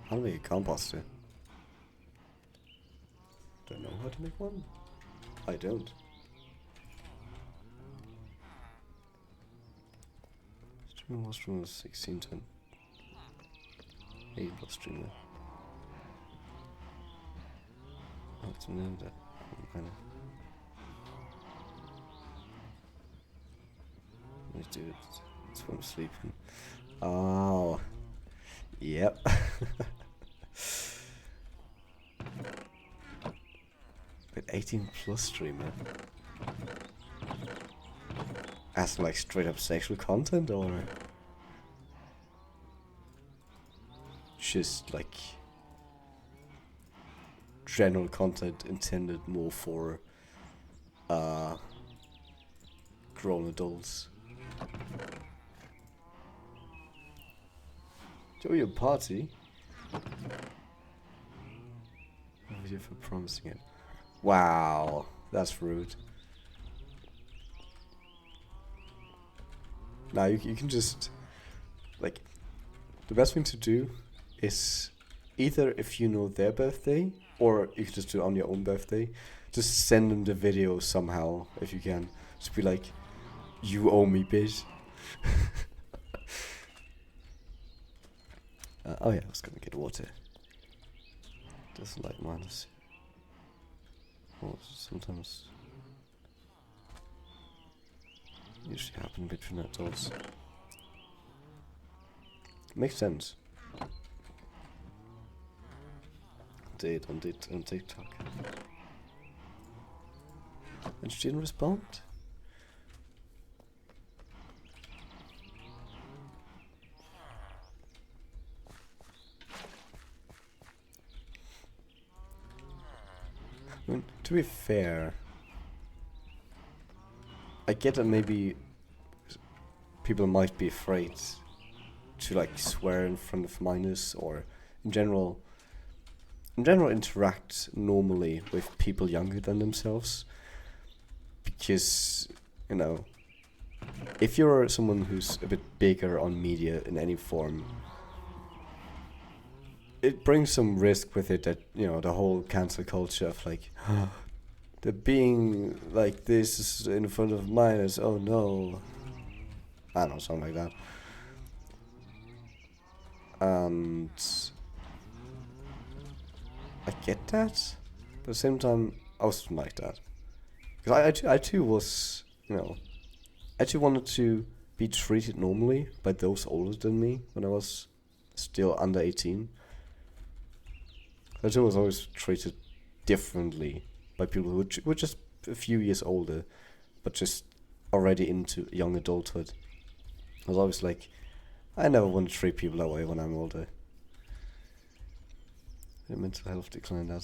How to make a composter? Don't know how to make one. I don't. Streamer was from 1610. 8 plus streamer. Oh, it's another that. I know. Let's do it. It's when I'm sleeping. Oh. Yep. But 18 plus streamer. As like straight up sexual content or just like general content intended more for grown adults? Join your party? Thank you for promising it. Wow, that's rude. Now you can just, like, the best thing to do is either if you know their birthday, or you can just do it on your own birthday, just send them the video somehow if you can. Just be like, you owe me, bitch. Oh yeah, I was gonna get water. Doesn't like minus. Well, sometimes usually happen between adults. Makes sense. Did on TikTok. And she didn't respond? I mean, to be fair, I get that maybe people might be afraid to like swear in front of minors, or in general interact normally with people younger than themselves, because, you know, if you're someone who's a bit bigger on media in any form, it brings some risk with it that, you know, the whole cancel culture of like, the being like this in front of mine is, oh no. I don't know, something like that. And I get that, but at the same time, I wasn't like that. Because I too was, you know, I too wanted to be treated normally by those older than me when I was still under 18. I too was always treated differently by people who were just a few years older, but just already into young adulthood. I was always like, I never want to treat people that way when I'm older. The mental health decline, I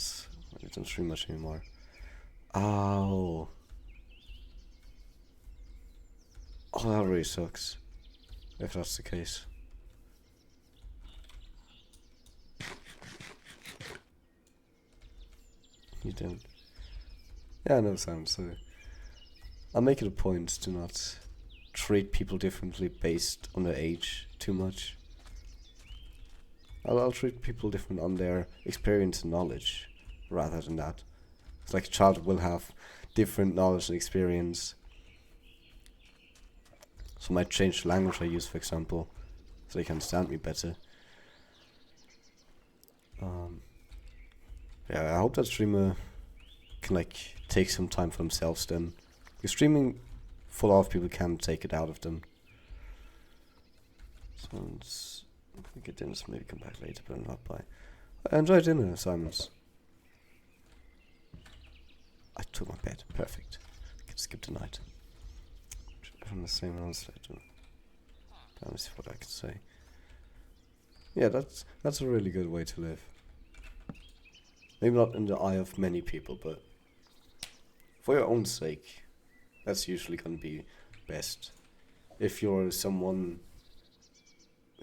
don't stream much anymore. Ow. Oh, that really sucks. If that's the case. You don't. Yeah, no, Sam, so I'll make it a point to not treat people differently based on their age too much. I'll treat people different on their experience and knowledge rather than that. It's like a child will have different knowledge and experience. So I might change the language I use, for example, so they can understand me better. Yeah, I hope that streamer can like take some time for themselves then. Because streaming for a lot of people can take it out of them. So we get dinner, so maybe come back later, but I'm not by. I enjoyed dinner, Simons. I took my bed. Perfect. I can skip the night. From the same answer. Let me see what I can say. Yeah, that's a really good way to live. Maybe not in the eye of many people, but for your own sake, that's usually gonna be best. If you're someone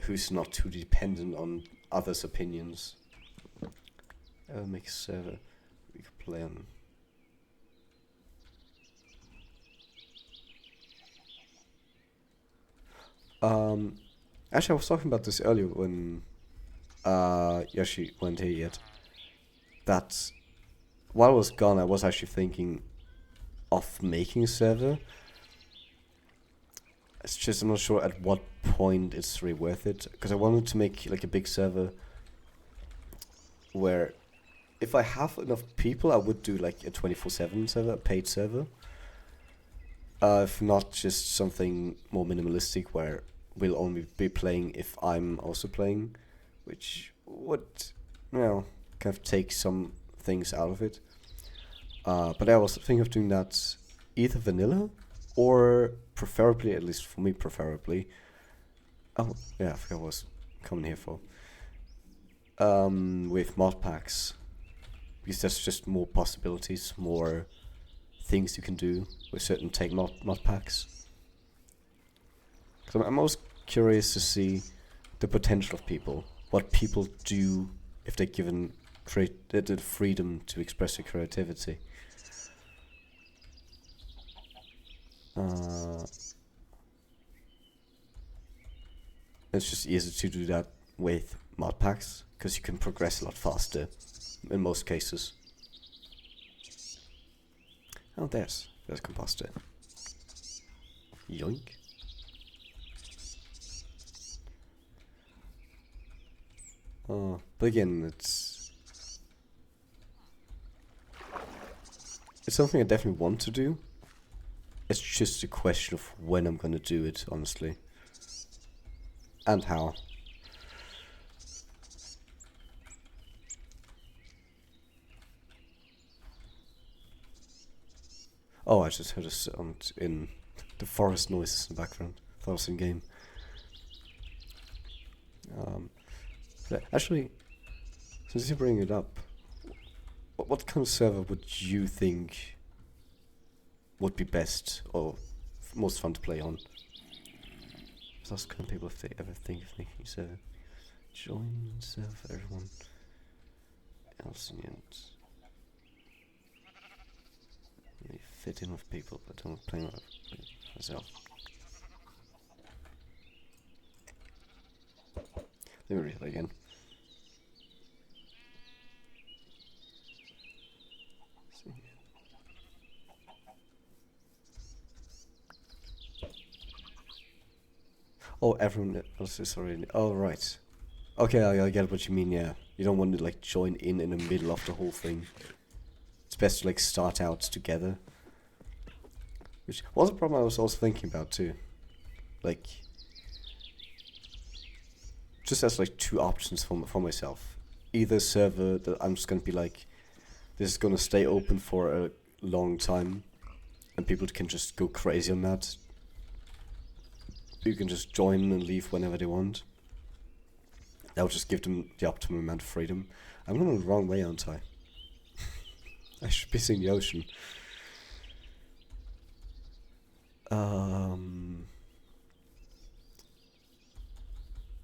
who's not too dependent on others' opinions. Make a server we could play on. Actually, I was talking about this earlier when Yoshi weren't here yet. That while I was gone, I was actually thinking of making a server. It's just I'm not sure at what point it's really worth it, because I wanted to make like a big server where if I have enough people, I would do like a 24/7 server, a paid server. If not, just something more minimalistic where we'll only be playing if I'm also playing, which would, you know, kind of take some things out of it. But I was thinking of doing that either vanilla or preferably, at least for me, preferably. Oh, yeah, I forgot what I was coming here for. With mod packs. Because there's just more possibilities, more things you can do with certain take mod packs. So I'm most curious to see the potential of people. What people do if they're given the freedom to express their creativity. It's just easier to do that with mod packs, because you can progress a lot faster in most cases. Oh, there's composter. Yoink. But again, it's something I definitely want to do. It's just a question of when I'm gonna do it, honestly. And how. Oh, I just heard a sound in the forest noises in the background. Thought I was in game. Actually, since you bring it up, what kind of server would you think would be best or most fun to play on? Just ask kind of people if they ever think of making a server. Join server, everyone else in the end. They fit in with people, but don't play with myself. Let me read that again. Oh, everyone else is already. Oh, right. Okay, I get what you mean. Yeah, you don't want to like join in the middle of the whole thing. It's best to like start out together. Which was a problem I was also thinking about too. Like, just as like two options for myself. Either server that I'm just gonna be like, this is gonna stay open for a long time, and people can just go crazy on that. You can just join and leave whenever they want. That would just give them the optimum amount of freedom. I'm going the wrong way, aren't I? I should be seeing the ocean.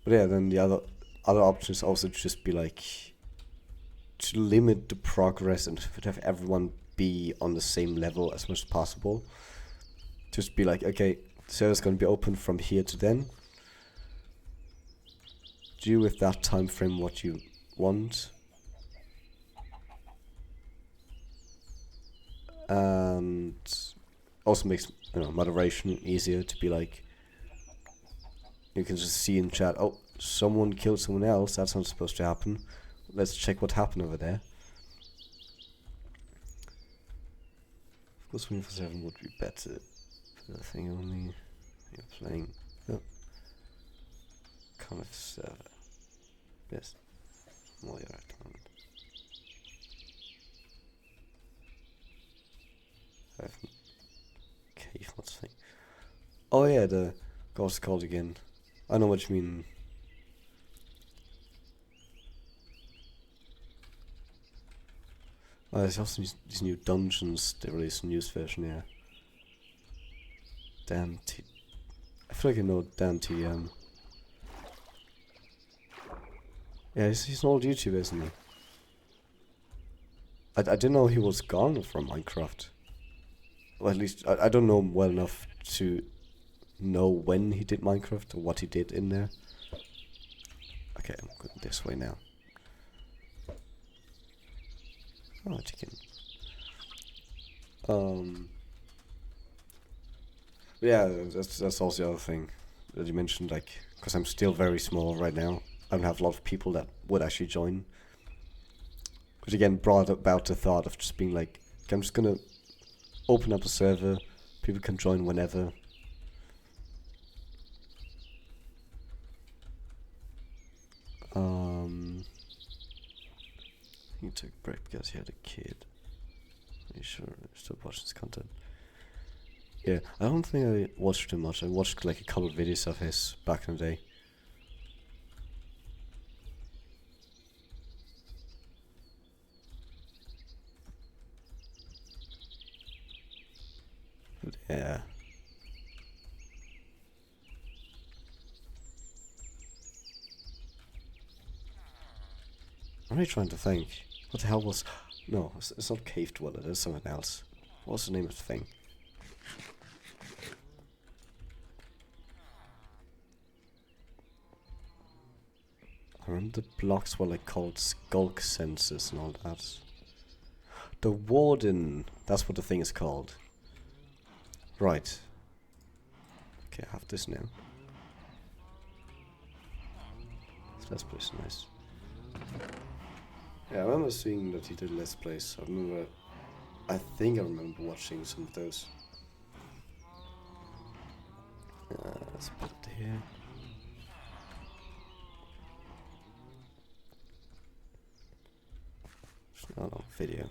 But yeah, then the other options also just be like to limit the progress and to have everyone be on the same level as much as possible. Just be like, okay, the server's gonna be open from here to then. Do with that time frame what you want. And also makes moderation easier to be like, you can just see in chat, oh, someone killed someone else, that's not supposed to happen. Let's check what happened over there. Of course 24/7 would be better. The thing only you're playing. Oh. Kind of server. Yes. Well, you're at the moment. Cave, what's the thing? Oh yeah, the Ghost called again. I know what you mean. Oh, there's also these new dungeons they released a news version, yeah. Dan T. I feel like I know Dan TM. Yeah, he's an old YouTuber, isn't he? I didn't know he was gone from Minecraft. Well, at least I don't know him well enough to know when he did Minecraft or what he did in there. Okay, I'm going this way now. Oh, chicken. Yeah, that's also the other thing that you mentioned, like, because I'm still very small right now. I don't have a lot of people that would actually join. Which again brought about the thought of just being like, okay, I'm just gonna open up a server, people can join whenever. He took a break because he had a kid. Are you sure I still watch this content? Yeah, I don't think I watched too much. I watched like a couple of videos of his back in the day. But yeah. I'm really trying to think. What the hell was... No, it's not Cave Dweller, it's something else. What's the name of the thing? I remember the blocks were like called skulk sensors and all that. The Warden, that's what the thing is called. Right. Okay, I have this now. So that's pretty nice. Yeah, I remember seeing that he did Let's Plays. I think I remember watching some of those. Let's put it here. It's not on video.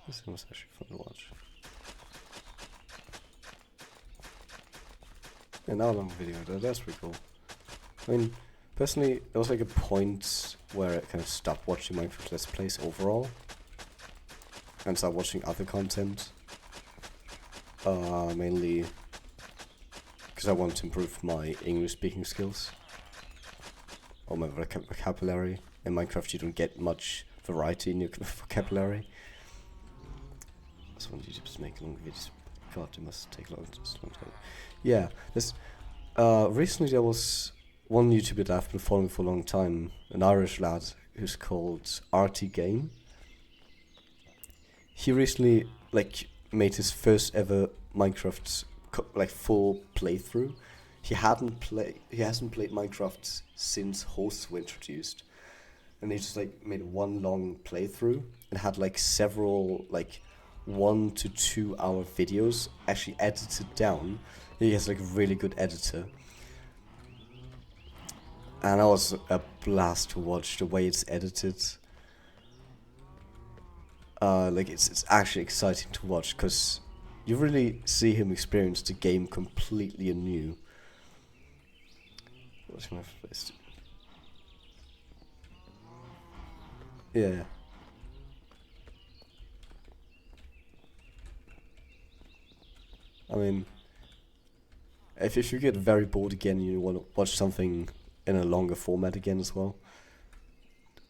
This thing was actually fun to watch. And now I'm on video, that's pretty cool. I mean, personally, there was like a point where I kind of stopped watching Minecraft Let's Plays overall. And started watching other content. Mainly because I want to improve my English speaking skills. Or my vocabulary. In Minecraft you don't get much variety in your vocabulary. That's when YouTubers make long videos. God, it must take a long time. Yeah, recently there was one YouTuber that I've been following for a long time, an Irish lad who's called RT Game. He recently made his first ever Minecraft like full playthrough. He hasn't played Minecraft since hosts were introduced, and he just like made one long playthrough and had like several like 1 to 2 hour videos actually edited down. He has like a really good editor, and that was a blast to watch the way it's edited. Like it's actually exciting to watch because you really see him experience the game completely anew. What's my place? Yeah. I mean, if you get very bored again and you want to watch something in a longer format again as well,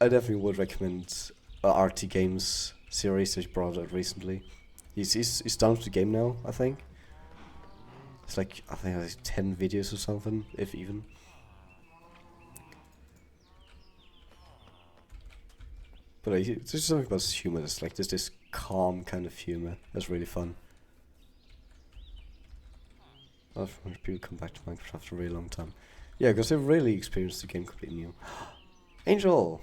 I definitely would recommend RT Games series that he brought out recently. He's done with the game now, I think. It's like, I think like 10 videos or something, if even. But it's just something about his humor. It's like this calm kind of humor. That's really fun. A lot of people come back to Minecraft after a really long time. Yeah, because they've really experienced the game completely new. Angel!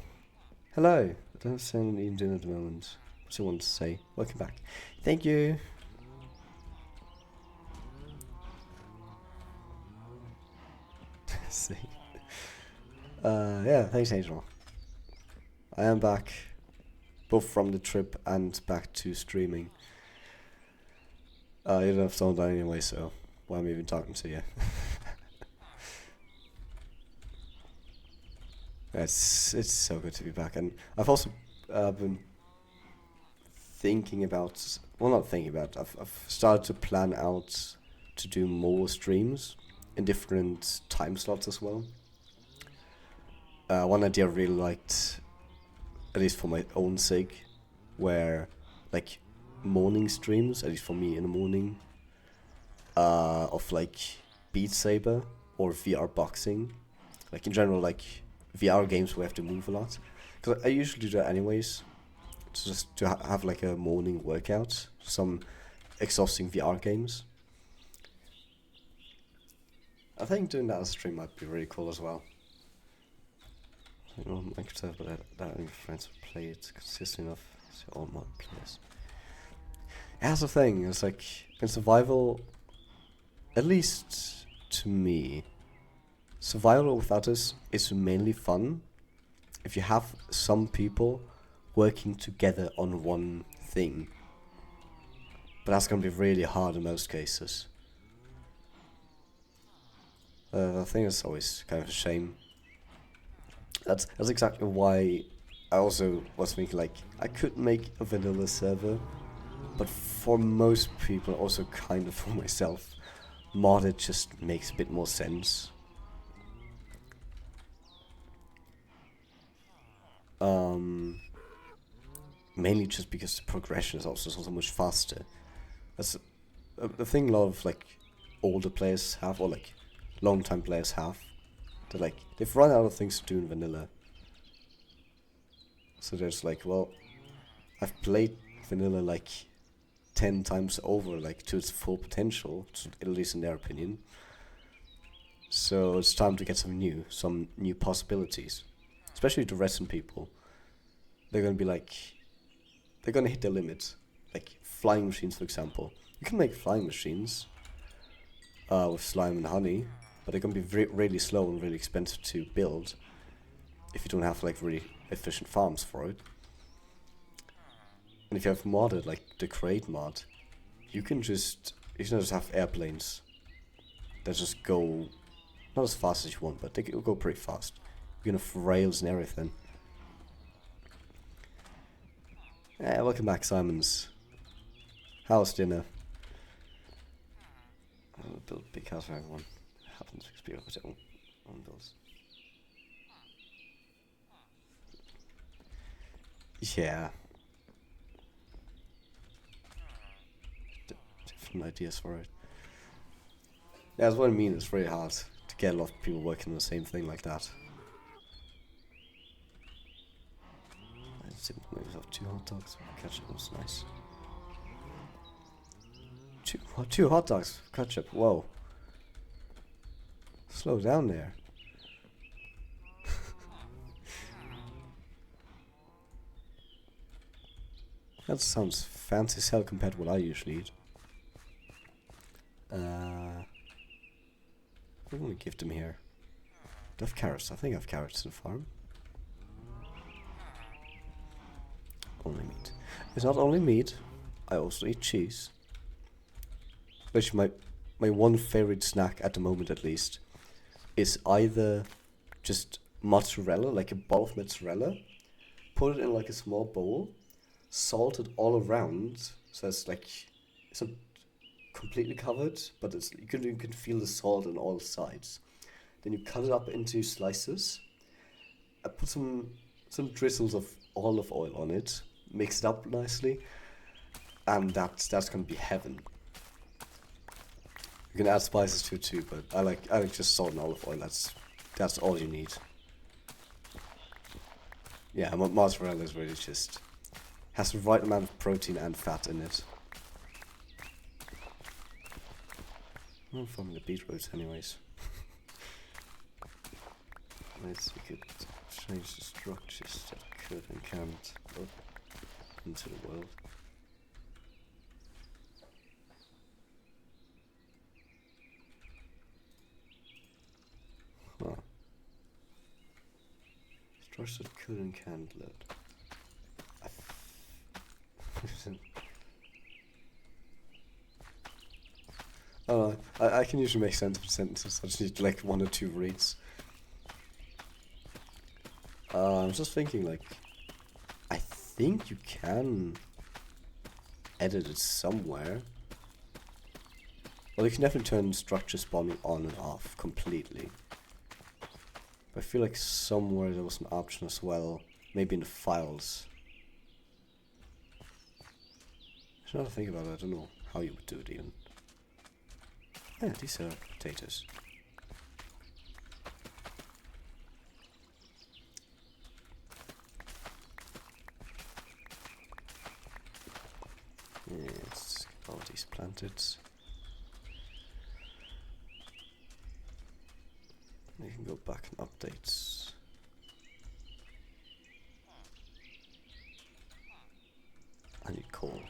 Hello! I don't sound eating dinner at the moment. What's you want to say? Welcome back. Thank you! See. Yeah, thanks Angel. I am back. Both from the trip and back to streaming. You don't have sound anyway, so why am I even talking to you? It's so good to be back, and I've also been thinking about, well, not thinking about, I've started to plan out to do more streams in different time slots as well. One idea I really liked, at least for my own sake, where like morning streams, at least for me in the morning, of like Beat Saber or VR boxing, like in general, like VR games where we have to move a lot. Because I usually do that anyways, just to have like a morning workout, some exhausting VR games. I think doing that as a stream might be really cool as well. You know, Microsoft, but that only friends would play it consistent enough to all my players. Yeah, that's the thing. It's like in survival, at least to me, survival with others is mainly fun if you have some people working together on one thing. But that's gonna be really hard in most cases. I think it's always kind of a shame. That's exactly why I also was thinking like I could make a vanilla server, but for most people, also kind of for myself, modded just makes a bit more sense. Mainly just because the progression is also so much faster. That's the thing a lot of like older players have, or like long time players have. They're like, they've run out of things to do in vanilla. So there's like, well, I've played vanilla like 10 times over, like to its full potential, at least in their opinion. So it's time to get some new possibilities. Especially the resin people. They're gonna be like, they're gonna hit their limits. Like flying machines, for example. You can make flying machines with slime and honey, but they're gonna be really slow and really expensive to build if you don't have like really efficient farms for it. And if you have modded like the Create mod, you can just have airplanes that just go not as fast as you want, but they will go pretty fast. You can have rails and everything. Welcome back, Simons. How's dinner? I'll build a big house for everyone. Happens to be able to own builds. Yeah. Different ideas for it. Yeah, that's what I mean. It's very hard to get a lot of people working on the same thing like that. I simply made myself 2 hot dogs. Ketchup was nice. Two hot dogs, ketchup. Whoa. Slow down there. That sounds fancy as hell compared to what I usually eat. I'm gonna give them here. Do I have carrots? I think I have carrots in the farm. Only meat. It's not only meat. I also eat cheese. Which my one favorite snack at the moment, at least, is either just mozzarella, like a ball of mozzarella, put it in like a small bowl, salt it all around, so it's like it's not completely covered, but it's you can feel the salt on all sides. Then you cut it up into slices. I put some drizzles of olive oil on it, mix it up nicely, and that's gonna be heaven. You can add spices to it too, but I like just salt and olive oil. That's all you need. Yeah, mozzarella is really just has the right amount of protein and fat in it. I'm farming the beetroots anyways. Let's we could change the structures that could and can't up into the world. Huh. Structures that could and can't load. Oh, I can usually make sense of sentences. I just need like one or two reads. I'm just thinking, like, I think you can edit it somewhere. Well, you can definitely turn structure spawning on and off completely. But I feel like somewhere there was an option as well, maybe in the files. Now to think about it, I don't know how you would do it even. Yeah, these are potatoes. Yeah, let's get all these planted. We can go back and update. I need coal.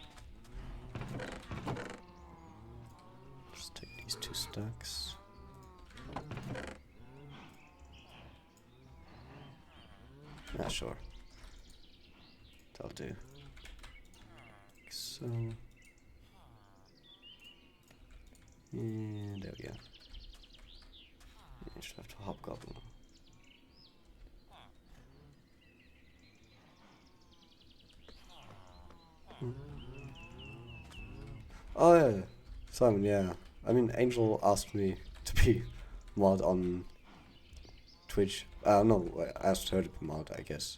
Just take these 2 stacks. Yeah, sure. That'll do. Like so. And there we go. You should have to hobgoblin. Oh yeah, Simon, yeah. I mean, Angel asked me to be mod on Twitch. No, I asked her to be mod, I guess.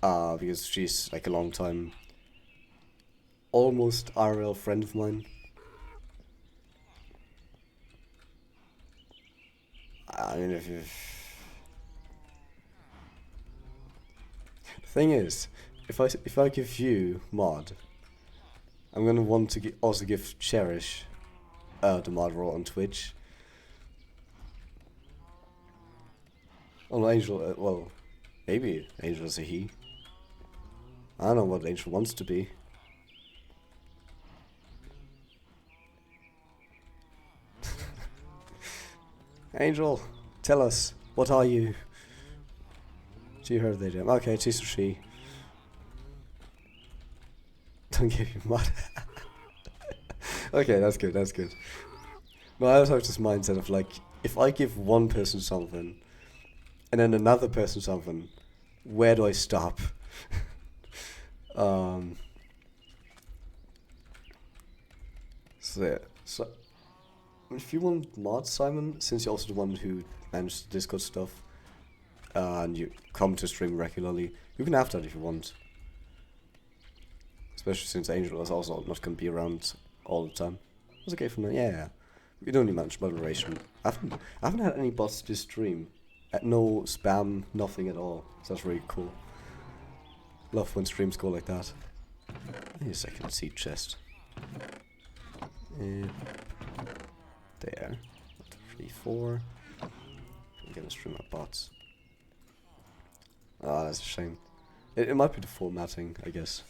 Because she's like a long time, almost IRL friend of mine. I mean, the thing is, if I give you mod, I'm gonna want to also give Cherish the mod role on Twitch. Oh, Angel, well, maybe Angel is a he. I don't know what Angel wants to be. Angel, tell us, what are you? She, her, they, them. Okay, she's a she. Don't give you mod. Okay, that's good, that's good. No, I also have this mindset of like, if I give one person something, and then another person something, where do I stop? So if you want mods, Simon, since you're also the one who manages the Discord stuff, and you come to stream regularly, you can have that if you want. Especially since Angel is also not going to be around all the time. It's okay for now, yeah. We don't need much moderation. I haven't had any bots this stream. No spam, nothing at all. So that's really cool. Love when streams go like that. I need a second seed chest. There. 3, 4. I'm gonna stream my bots. Ah, that's a shame. It might be the formatting, I guess.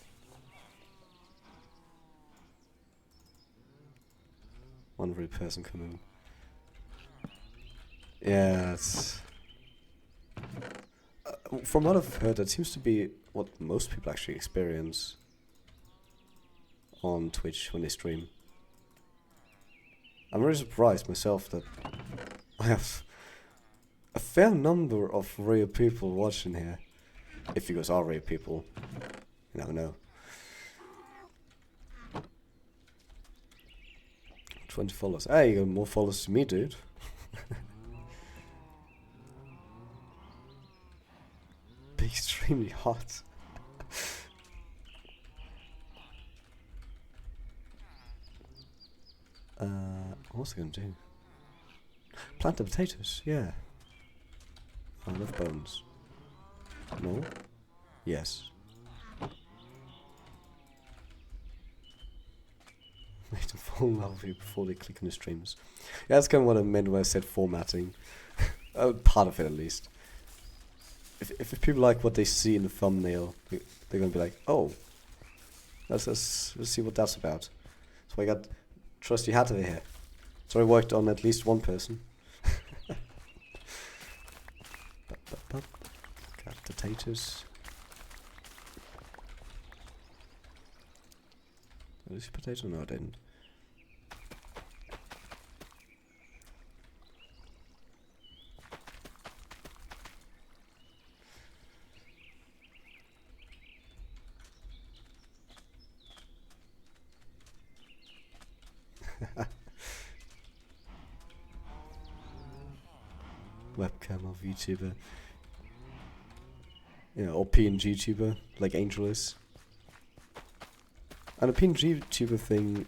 One real person coming. Yeah, it's... from what I've heard, that seems to be what most people actually experience on Twitch when they stream. I'm very surprised myself that I have a fair number of real people watching here. If you guys are real people, you never know. 20 followers. Hey, you got more followers than me, dude. Be extremely hot. What's I gonna do? Plant the potatoes, yeah. I love bones. No? Yes. Make them fall in love with you before they click on the streams. Yeah, that's kind of what I meant when I said formatting. Part of it, at least. If people like what they see in the thumbnail, they're gonna be like, oh, let's see what that's about. So I got Trusty Hat over here. So I worked on at least one person. Got potatoes. Did I see potato? No, I didn't. Webcam of YouTuber. Yeah, or PNG tuber, like Angel is. And a PNG tuber thing,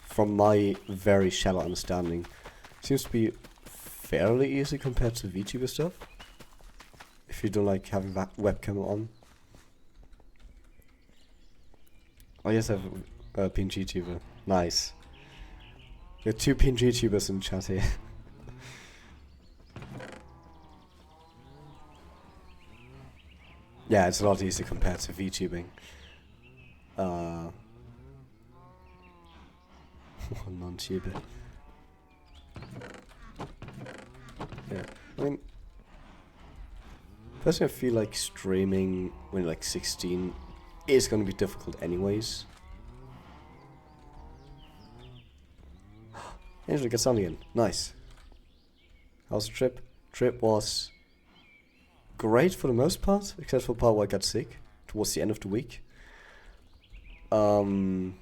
from my very shallow understanding, seems to be fairly easy compared to VTuber stuff. If you don't like having that webcam on. Oh yes, I have a PNG tuber. Nice. We have 2 PNG tubers in chat here. Yeah, it's a lot easier compared to VTubing. Non-tuber. Yeah, I mean, personally I feel like streaming when you're like 16 is gonna be difficult anyways. Angel gets on again. Nice. How's the trip? Trip was great for the most part, except for the part where I got sick towards the end of the week. In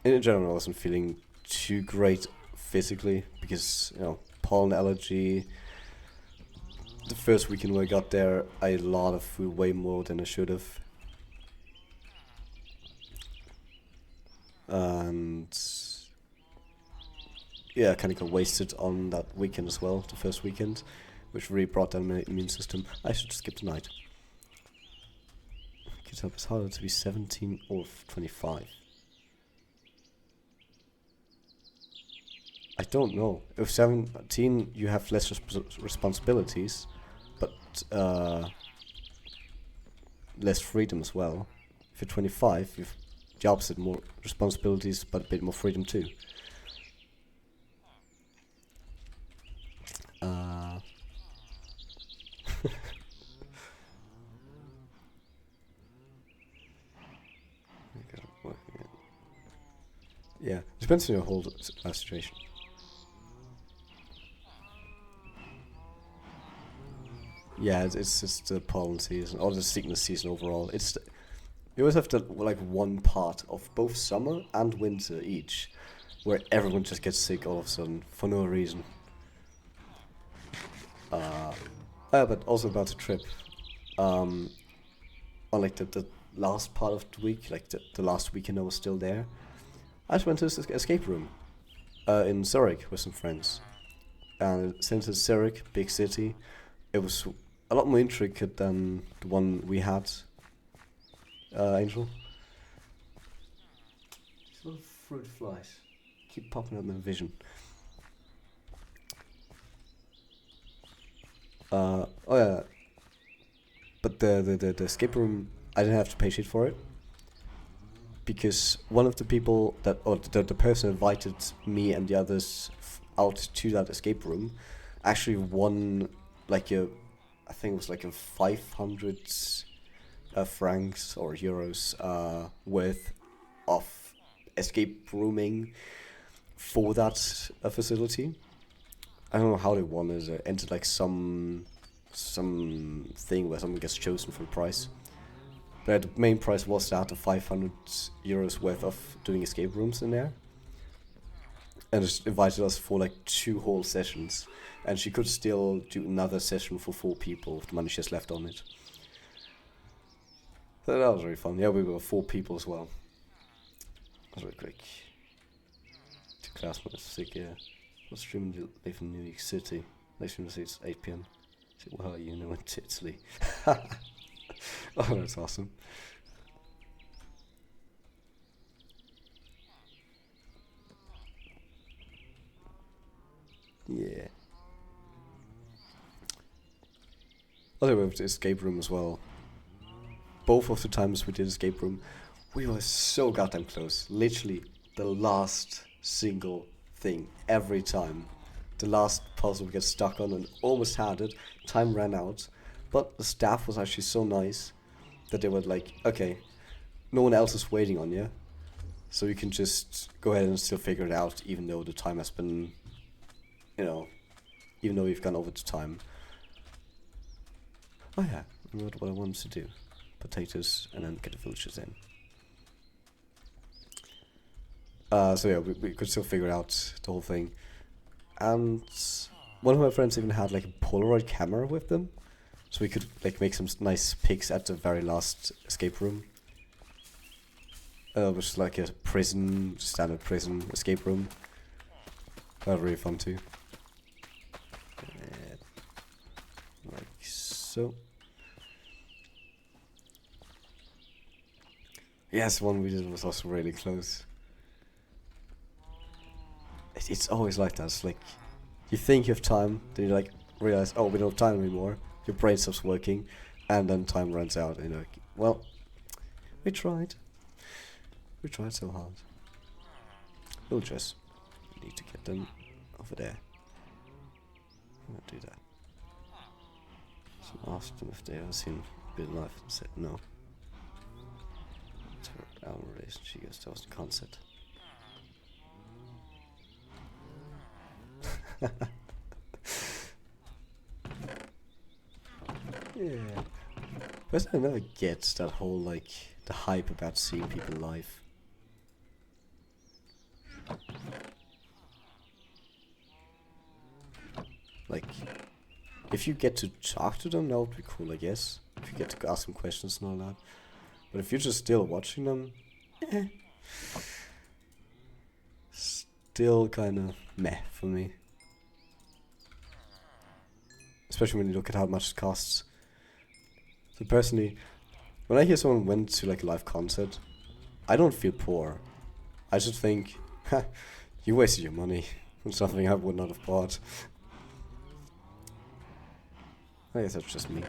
general, I wasn't feeling too great physically because, you know, pollen allergy. The first weekend when I got there, I ate a lot of food, way more than I should have. And yeah, I kind of got wasted on that weekend as well, the first weekend, which really brought down my immune system. I should skip the night. Kids help it's harder to be 17 or 25. I don't know. If 17, you have less responsibilities, but less freedom as well. If you're 25, you've the opposite, more responsibilities, but a bit more freedom too. Yeah, depends on your whole situation. Yeah, it's just the pollen season, or the sickness season overall. You always have to, like, one part of both summer and winter each, where everyone just gets sick all of a sudden, for no reason. But also about the trip. On, like, the last part of the week, like, the last weekend I was still there, I just went to this escape room in Zurich with some friends. And since it's Zurich, big city, it was a lot more intricate than the one we had, Angel. little fruit flies keep popping up in my vision. Oh yeah, but the escape room, I didn't have to pay shit for it because one of the people that, or the person invited me and the others out to that escape room actually won like I think it was like a 500 francs or euros worth of escape rooming for that facility. I don't know how they won it. It entered like some thing where someone gets chosen for the prize. But the main prize was that of 500 euros worth of doing escape rooms in there. And just invited us for like 2 whole sessions. And she could still do another session for 4 people with the money she has left on it. So that was really fun. Yeah, we were 4 people as well. That was really quick. 2 classmates, sick, yeah. What's streaming live in New York City? Next time I see it's 8 p.m. Well, you know, it's Italy. Oh, that's awesome. Yeah. Other way with the escape room as well. Both of the times we did escape room, we were so goddamn close. Literally the last single thing every time. The last puzzle we get stuck on and almost had it. Time ran out. But the staff was actually so nice that they were like, okay, no one else is waiting on you. So you can just go ahead and still figure it out even though the time has been, you know, even though we've gone over the time. Oh yeah, I remembered what I wanted to do. Potatoes and then get the villagers in. So yeah, we could still figure out the whole thing. And one of my friends even had like a Polaroid camera with them. So we could like make some nice pics at the very last escape room. Which is like a prison, standard prison escape room. That was really fun too. Like so. Yes, one we did was also really close. It's always like that. It's like you think you have time, then you like realize, oh, we don't have time anymore. Your brain stops working, and then time runs out, and you're like, well, we tried. We tried so hard. We'll just need to get them over there. I'm gonna do that. So I asked them if they ever seen Real Life and said no. It's her our relation. She goes, that was the concept. Yeah. But I never get that whole like the hype about seeing people live. Like, if you get to talk to them, that would be cool, I guess. If you get to ask them questions and all that. But if you're just still watching them, still kind of meh for me. Especially when you look at how much it costs. So personally, when I hear someone went to like a live concert, I don't feel poor. I just think, ha, you wasted your money on something I would not have bought. I guess that's just me.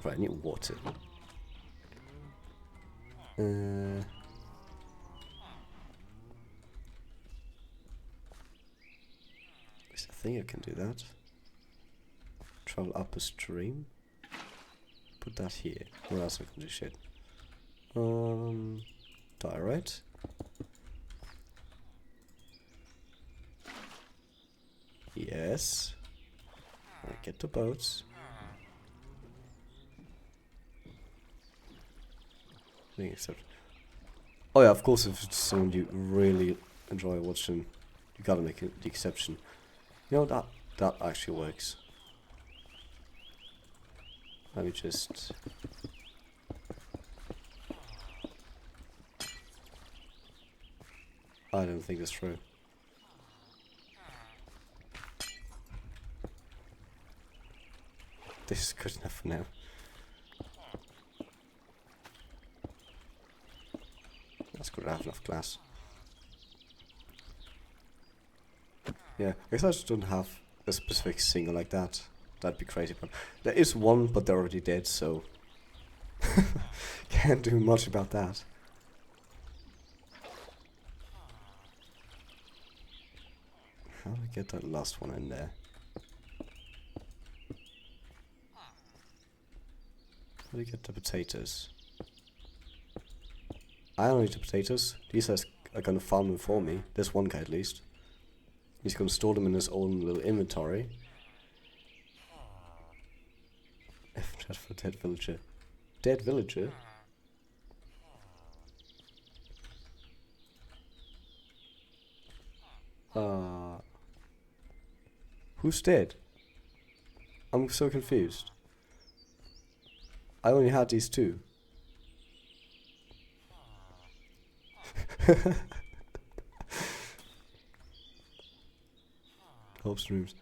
Right, I need water. I think I can do that. Travel up a stream. Put that here. Where else I can do shit? Die, right? Yes. I get the boats. Except, oh yeah, of course, if it's someone you really enjoy watching, you gotta make the exception. You know, that actually works. Let me just... I don't think that's true. This is good enough for now. That's good, I have enough glass. Yeah, I guess I just don't have a specific singer like that. That'd be crazy, but there is one, but they're already dead, so can't do much about that. How do I get that last one in there? How do I get the potatoes? I don't need the potatoes. These guys are gonna farm them for me. There's one guy at least. He's gonna store them in his own little inventory. F chat for dead villager. Dead villager? Who's dead? I'm so confused. I only had these two. Hopes and dreams.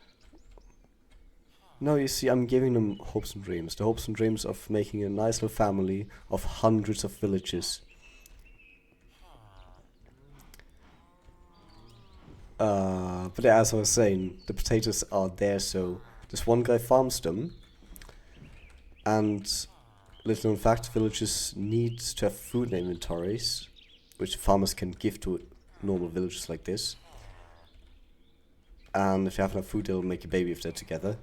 No, you see, I'm giving them hopes and dreams. The hopes and dreams of making a nice little family of hundreds of villages. But as I was saying, the potatoes are there, so this one guy farms them. And little known fact, villages need to have food inventories, which farmers can give to normal villages like this. And if you have enough food, they'll make a baby if they're together.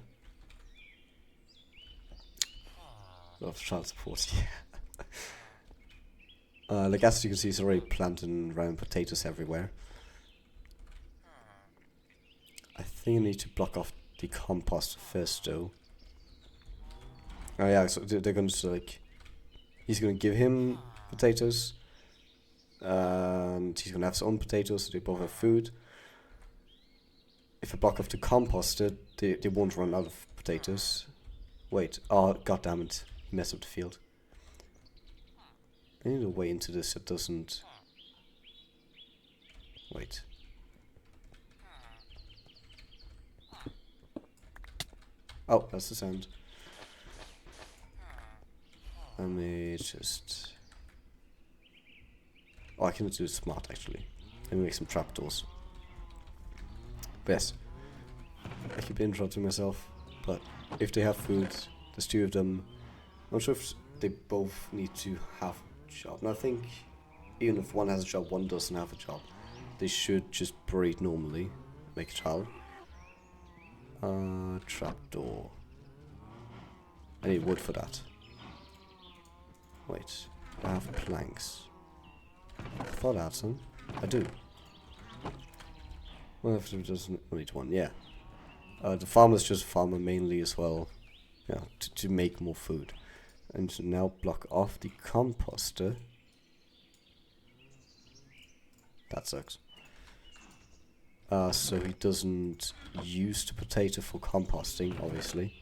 Of child support, yeah. Like as you can see, it's already planting round potatoes everywhere. I think I need to block off the compost first, though. Oh yeah, so they're going to like, he's going to give him potatoes, and he's going to have his own potatoes, so they both have food. If I block off the composter, they won't run out of potatoes. Wait, oh god damn it, he messed up the field. I need a way into this that doesn't... Wait. Oh, that's the sound. Let me just... Oh, I can do it smart actually. Let me make some trapdoors. But yes. I keep interrupting myself, but if they have food, there's two of them. I'm not sure if they both need to have a job. And I think even if one has a job, one doesn't have a job. They should just breed normally, make a child. Trapdoor. I need wood for that. Wait, I have planks. I thought I had some. I do. Well, if it doesn't need one, yeah. The farmer's just farmer mainly as well. Yeah, to make more food. And to now block off the composter. That sucks. So he doesn't use the potato for composting, obviously.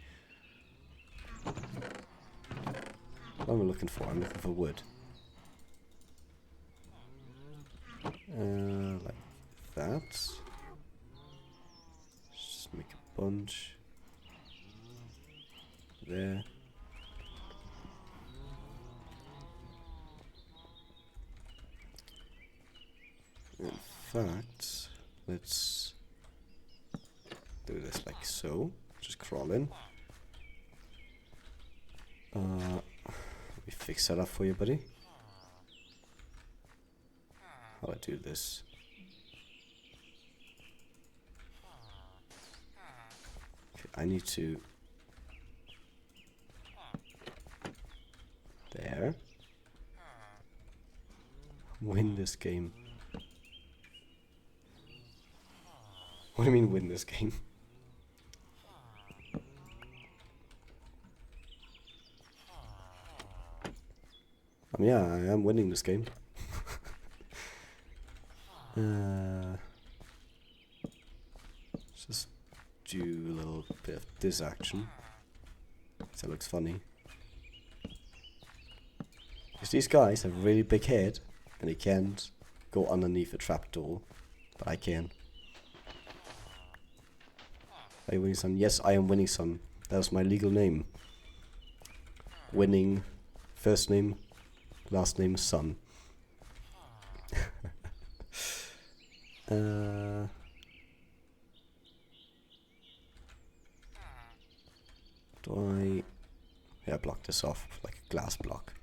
What am I looking for? I'm looking for wood. Like that. Just make a bunch. There. In fact, let's do this like so. Just crawl in. Let me fix that up for you, buddy. How do I do this? Okay, I need to... There. Win this game. What do you mean win this game? I mean, yeah, I am winning this game. Just do a little bit of this action. That looks funny. Because these guys have a really big head and they can't go underneath a trapdoor, but I can. Are you winning, son? Yes, I am winning, son. That was my legal name. Winning, first name, last name, son. block this off with like a glass block.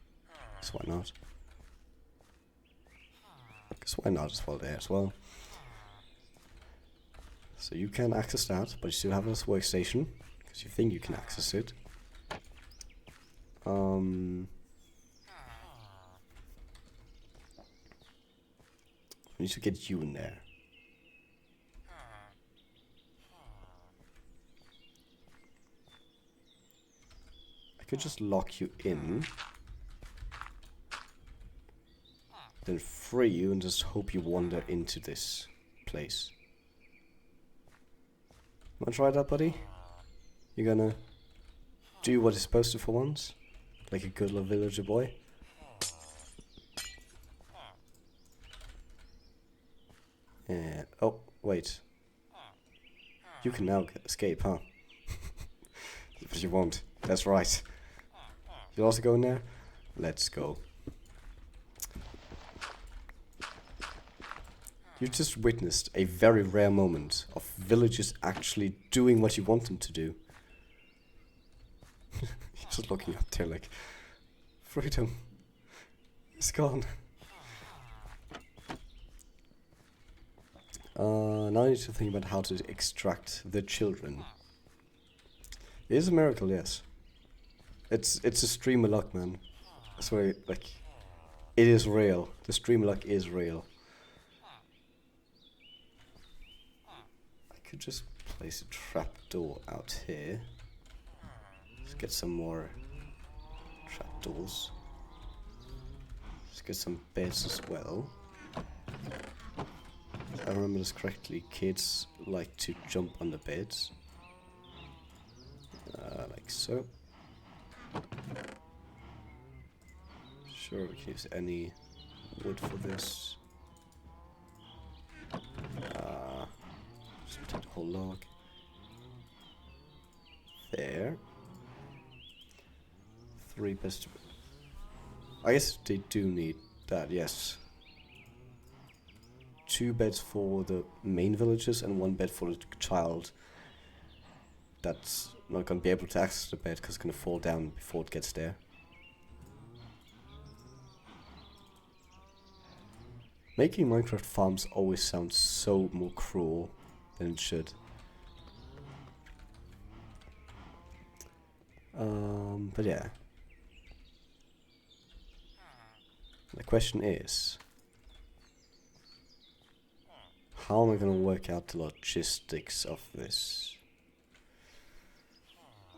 So why not? Because why not as well there as well? So you can access that, but you still have this workstation because you think you can access it. We need to get you in there. I could just lock you in, then free you and just hope you wander into this place. Wanna try that, buddy? You gonna do what you're supposed to for once? Like a good little villager boy? Yeah. Oh, wait. You can now escape, huh? But you won't. That's right. You'll also go in there? Let's go. You just witnessed a very rare moment of villagers actually doing what you want them to do. You're just looking up there like, freedom. It's gone. Now I need to think about how to extract the children. It is a miracle, yes. It's a stream of luck, man. I swear, like, it is real. The stream of luck is real. I could just place a trapdoor out here. Let's get some more trapdoors. Let's get some beds as well. If I remember this correctly, kids like to jump on the beds. Like so. Sure, we can use any wood for this. Just take the whole log. There. 3 beds. I guess they do need that, yes. 2 beds for the main villagers and 1 bed for the child that's not going to be able to access the bed because it's going to fall down before it gets there. Making Minecraft farms always sounds so more cruel than it should. But yeah. The question is, how am I going to work out the logistics of this?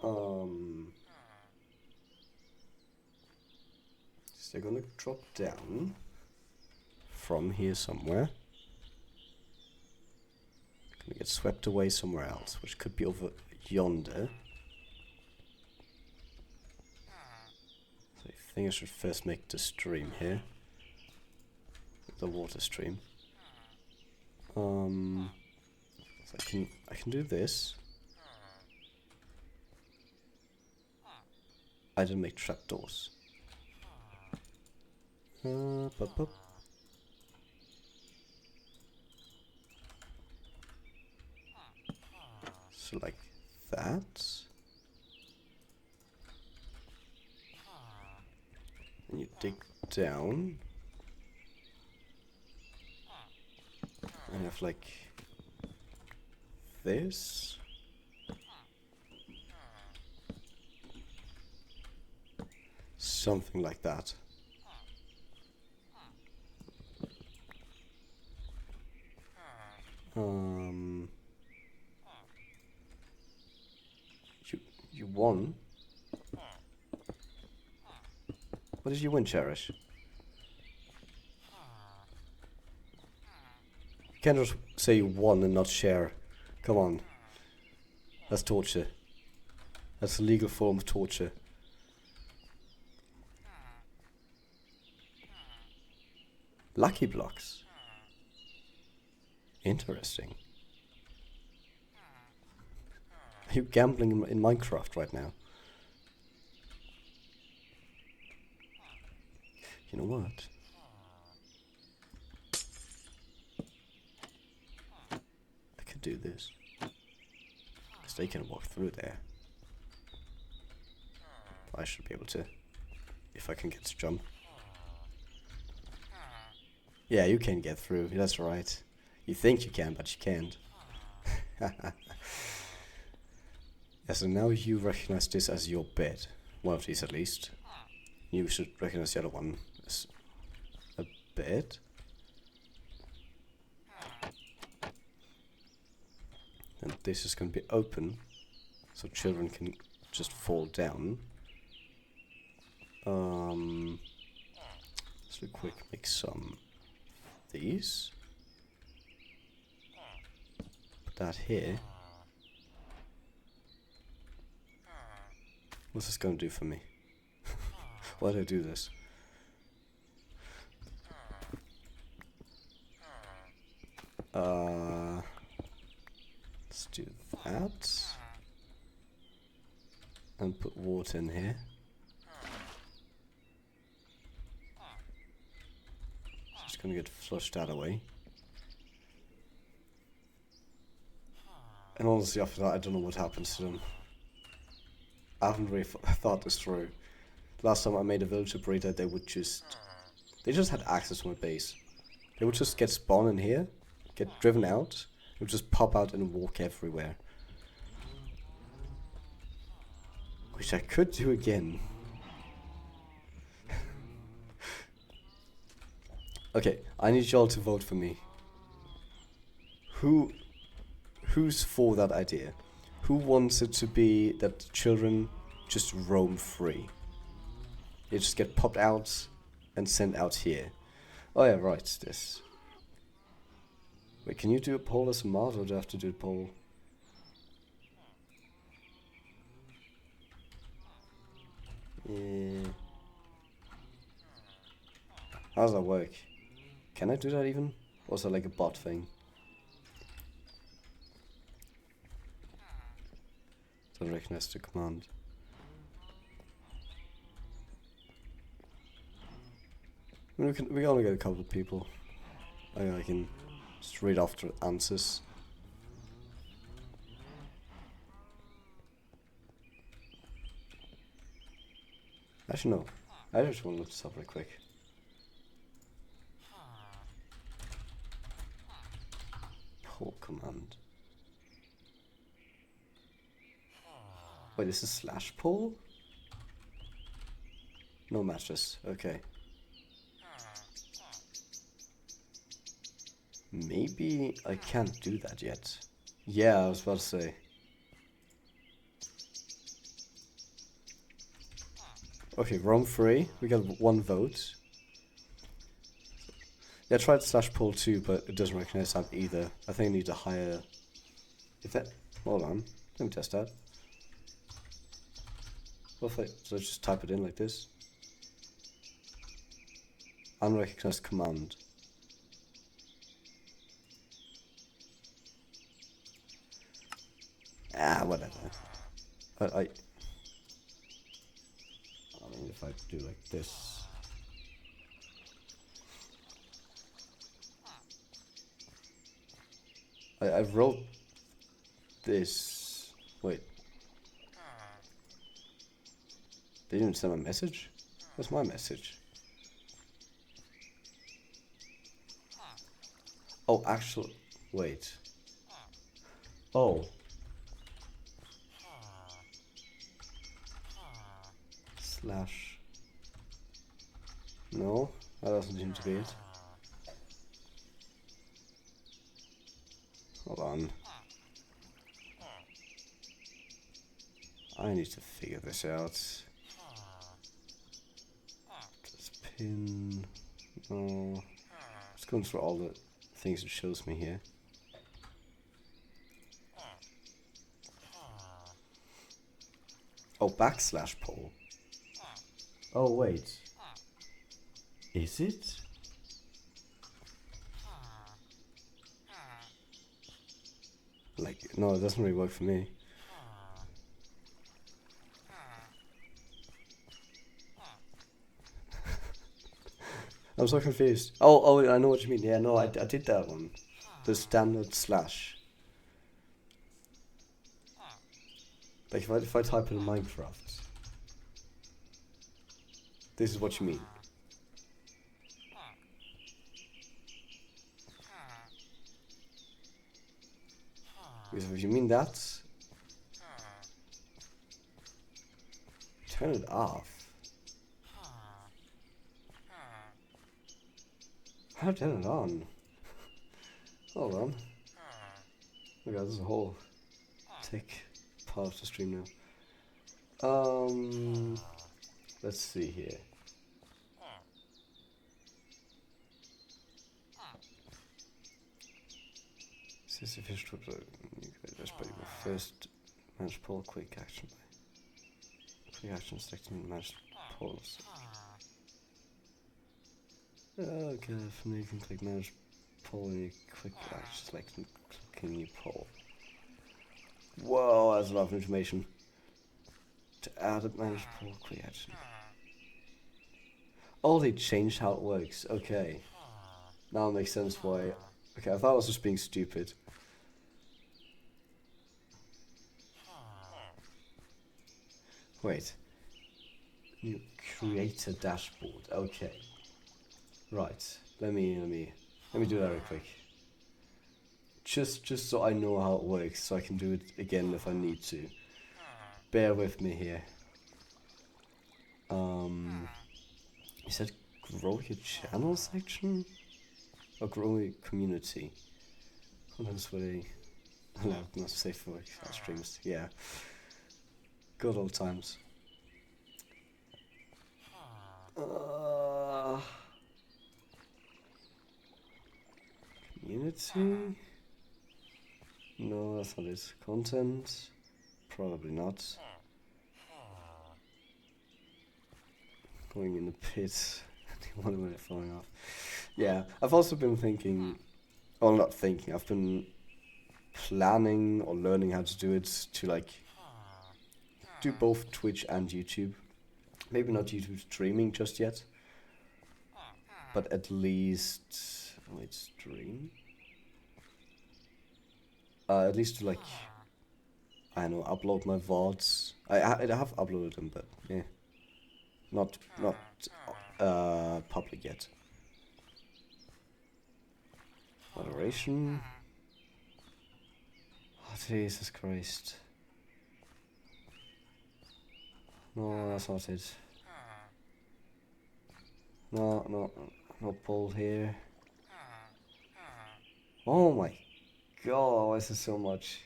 So they're going to drop down from here somewhere. Gonna get swept away somewhere else, which could be over yonder. So I think I should first make the stream here. The water stream. So I can do this. I didn't make trapdoors. So like that. And you dig down. And have like this. Something like that. You won? What did you win, Cherish? You can't just say you won and not share. Come on. That's torture. That's a legal form of torture. Lucky blocks. Interesting. Are you gambling in Minecraft right now? You know what? I could do this. Because they can walk through there. I should be able to, if I can get to jump. Yeah, you can get through, that's right. You think you can, but you can't. Yeah, so now you recognize this as your bed. One of these at least. You should recognize the other one as a bed. And this is going to be open, so children can just fall down. Let's do quick make some of these. Put that here. What's this going to do for me? Why did I do this? Let's do that. And put water in here. Just gonna get flushed that away. And honestly, after that, I don't know what happens to them. I haven't really thought this through. Last time I made a villager breeder, they just had access to my base. They would just get spawned in here, get driven out, they would just pop out and walk everywhere. Which I could do again. Okay, I need y'all to vote for me. Who's for that idea? Who wants it to be that children just roam free? They just get popped out and sent out here. Oh yeah, right, this. Wait, can you do a poll as a mod, or do I have to do a poll? Yeah. How does that work? Can I do that even? Or is that like a bot thing? Don't recognize the command. I mean, we can only get a couple of people. I can just read off the answers. Actually, no. I just want to look this up real quick. Pull command. Wait, this is slash pull? No mattress. Okay. Maybe I can't do that yet. Yeah, I was about to say. Okay, roam free. We got one vote. Yeah, I tried slash pull too, but it doesn't recognize that either. I think I need a higher... If that... Hold on. Let me test that. What if I just type it in like this? Unrecognized command. Ah, whatever. I mean, if I do like this. I wrote this. Wait. They didn't send a message? What's my message? Oh, actual. Wait. Oh. Slash. No, that doesn't seem to be it. Hold on. I need to figure this out. Just pin. No. Just going through all the things it shows me here. Oh, backslash pull. Oh, wait. Is it? Like, no, it doesn't really work for me. I'm so confused. Oh, I know what you mean. Yeah, no, I did that one. The standard slash. Like, if I type in Minecraft. This is what you mean. Because if you mean that, turn it off. How to turn it on? Hold on. Oh my god, there's a whole tech part of the stream now. Let's see here. This is official to just by first manage poll quick action. Quick action selecting manage polls. Okay, for me you can click manage poll and you quick action selecting clicking new poll. Whoa, that's a lot of information. To add a manage poll quick action. Oh, they changed how it works. Okay. Now it makes sense why. Okay, I thought I was just being stupid. Wait. You create a dashboard. Okay. Right. Let me do that real quick. Just so I know how it works, so I can do it again if I need to. Bear with me here. Is that grow your channel section? Or grow your community? That's what I allowed not safe for streams. Yeah. Good old times. Community? No, that's not it. Content? Probably not. Going in the pit. One minute falling off. Yeah, I've also been thinking, or not thinking, I've been planning or learning how to do it to like do both Twitch and YouTube. Maybe not YouTube streaming just yet, but at least wait, stream. At least to like, I don't know, upload my VODs. I have uploaded them, but yeah, not public yet. Moderation. Oh, Jesus Christ. No, that's not it. No poll here. Oh my god, why is there so much?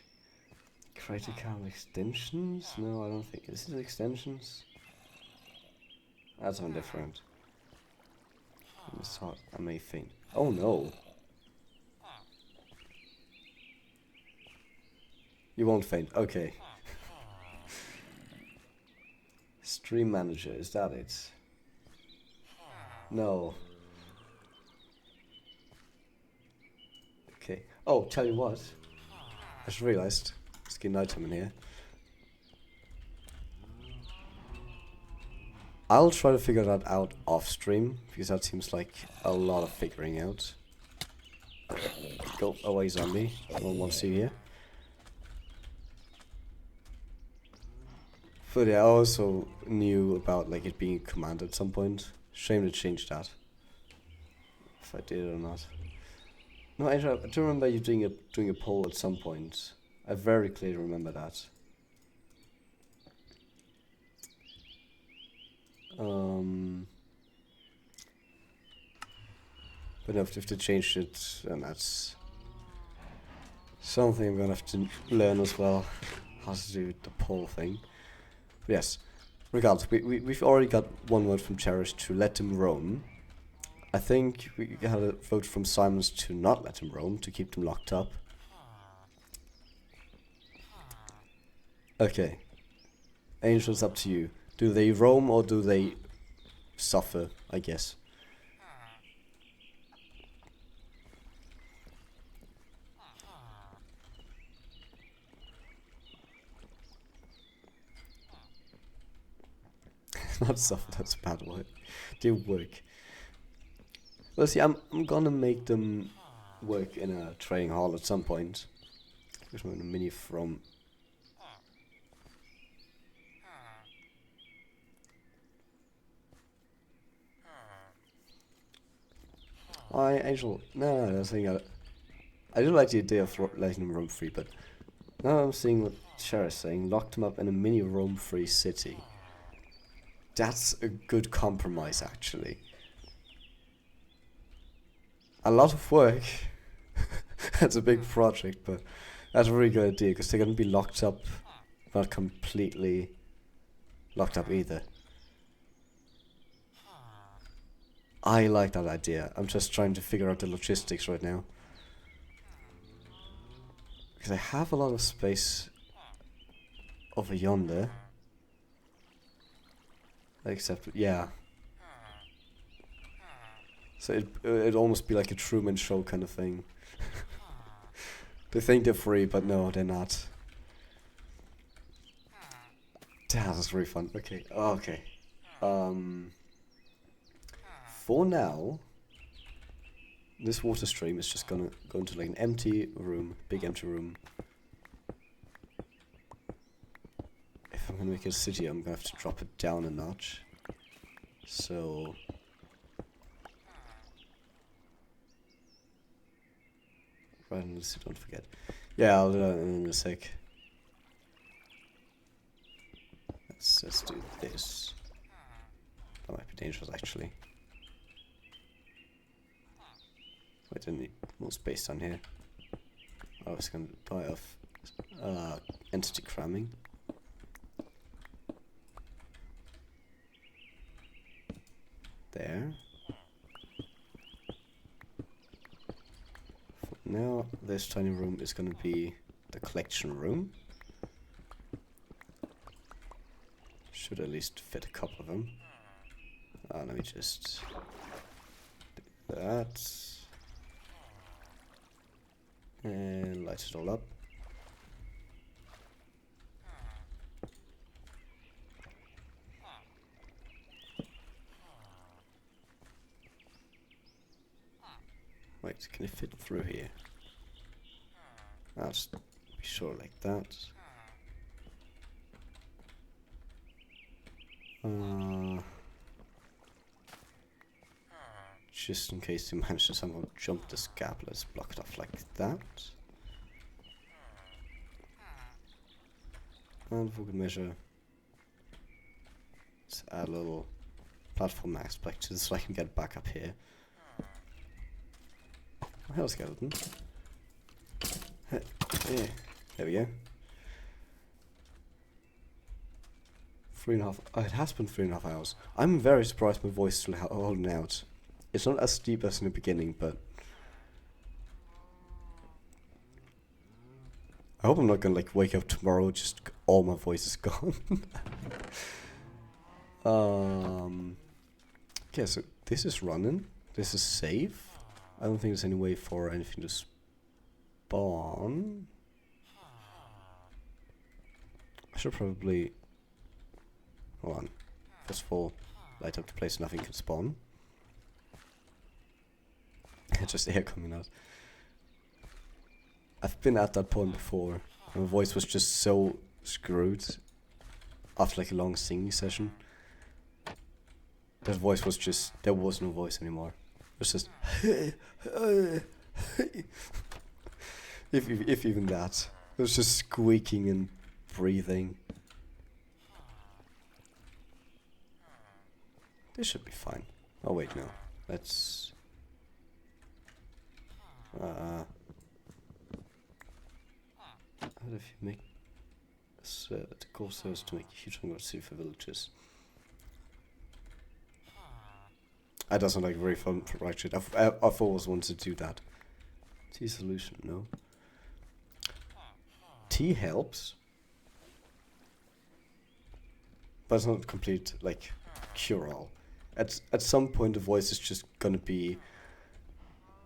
Create account extensions? No, I don't think. Is it extensions? That's one different. I may faint. Oh no. You won't faint. Okay. Stream manager, is that it? No. Okay. Oh, tell you what. I just realized. It's getting nighttime in here. I'll try to figure that out off stream, because that seems like a lot of figuring out. Go away, zombie. I don't want to see you here. But yeah, I also knew about like it being a command at some point. Shame to change that. If I did or not. No, I do remember you doing a poll at some point. I very clearly remember that. But if they changed it, then that's something I'm gonna have to learn as well. How to do the poll thing. But yes, regardless, we've already got one word from Cherish to let him roam. I think we had a vote from Simons to not let him roam, to keep them locked up. Okay. Angel, it's up to you. Do they roam or do they suffer, I guess? Not suffer, that's a bad word. They work. Well, see, I'm gonna make them work in a training hall at some point. There's a mini from. Angel. No, I was saying I do like the idea of letting them roam free, but now I'm seeing what Shara's saying. Locked them up in a mini roam-free city. That's a good compromise, actually. A lot of work. That's a big project, but that's a really good idea because they're going to be locked up, not completely locked up either. I like that idea. I'm just trying to figure out the logistics right now. Because I have a lot of space over yonder. Except, yeah. So it'd almost be like a Truman Show kind of thing. They think they're free, but no, they're not. That's really fun. Okay, okay. For now, this water stream is just gonna go into like an empty room, big empty room. If I'm gonna make it a city, I'm gonna have to drop it down a notch. So... right on the city, don't forget. Yeah, I'll do that in a sec. Let's do this. That might be dangerous, actually. Wait, I need more space down here. I was gonna die of entity cramming. There. For now, this tiny room is gonna be the collection room. Should at least fit a couple of them. Let me just do that. And light it all up. Wait, can it fit through here? I'll just be sure like that. Just in case you manage to somehow jump this gap, let's block it off like that. And for good measure, let's add a little platform aspect to this so I can get back up here. Oh, hello, skeleton. Yeah, there we go. 3.5. It has been 3.5 hours. I'm very surprised my voice is still holding out. It's not as deep as in the beginning, but I hope I'm not gonna like wake up tomorrow just all my voice is gone. Okay, so this is running. This is safe. I don't think there's any way for anything to spawn. I should probably hold on. First of all, light up the place nothing can spawn. Just air coming out. I've been at that point before. My voice was just so screwed after like a long singing session. That voice was just, there was no voice anymore. It was just if even that. It was just squeaking and breathing. This should be fine. Oh wait, no. Let's how do you make the core serves to make a huge number of safer villages? That doesn't like very fun for right shit. I've always wanted to do that. Tea solution, no. Tea helps, but it's not a complete like cure all. At some point, the voice is just gonna be.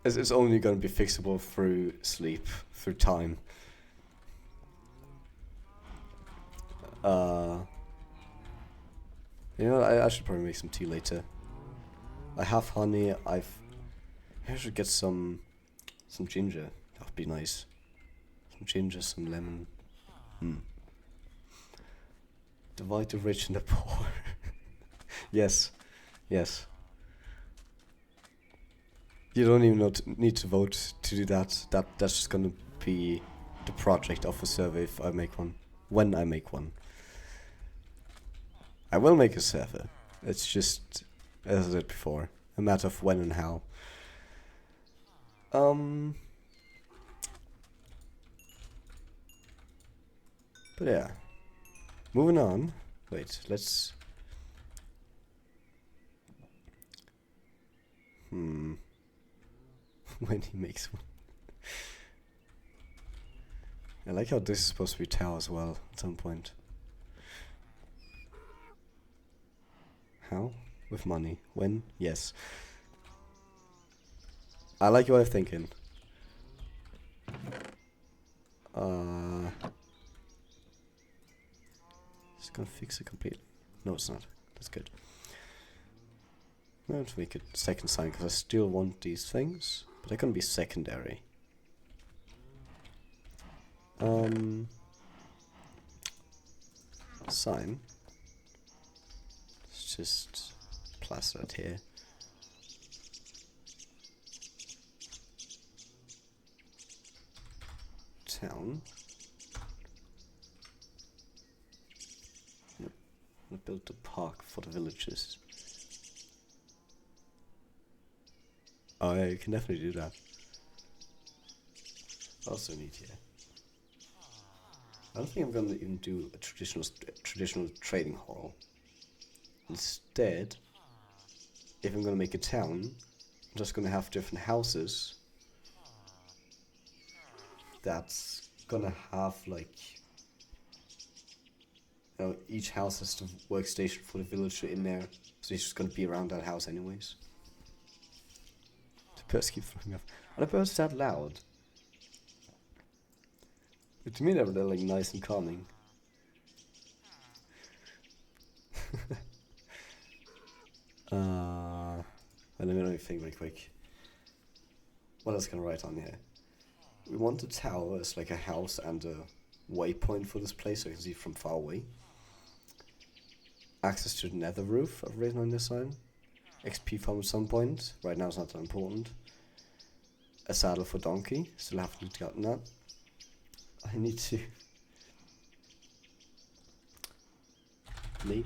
It's only gonna be fixable through sleep, through time. You know, I should probably make some tea later. I have honey. I should get some ginger. That would be nice. Some ginger, some lemon. Divide the rich and the poor. Yes, yes. You don't even need to vote to do that. That's just gonna be the project of a server if I make one. When I make one. I will make a server. It's just, as I said before, a matter of when and how. But yeah. Moving on. Wait, let's... when he makes one. I like how this is supposed to be tower as well at some point. How? With money. When? Yes. I like your way of thinking. It's gonna fix it completely. No, it's not. That's good. I'm going to make it second sign because I still want these things, but they're gonna be secondary. Sign. Let's just plaster it here. Town. I built a park for the villagers. Oh yeah, you can definitely do that. Also need here. I don't think I'm gonna even do a traditional trading hall. Instead, if I'm gonna make a town, I'm just gonna have different houses. That's gonna have like, you know, each house has the workstation for the villager in there, so he's just gonna be around that house anyways. The birds keep throwing off. Are the birds that loud? But to me they're like nice and calming. Let me think really quick. What else can I write on here? We want the tower as like a house and a waypoint for this place so you can see from far away. Access to the nether roof I've written on this sign. XP farm at some point. Right now it's not that important. A saddle for donkey. Still haven't gotten that. I need to make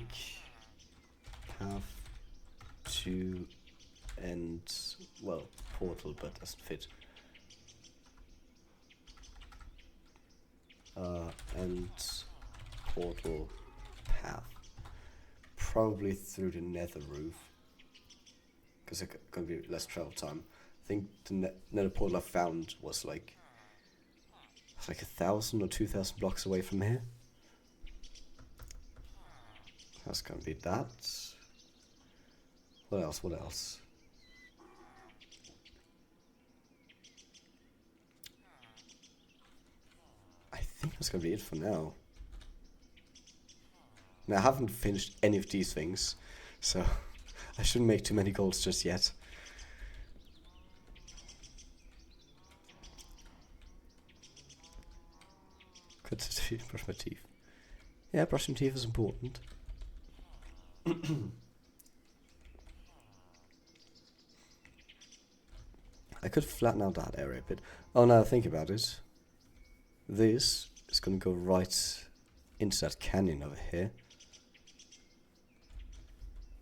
have to and well portal, but doesn't fit. And portal path. Probably through the nether roof. Because it's going to be less travel time. I think the nether portal I found was like 1,000 or 2,000 blocks away from here. That's going to be that. What else? What else? I think that's going to be it for now. Now I haven't finished any of these things, so I shouldn't make too many goals just yet. Good to brush my teeth. Yeah, brushing teeth is important. I could flatten out that area a bit. Oh, now I think about it. This is going to go right into that canyon over here.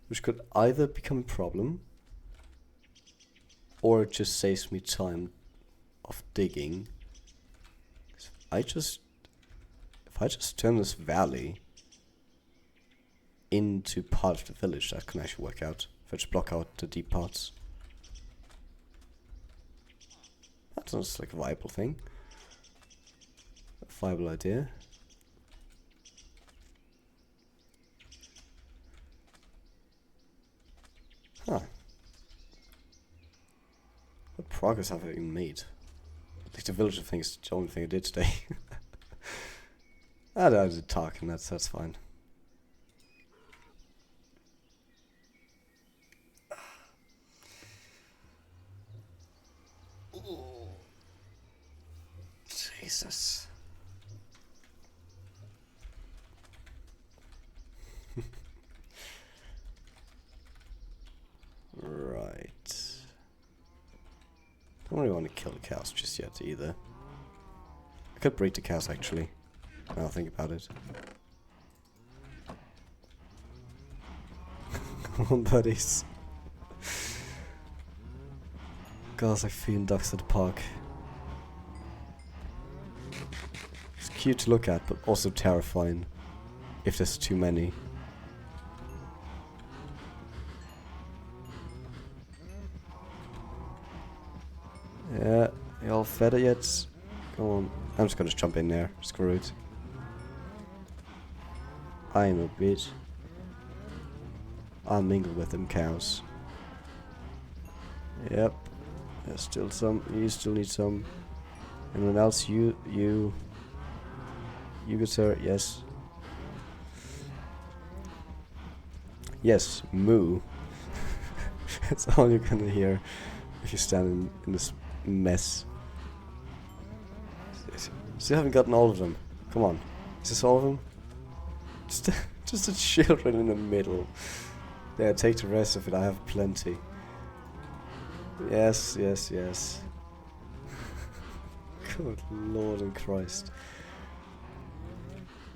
Which could either become a problem, or it just saves me time of digging. If I just turn this valley into part of the village, that can actually work out. If I just block out the deep parts. That sounds like a viable thing. A viable idea. Huh. What progress have I even made? Like the villager thing is the only thing I did today. I did talk, and that's fine. Oh, Jesus. Right. don't really want to kill the cows just yet either. I could breed the cows actually. Now I think about it. Come on, buddies. God, it's like feeding ducks at the park. It's cute to look at, but also terrifying if there's too many. Yeah, you all fed it yet? Go on. I'm just gonna jump in there. Screw it. I'm a bitch. I'll mingle with them cows. Yep. There's still some. You still need some. Anyone else? You good sir? Yes. Yes, moo. That's all you're gonna hear if you stand in this mess. Still haven't gotten all of them. Come on. Is this all of them? Just the children in the middle. Yeah, take the rest of it. I have plenty. Yes, yes, yes. Good Lord and Christ.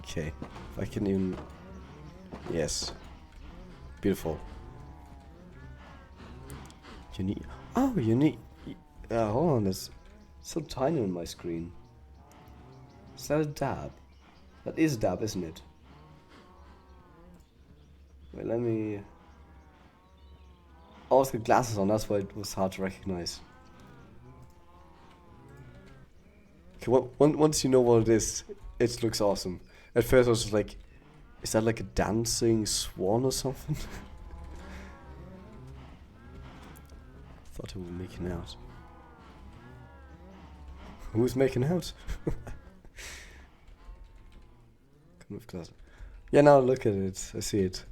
Okay, if I can even... Yes. Beautiful. You need... Oh, you need... hold on, there's some tiny on my screen. Is that a dab? That is a dab, isn't it? Wait, let me... Oh, it's got glasses on, that's why it was hard to recognize. Okay, once you know what it is, it looks awesome. At first I was just like, is that like a dancing swan or something? Thought we were making out. Who's making out? Come with glasses. Yeah, now look at it. I see it.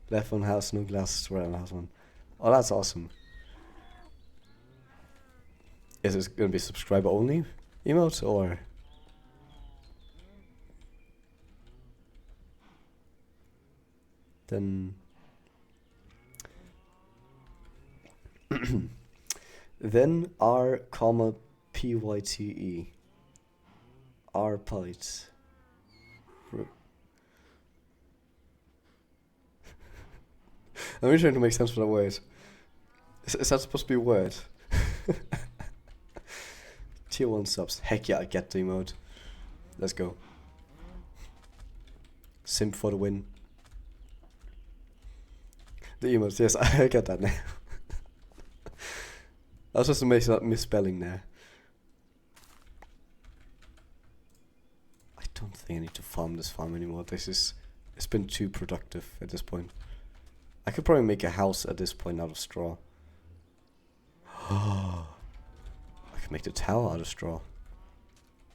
Left one has no glasses, right one has one. Oh, that's awesome. Is it going to be subscriber only emote or? Then. Then R, comma, PYTE. R pites. I'm really trying to make sense of that word. Is that supposed to be a word? Tier 1 subs. Heck yeah, I get the emote. Let's go. Simp for the win. The emotes, yes, I get that now. I was just amazed at that misspelling there. I don't think I need to farm this farm anymore. It's been too productive at this point. I could probably make a house at this point out of straw. I could make the tower out of straw.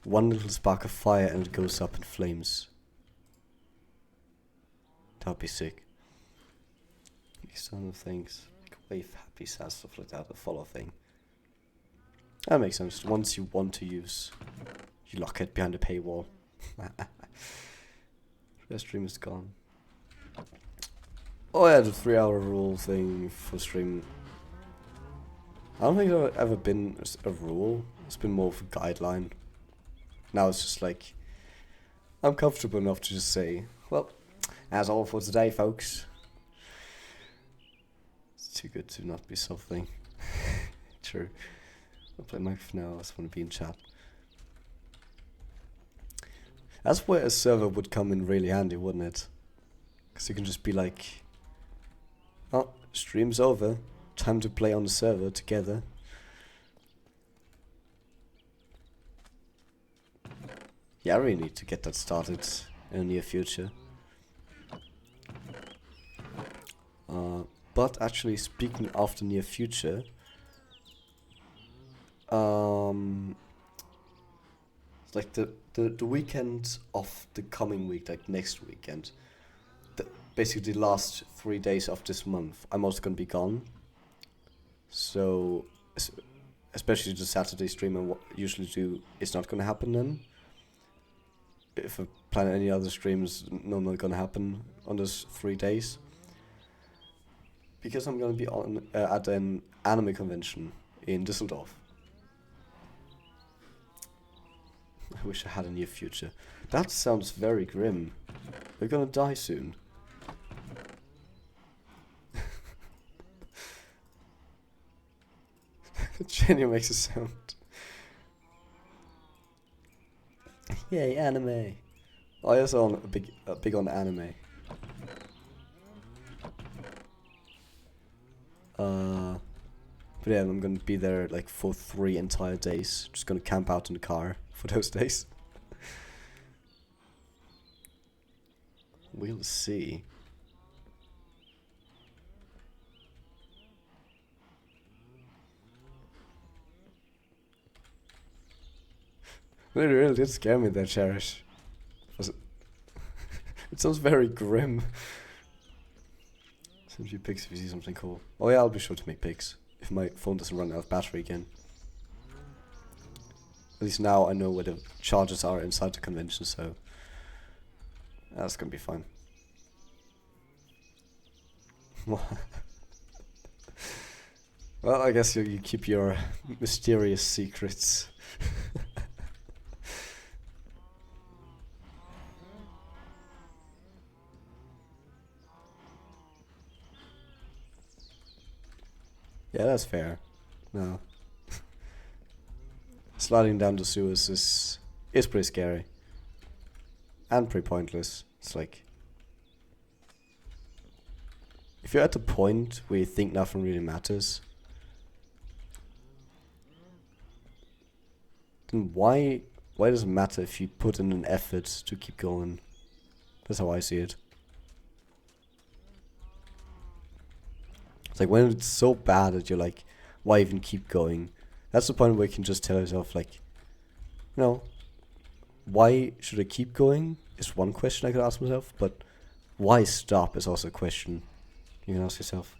One little spark of fire and it goes up in flames. That would be sick. These kind of things. Like wave, happy, sad, stuff like that. The follow thing. That makes sense. Once you want to use, you lock it behind a paywall. The stream is gone. Oh yeah, the 3-hour rule thing for stream. I don't think it's ever been a rule. It's been more of a guideline. Now it's just like, I'm comfortable enough to just say, well, that's all for today, folks. It's too good to not be something. True. I'll play Minecraft now, I just want to be in chat. That's where a server would come in really handy, wouldn't it? Because you can just be like, oh, stream's over. Time to play on the server together. Yeah, I really need to get that started in the near future. But actually, speaking of the near future, like the weekend of the coming week, like next weekend, basically the last 3 days of this month, I'm also gonna be gone. So, especially the Saturday stream and what I usually do is not gonna happen then. If I plan any other streams, not gonna happen on those 3 days. Because I'm gonna be on at an anime convention in Düsseldorf. wish I had a near future. That sounds very grim. We're gonna die soon. Jenny makes a sound. Yay, anime. I also on big on anime. But yeah, I'm gonna be there like for 3 entire days. Just gonna camp out in the car for those days. We'll see. It really did scare me there, Cherish. Was it? It sounds very grim. Send you pics if you see something cool. Oh yeah, I'll be sure to make pics if my phone doesn't run out of battery again. At least now I know where the chargers are inside the convention, so that's gonna be fine. Well, I guess you keep your mysterious secrets. Yeah, that's fair. No. Sliding down the sewers is pretty scary. And pretty pointless. It's like, if you're at the point where you think nothing really matters, then why does it matter if you put in an effort to keep going? That's how I see it. It's like when it's so bad that you're like, why even keep going? That's the point where you can just tell yourself like, you know, why should I keep going is one question I could ask myself, but why stop is also a question you can ask yourself.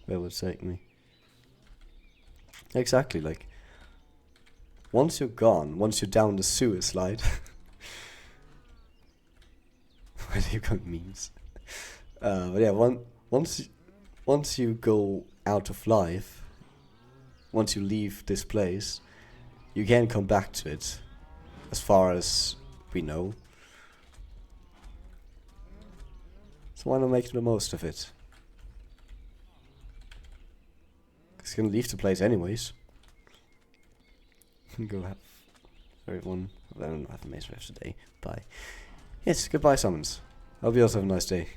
Where would it take me? Exactly, like, once you're gone, once you're down the sewer slide, where do you go memes? But yeah, once you go out of life, once you leave this place, you can't come back to it, as far as we know. So why not make the most of it? Because you're gonna leave the place anyways. Go have everyone. I don't have a maze rest today. Bye. Yes, goodbye, summons. Hope you also have a nice day.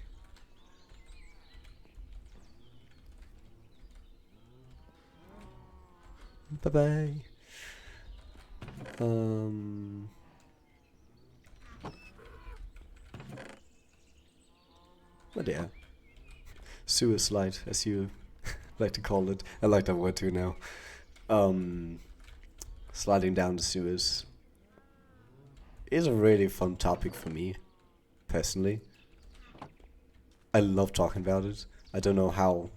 Bye bye. Oh dear. Sewer slide, as you like to call it. I like that word too now. Sliding down the sewers is a really fun topic for me, personally. I love talking about it. I don't know how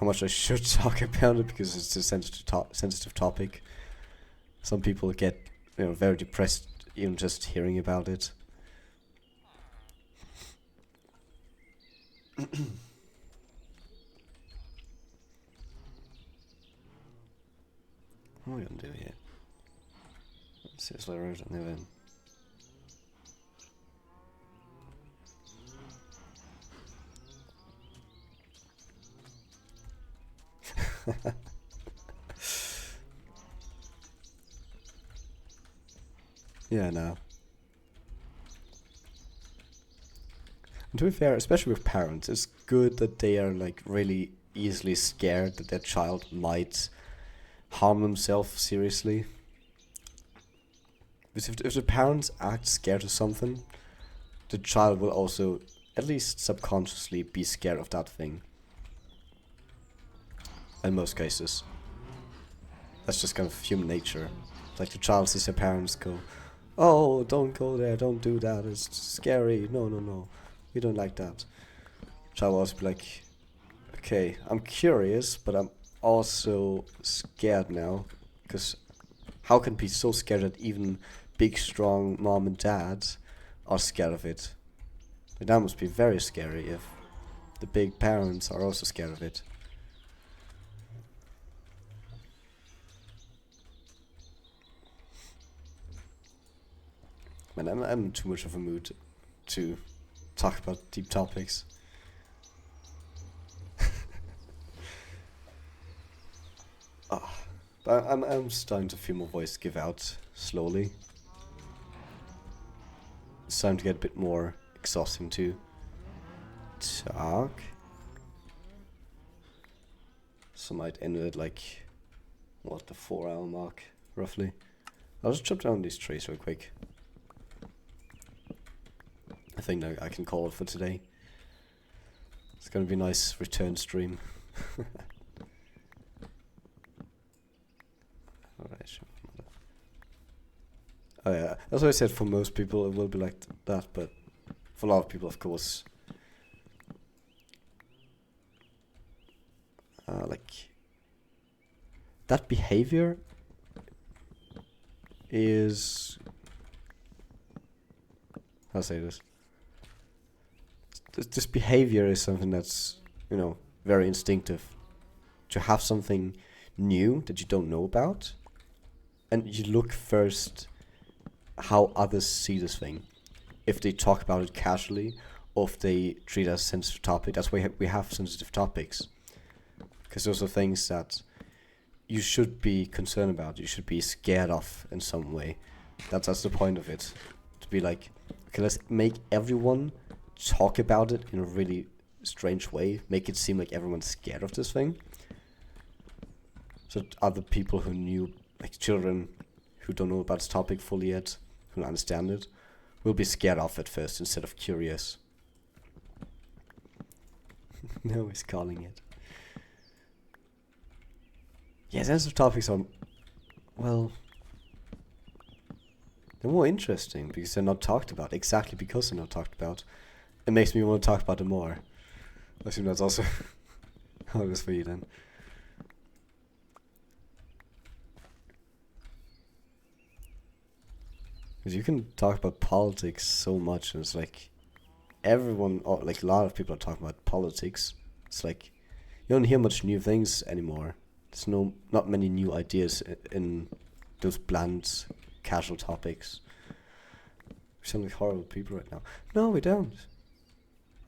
much I should talk about it because it's a sensitive topic. Some people get, very depressed even just hearing about it. What are we gonna do here? Seriously, road on the event. Yeah, no. And to be fair, especially with parents, it's good that they are like really easily scared that their child might harm themselves seriously. Because if the parents act scared of something, the child will also, at least subconsciously, be scared of that thing. In most cases. That's just kind of human nature. Like the child sees their parents go, oh, don't go there, don't do that, it's scary, no, we don't like that. Child will also be like, okay, I'm curious, but I'm also scared now, because how can be so scared that even big, strong mom and dad are scared of it? Like, that must be very scary if the big parents are also scared of it. Man, I'm in too much of a mood to talk about deep topics. But I'm starting to feel my voice give out slowly. It's time to get a bit more exhausting to talk. So I might end it like, what, the 4 hour mark, roughly. I'll just chop down these trees real quick. I think I can call it for today. It's gonna be a nice return stream. Alright. Oh yeah, as I said, for most people it will be like that, but for a lot of people, of course, like that behavior is, how to say this? This behavior is something that's, you know, very instinctive. To have something new that you don't know about, and you look first how others see this thing. If they talk about it casually, or if they treat it as a sensitive topic. That's why we have sensitive topics. Because those are things that you should be concerned about, you should be scared of in some way. That's the point of it. To be like, okay, let's make everyone talk about it in a really strange way. Make it seem like everyone's scared of this thing. So other people who knew, like children who don't know about this topic fully yet, who don't understand it, will be scared of it first instead of curious. No, he's calling it. Yeah, sensitive topics are, well, they're more interesting because they're not talked about. Exactly because they're not talked about. It makes me want to talk about them more. I assume that's also how it is for you then. Because you can talk about politics so much, and it's like everyone, or like a lot of people are talking about politics. It's like you don't hear much new things anymore. There's not many new ideas in those bland, casual topics. We sound like horrible people right now. No, we don't.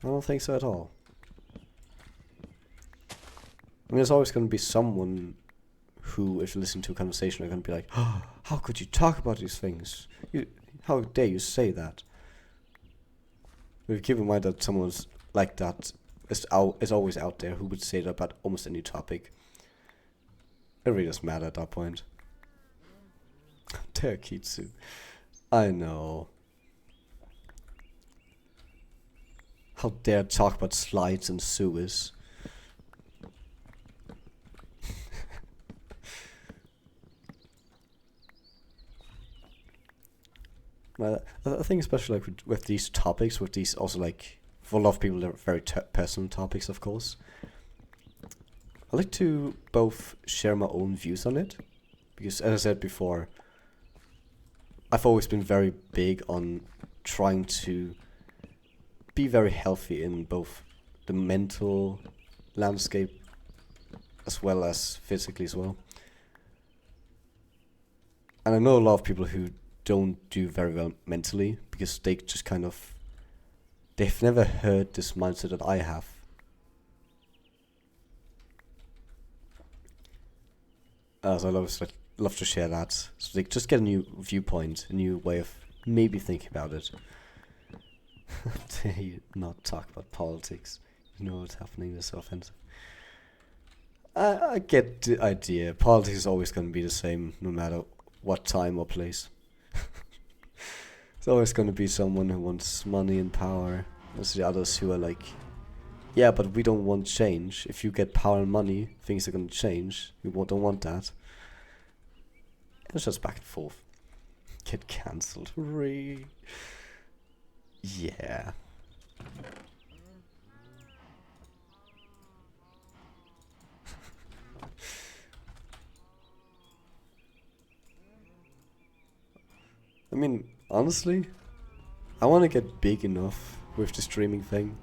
I don't think so at all. I mean, there's always going to be someone who, if you listen to a conversation, are going to be like, oh, how could you talk about these things? How dare you say that? But keep in mind that someone's like that is always out there who would say that about almost any topic. It really doesn't matter at that point. Dare Kitsu. I know. How dare talk about slides and sewers. I think especially like with these topics, with these also like, for a lot of people they're very personal topics, of course. I like to both share my own views on it, because as I said before, I've always been very big on trying to be very healthy in both the mental landscape as well as physically as well. And I know a lot of people who don't do very well mentally because they just kind of, they've never heard this mindset that I have. So I love to share that, so they just get a new viewpoint, a new way of maybe thinking about it. They not talk about politics. You know what's happening, this is so offensive. I get the idea. Politics is always going to be the same no matter what time or place. There's always going to be someone who wants money and power. There's the others who are like, yeah, but we don't want change. If you get power and money, things are going to change. We don't want that. It's just back and forth. Get cancelled. Hooray. Yeah. I mean, honestly, I want to get big enough with the streaming thing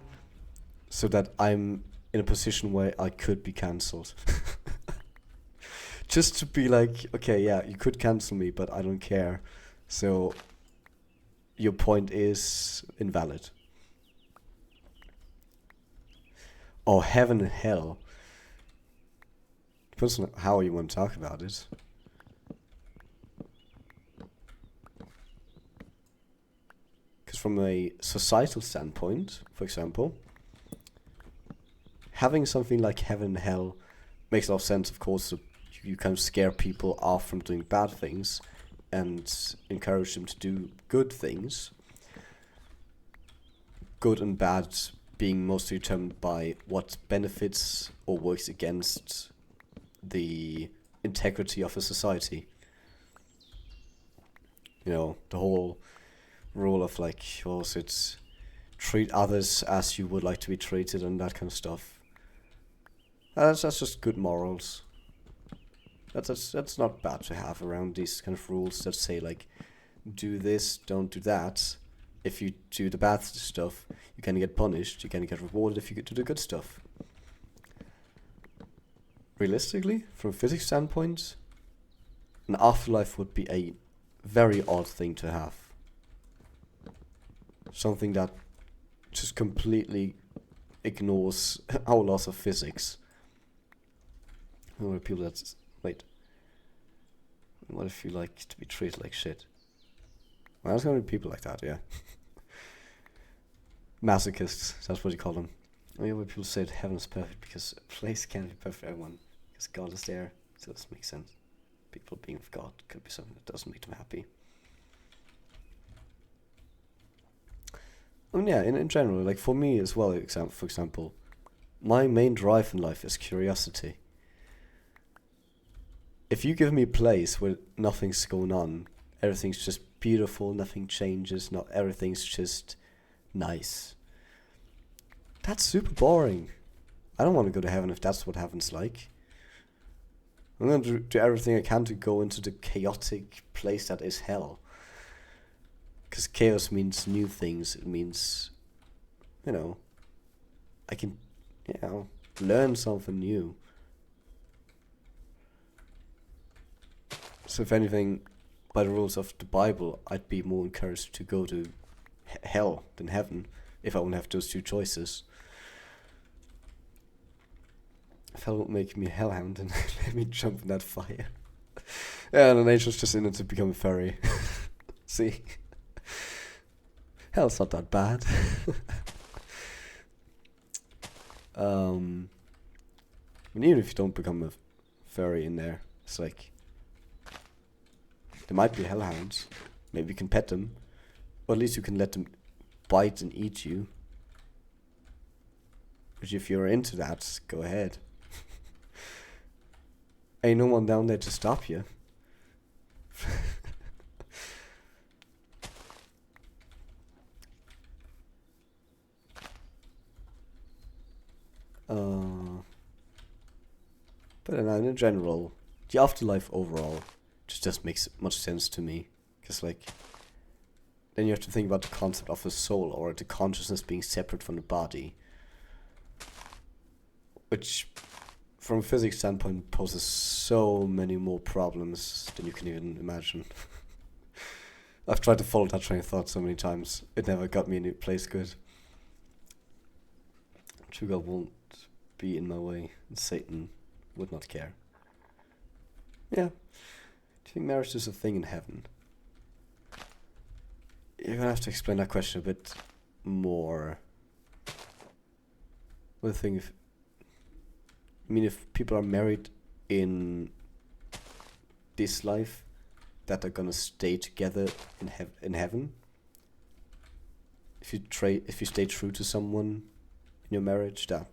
so that I'm in a position where I could be cancelled. Just to be like, okay, yeah, you could cancel me, but I don't care. So your point is invalid. Or heaven and hell. Depends on how you want to talk about it. Because from a societal standpoint, for example, having something like heaven and hell makes a lot of sense, of course. So you kind of scare people off from doing bad things and encourage them to do good things. Good and bad being mostly determined by what benefits or works against the integrity of a society. You know, the whole rule of like, what was it, treat others as you would like to be treated and that kind of stuff. That's just good morals. That's not bad to have around these kind of rules that say like, do this, don't do that. If you do the bad stuff, you can get punished. You can get rewarded if you do the good stuff. Realistically, from a physics standpoint, an afterlife would be a very odd thing to have. Something that just completely ignores our laws of physics. Or people that wait. What if you like to be treated like shit? Well, there's gonna be people like that, yeah. Masochists, that's what you call them. I mean, when people say that heaven is perfect because a place can't be perfect for everyone, because God is there, so it doesn't make sense. People being with God could be something that doesn't make them happy. I mean, yeah, in general, like for me as well, for example, my main drive in life is curiosity. If you give me a place where nothing's going on, everything's just beautiful, nothing changes, not everything's just nice. That's super boring. I don't want to go to heaven if that's what heaven's like. I'm going to do everything I can to go into the chaotic place that is hell. Because chaos means new things. It means, I can, learn something new. So if anything, by the rules of the Bible, I'd be more encouraged to go to hell than heaven if I wouldn't have those two choices. If hell would make me a hellhound, then let me jump in that fire. Yeah, and an angel's just in it to become a fairy. See? Hell's not that bad. And even if you don't become a fairy in there, it's like, there might be hellhounds. Maybe you can pet them. Or at least you can let them bite and eat you. Which if you're into that, go ahead. Ain't no one down there to stop you. But in general, the afterlife overall just doesn't make much sense to me. Because, like, then you have to think about the concept of a soul or the consciousness being separate from the body. Which, from a physics standpoint, poses so many more problems than you can even imagine. I've tried to follow that train of thought so many times. It never got me any place good. True God won't be in my way, and Satan would not care. Yeah. Do you think marriage is a thing in heaven? You're gonna have to explain that question a bit more. Well, the thing if people are married in this life, that they're gonna stay together in heaven. If you stay true to someone in your marriage, that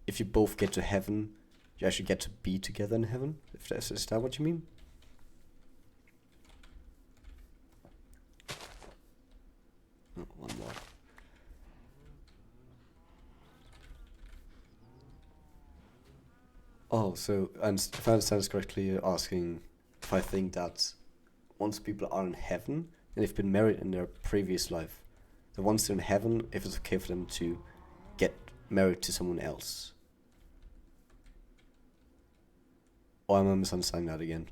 if you both get to heaven, you actually get to be together in heaven. Is that what you mean? Oh, one more. Oh, so and if I understand this correctly, you're asking if I think that once people are in heaven and they've been married in their previous life, that once they're in heaven, if it's okay for them to get married to someone else. Or am I misunderstanding that again?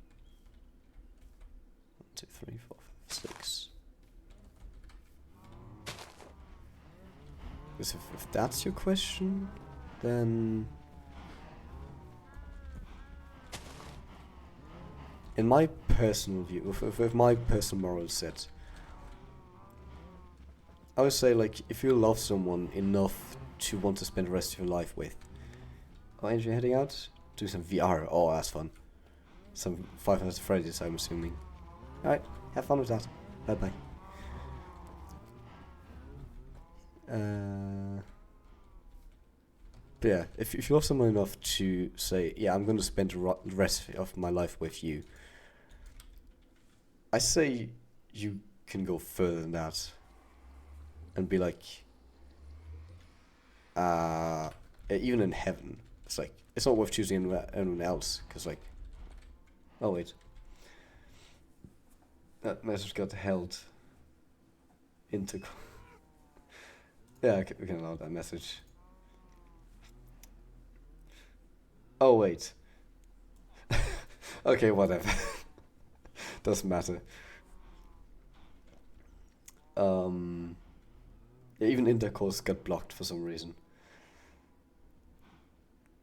1, 2, 3, 4, 5, 6. Because if that's your question, then in my personal view, with my personal moral set, I would say, like, if you love someone enough to want to spend the rest of your life with, oh, Andrew, heading out? Do some VR. Oh, that's fun. Some Five Nights at Freddy's, I'm assuming. Alright, have fun with that. Bye bye. But yeah, if you love someone enough to say, yeah, I'm going to spend the rest of my life with you, I say you can go further than that and be like, even in heaven, it's like, it's not worth choosing anyone else, because, like, oh wait, that message got held into. Yeah, we can allow that message. Oh wait. Okay, whatever. Doesn't matter. Yeah, even intercourse got blocked for some reason.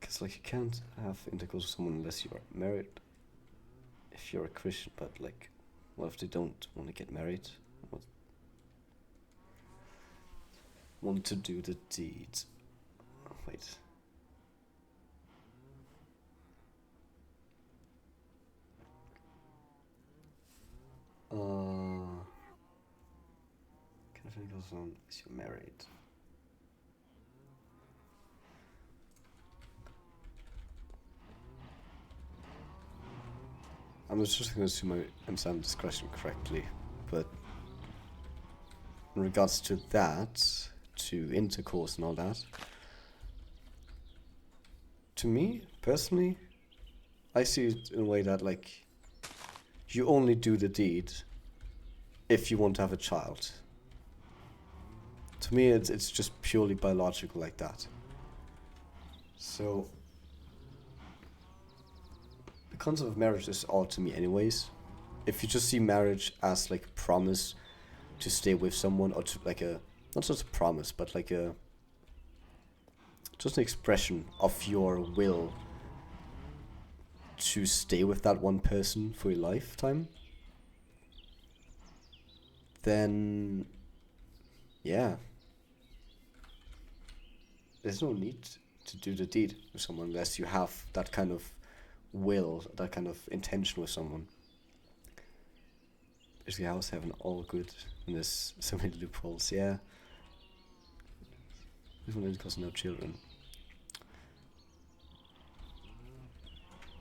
Because, like, you can't have intercourse with someone unless you are married. If you're a Christian, but, like, what if they don't want to get married? What? Want to do the deed. Oh, wait. Can I think of someone unless you're married? I'm just going to assume I understand this question correctly, but in regards to that, to intercourse and all that, to me, personally, I see it in a way that, like, you only do the deed if you want to have a child. To me, it's just purely biological like that. So, the concept of marriage is odd to me anyways. If you just see marriage as, like, a promise to stay with someone, or to, like, a, not just a promise, but like a, just an expression of your will to stay with that one person for your lifetime, then yeah, there's no need to do the deed with someone unless you have that kind of will, that kind of intention with someone. Basically, how's heaven all good? And there's so many loopholes, yeah. This one because no children.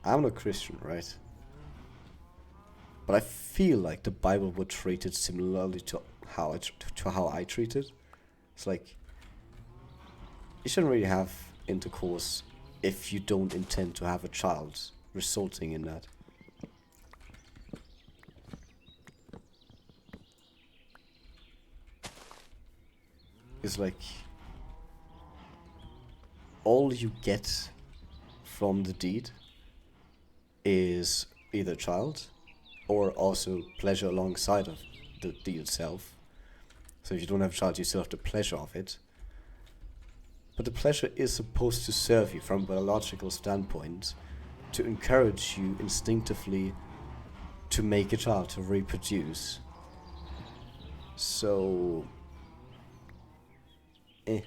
I'm not Christian, right? But I feel like the Bible would treat it similarly to how I treat it. It's like, you shouldn't really have intercourse if you don't intend to have a child resulting in that. It's like, all you get from the deed is either child or also pleasure alongside of the deed itself. So if you don't have a child, you still have the pleasure of it. But the pleasure is supposed to serve you from a biological standpoint to encourage you instinctively to make a child, to reproduce. So, I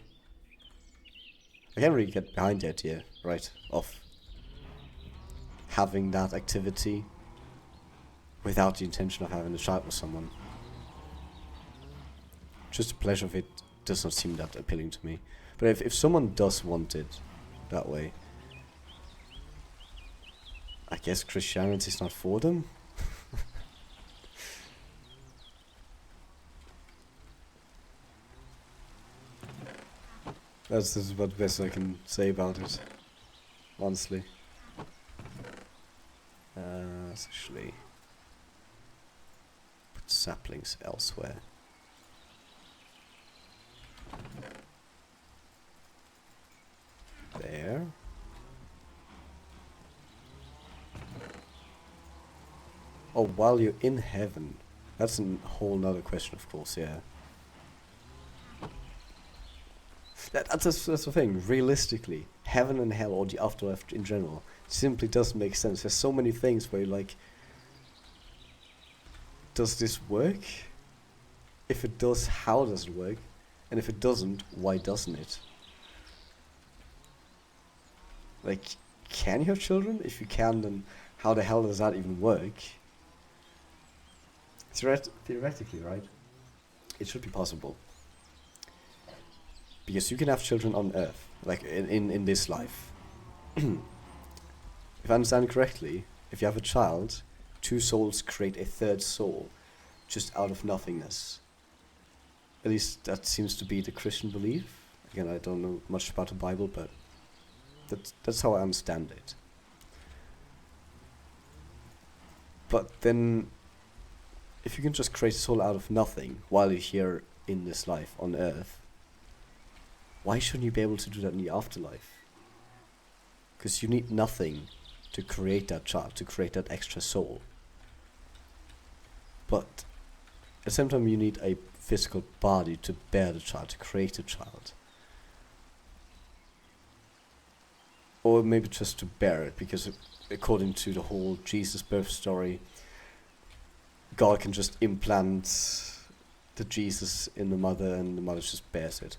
can't really get behind the idea, right, of having that activity without the intention of having a child with someone. Just the pleasure of it does not seem that appealing to me. But if someone does want it that way, I guess Christianity is not for them. That's about the best I can say about it, honestly. Let's actually put saplings elsewhere. There. Oh, while you're in heaven. That's a whole nother question, of course, yeah. That's the thing. Realistically, heaven and hell or the afterlife in general simply doesn't make sense. There's so many things where you're like, does this work? If it does, how does it work? And if it doesn't, why doesn't it? Like, can you have children? If you can, then how the hell does that even work? Theoretically, right? It should be possible. Because you can have children on Earth, like in this life. If I understand correctly, if you have a child, two souls create a third soul, just out of nothingness. At least that seems to be the Christian belief. Again, I don't know much about the Bible, but that's how I understand it. But then, if you can just create a soul out of nothing while you're here in this life on Earth, why shouldn't you be able to do that in the afterlife? Because you need nothing to create that child, to create that extra soul. But at the same time, you need a physical body to bear the child, to create the child. Or maybe just to bear it, because according to the whole Jesus birth story, God can just implant the Jesus in the mother and the mother just bears it.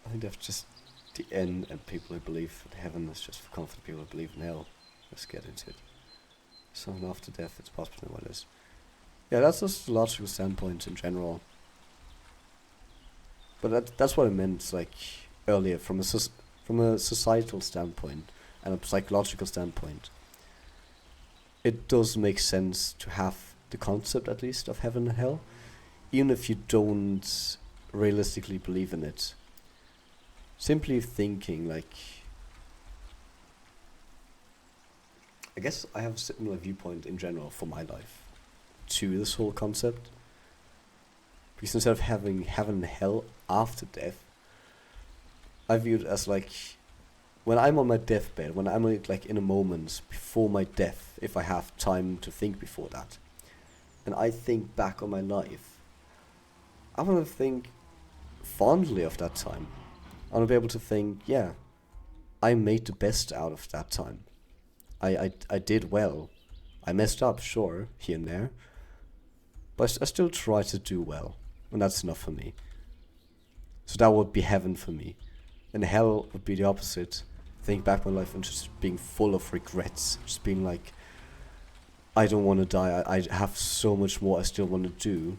I think that's just the end, and people who believe in heaven is just for comfort. People who believe in hell, let's get into it. Something after death, it's possible what it is. Yeah, that's just the logical standpoint in general. But that's what I meant, like, earlier, from a societal standpoint and a psychological standpoint. It does make sense to have the concept, at least, of heaven and hell, even if you don't realistically believe in it. Simply thinking, like, I guess I have a similar viewpoint in general for my life to this whole concept. Because instead of having heaven and hell after death, I view it as like, when I'm on my deathbed, when I'm like in a moment before my death, if I have time to think before that, and I think back on my life, I want to think fondly of that time. I want to be able to think, yeah, I made the best out of that time. I did well. I messed up, sure, here and there, but I still try to do well, and that's enough for me. So that would be heaven for me. And hell would be the opposite. Think back on my life and just being full of regrets. Just being like, I don't want to die. I have so much more I still want to do.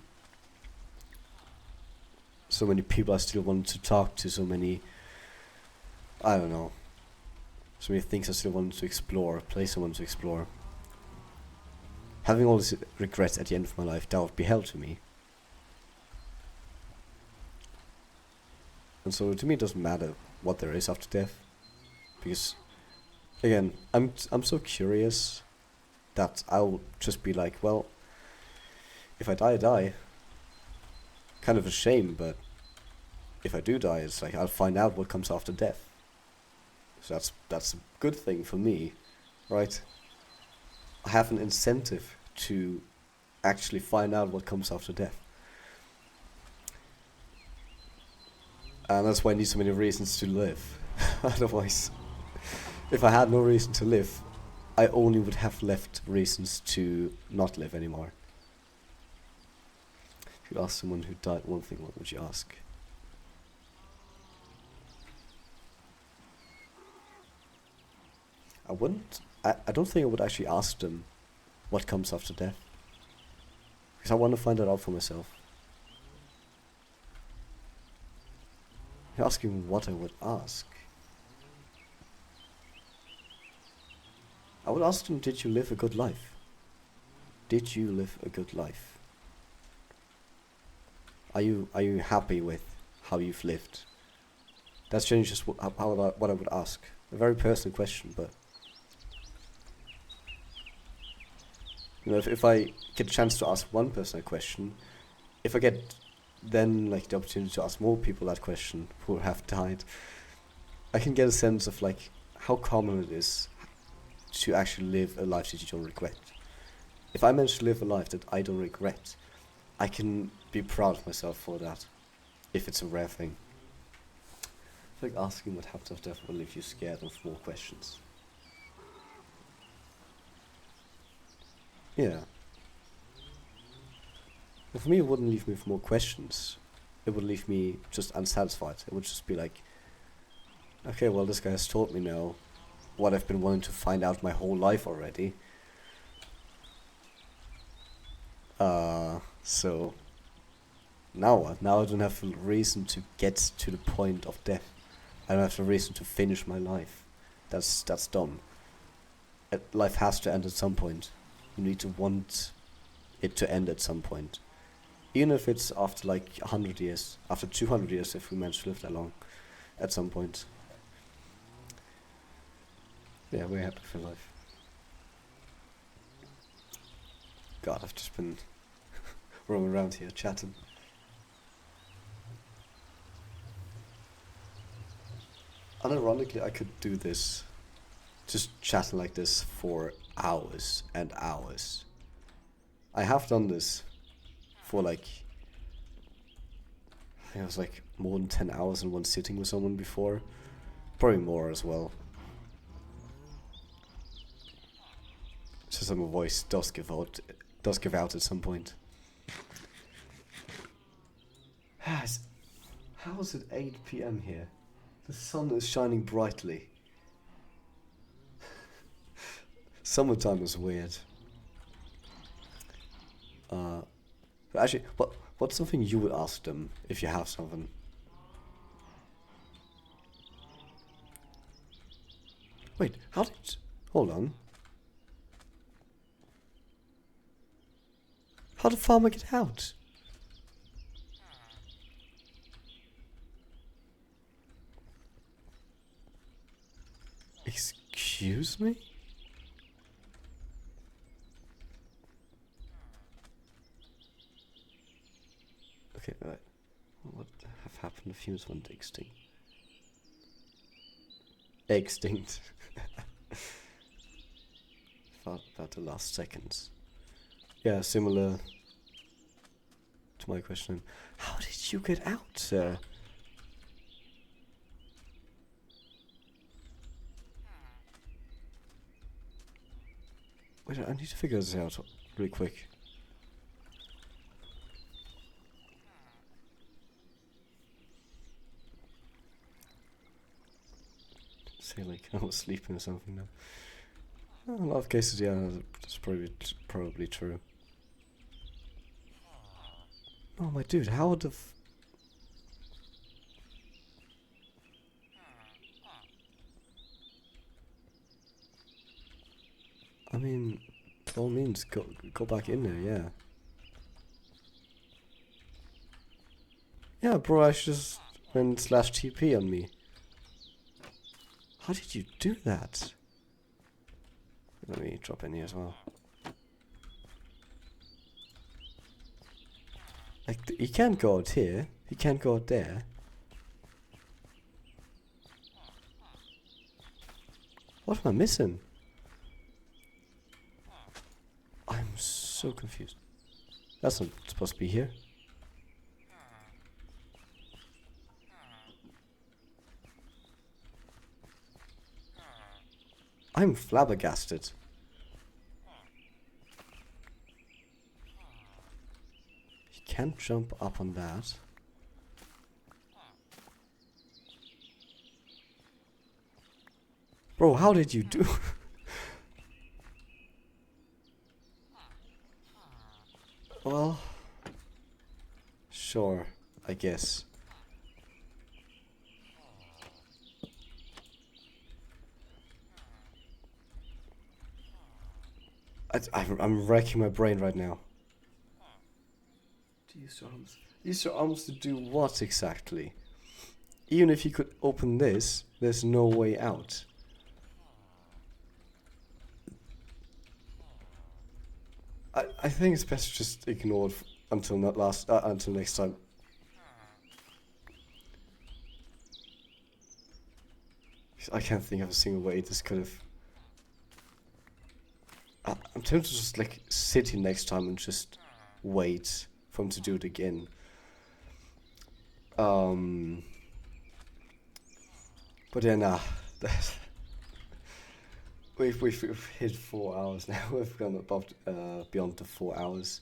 So many people I still want to talk to. So many, I don't know. So many things I still want to explore. Places I want to explore. Having all these regrets at the end of my life, that would be hell to me. And so to me it doesn't matter what there is after death. Because, again, I'm so curious that I'll just be like, well, if I die, I die. Kind of a shame, but if I do die, it's like I'll find out what comes after death. So that's a good thing for me, right? I have an incentive to actually find out what comes after death. And that's why I need so many reasons to live. Otherwise, if I had no reason to live, I only would have left reasons to not live anymore. If you ask someone who died one thing, what would you ask? I don't think I would actually ask them what comes after death. Because I want to find that out for myself. You're asking what I would ask. I would ask them, did you live a good life? Did you live a good life? Are you happy with how you've lived? That's generally just what I would ask. A very personal question, but you know, if I get a chance to ask one person a question, if I get then like the opportunity to ask more people that question who have died, I can get a sense of like how common it is to actually live a life that you don't regret. If I manage to live a life that I don't regret, I can be proud of myself for that. if it's a rare thing. I feel like asking what happens after death will leave you scared of more questions. Yeah. And for me, it wouldn't leave me with more questions. It would leave me just unsatisfied. It would just be like, okay, well, this guy has told me now what I've been wanting to find out my whole life already. So now what? Now I don't have a reason to get to the point of death. I don't have a reason to finish my life. That's dumb. Life has to end at some point. You need to want it to end at some point. Even if it's after like 100 years, after 200 years, if we manage to live that long, at some point. Yeah, we're happy for life. God, I've just been roaming around here chatting. Unironically, I could do this, just chatting like this for hours and hours. I have done this for like, I think it was like more than 10 hours in one sitting with someone before. Probably more as well. It's just that my voice does give out at some point. How is it 8 p.m. here? The sun is shining brightly. Summertime is weird. But actually, what's something you would ask them if you have something? Wait, hold on. How did Farmer get out? Excuse me? Okay, right. What have happened if humans went extinct? Extinct. Thought about the last seconds. Yeah, similar to my question. How did you get out, sir? Wait, I need to figure this out really quick. Say like I was sleeping or something now. In a lot of cases, yeah, that's probably true. Oh my dude, how the I mean, by all means, go back in there, yeah. Yeah, bro, I just went /TP on me. How did you do that? Let me drop in here as well. Like, he can't go out here. He can't go out there. What am I missing? I'm so confused. That's not supposed to be here. I'm flabbergasted. He can't jump up on that. Bro, how did you do? Well, sure, I guess. I'm wrecking my brain right now. Use your arms. Use your arms to do what exactly? Even if you could open this, there's no way out. I think it's best just ignored until until next time. I can't think of a single way this could have. I'm tempted to just like sit here next time and just wait for him to do it again. Um, but yeah, nah. We've hit 4 hours now. We've gone above beyond the 4 hours.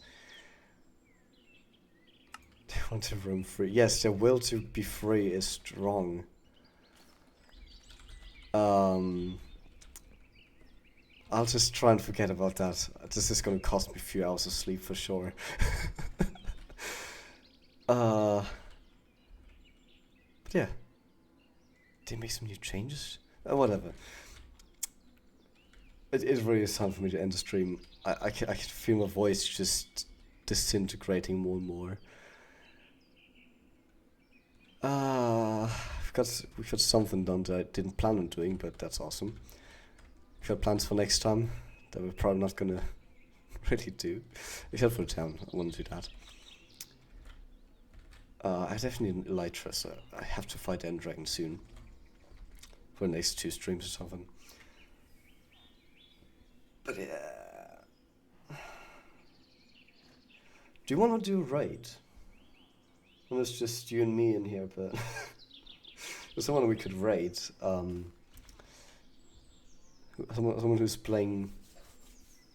Do you want to roam free? Yes, the will to be free is strong. Um, I'll just try and forget about that. This is gonna cost me a few hours of sleep for sure. uh, but yeah, they make some new changes. Whatever. It really is time for me to end the stream. I can feel my voice just disintegrating more and more. We've got something done that I didn't plan on doing, but that's awesome. We've got plans for next time that we're probably not gonna really do, except for the town. I want to do that. I definitely need Elytra, so I have to fight End Dragon soon for the next 2 streams or something. But yeah, do you want to do a raid? Well, it's just you and me in here, but there's someone we could raid. Someone who's playing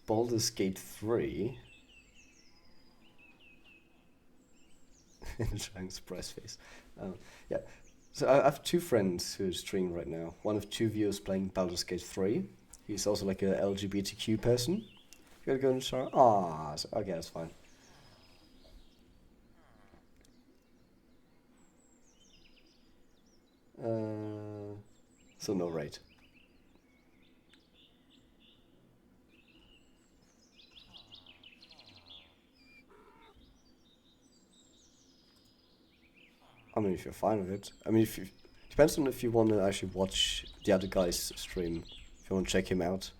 Baldur's Gate 3. Giant surprise face. Yeah. So I have 2 friends who stream right now. One of 2 viewers playing Baldur's Gate 3. He's also like a LGBTQ person. You gotta go in the shower. Ah, okay, that's fine. So no raid. I mean, if you're fine with it. I mean, if you depends on if you want to actually watch the other guy's stream. If you want to check him out,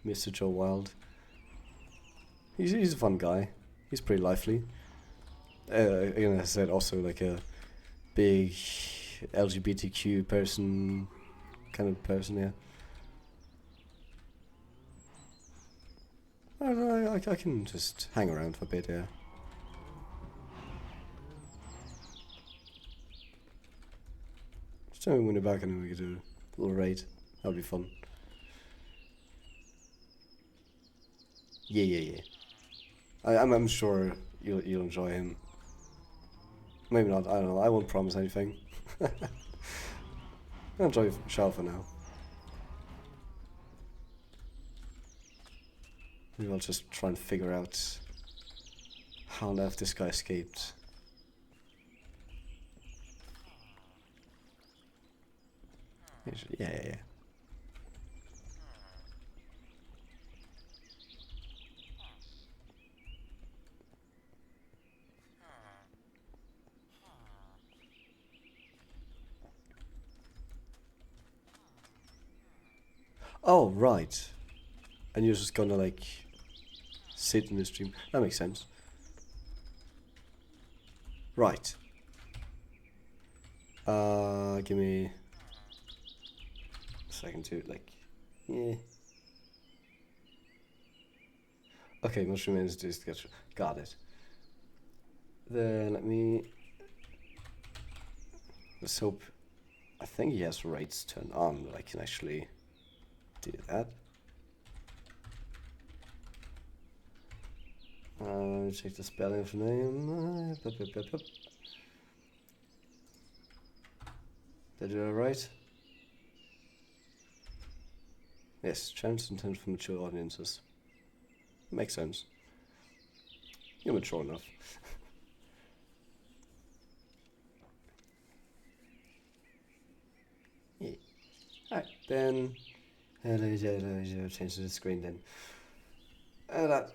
Mr. Joe Wild. He's a fun guy. He's pretty lively. Again, as I said, also like a big LGBTQ person, kind of person. Yeah. I can just hang around for a bit. Yeah. Just tell me when you're back and we could do a little raid. That'd be fun. Yeah. I'm sure you'll enjoy him. Maybe not. I don't know. I won't promise anything. I enjoy Shao for now. Maybe I'll just try and figure out how on earth this guy escaped. Yeah. Oh, right. And you're just gonna like sit in the stream. That makes sense. Right. Give me a second to like, yeah. Okay, mushroom is just get. Got it. Then let me. Let's hope. I think he has raids turned on, that I can actually do that. Check the spelling of the name. Did I do that right? Yes, channels intended for mature audiences. Makes sense. You're mature enough. Yeah. Alright, then. Let me change the screen then.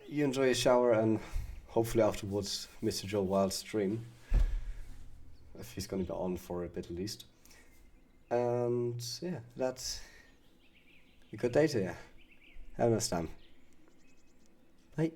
You enjoy a shower and hopefully afterwards Mr. Joe Wild stream. If he's gonna be on for a bit at least. And yeah, that's a good day to you. Have a nice time. Bye.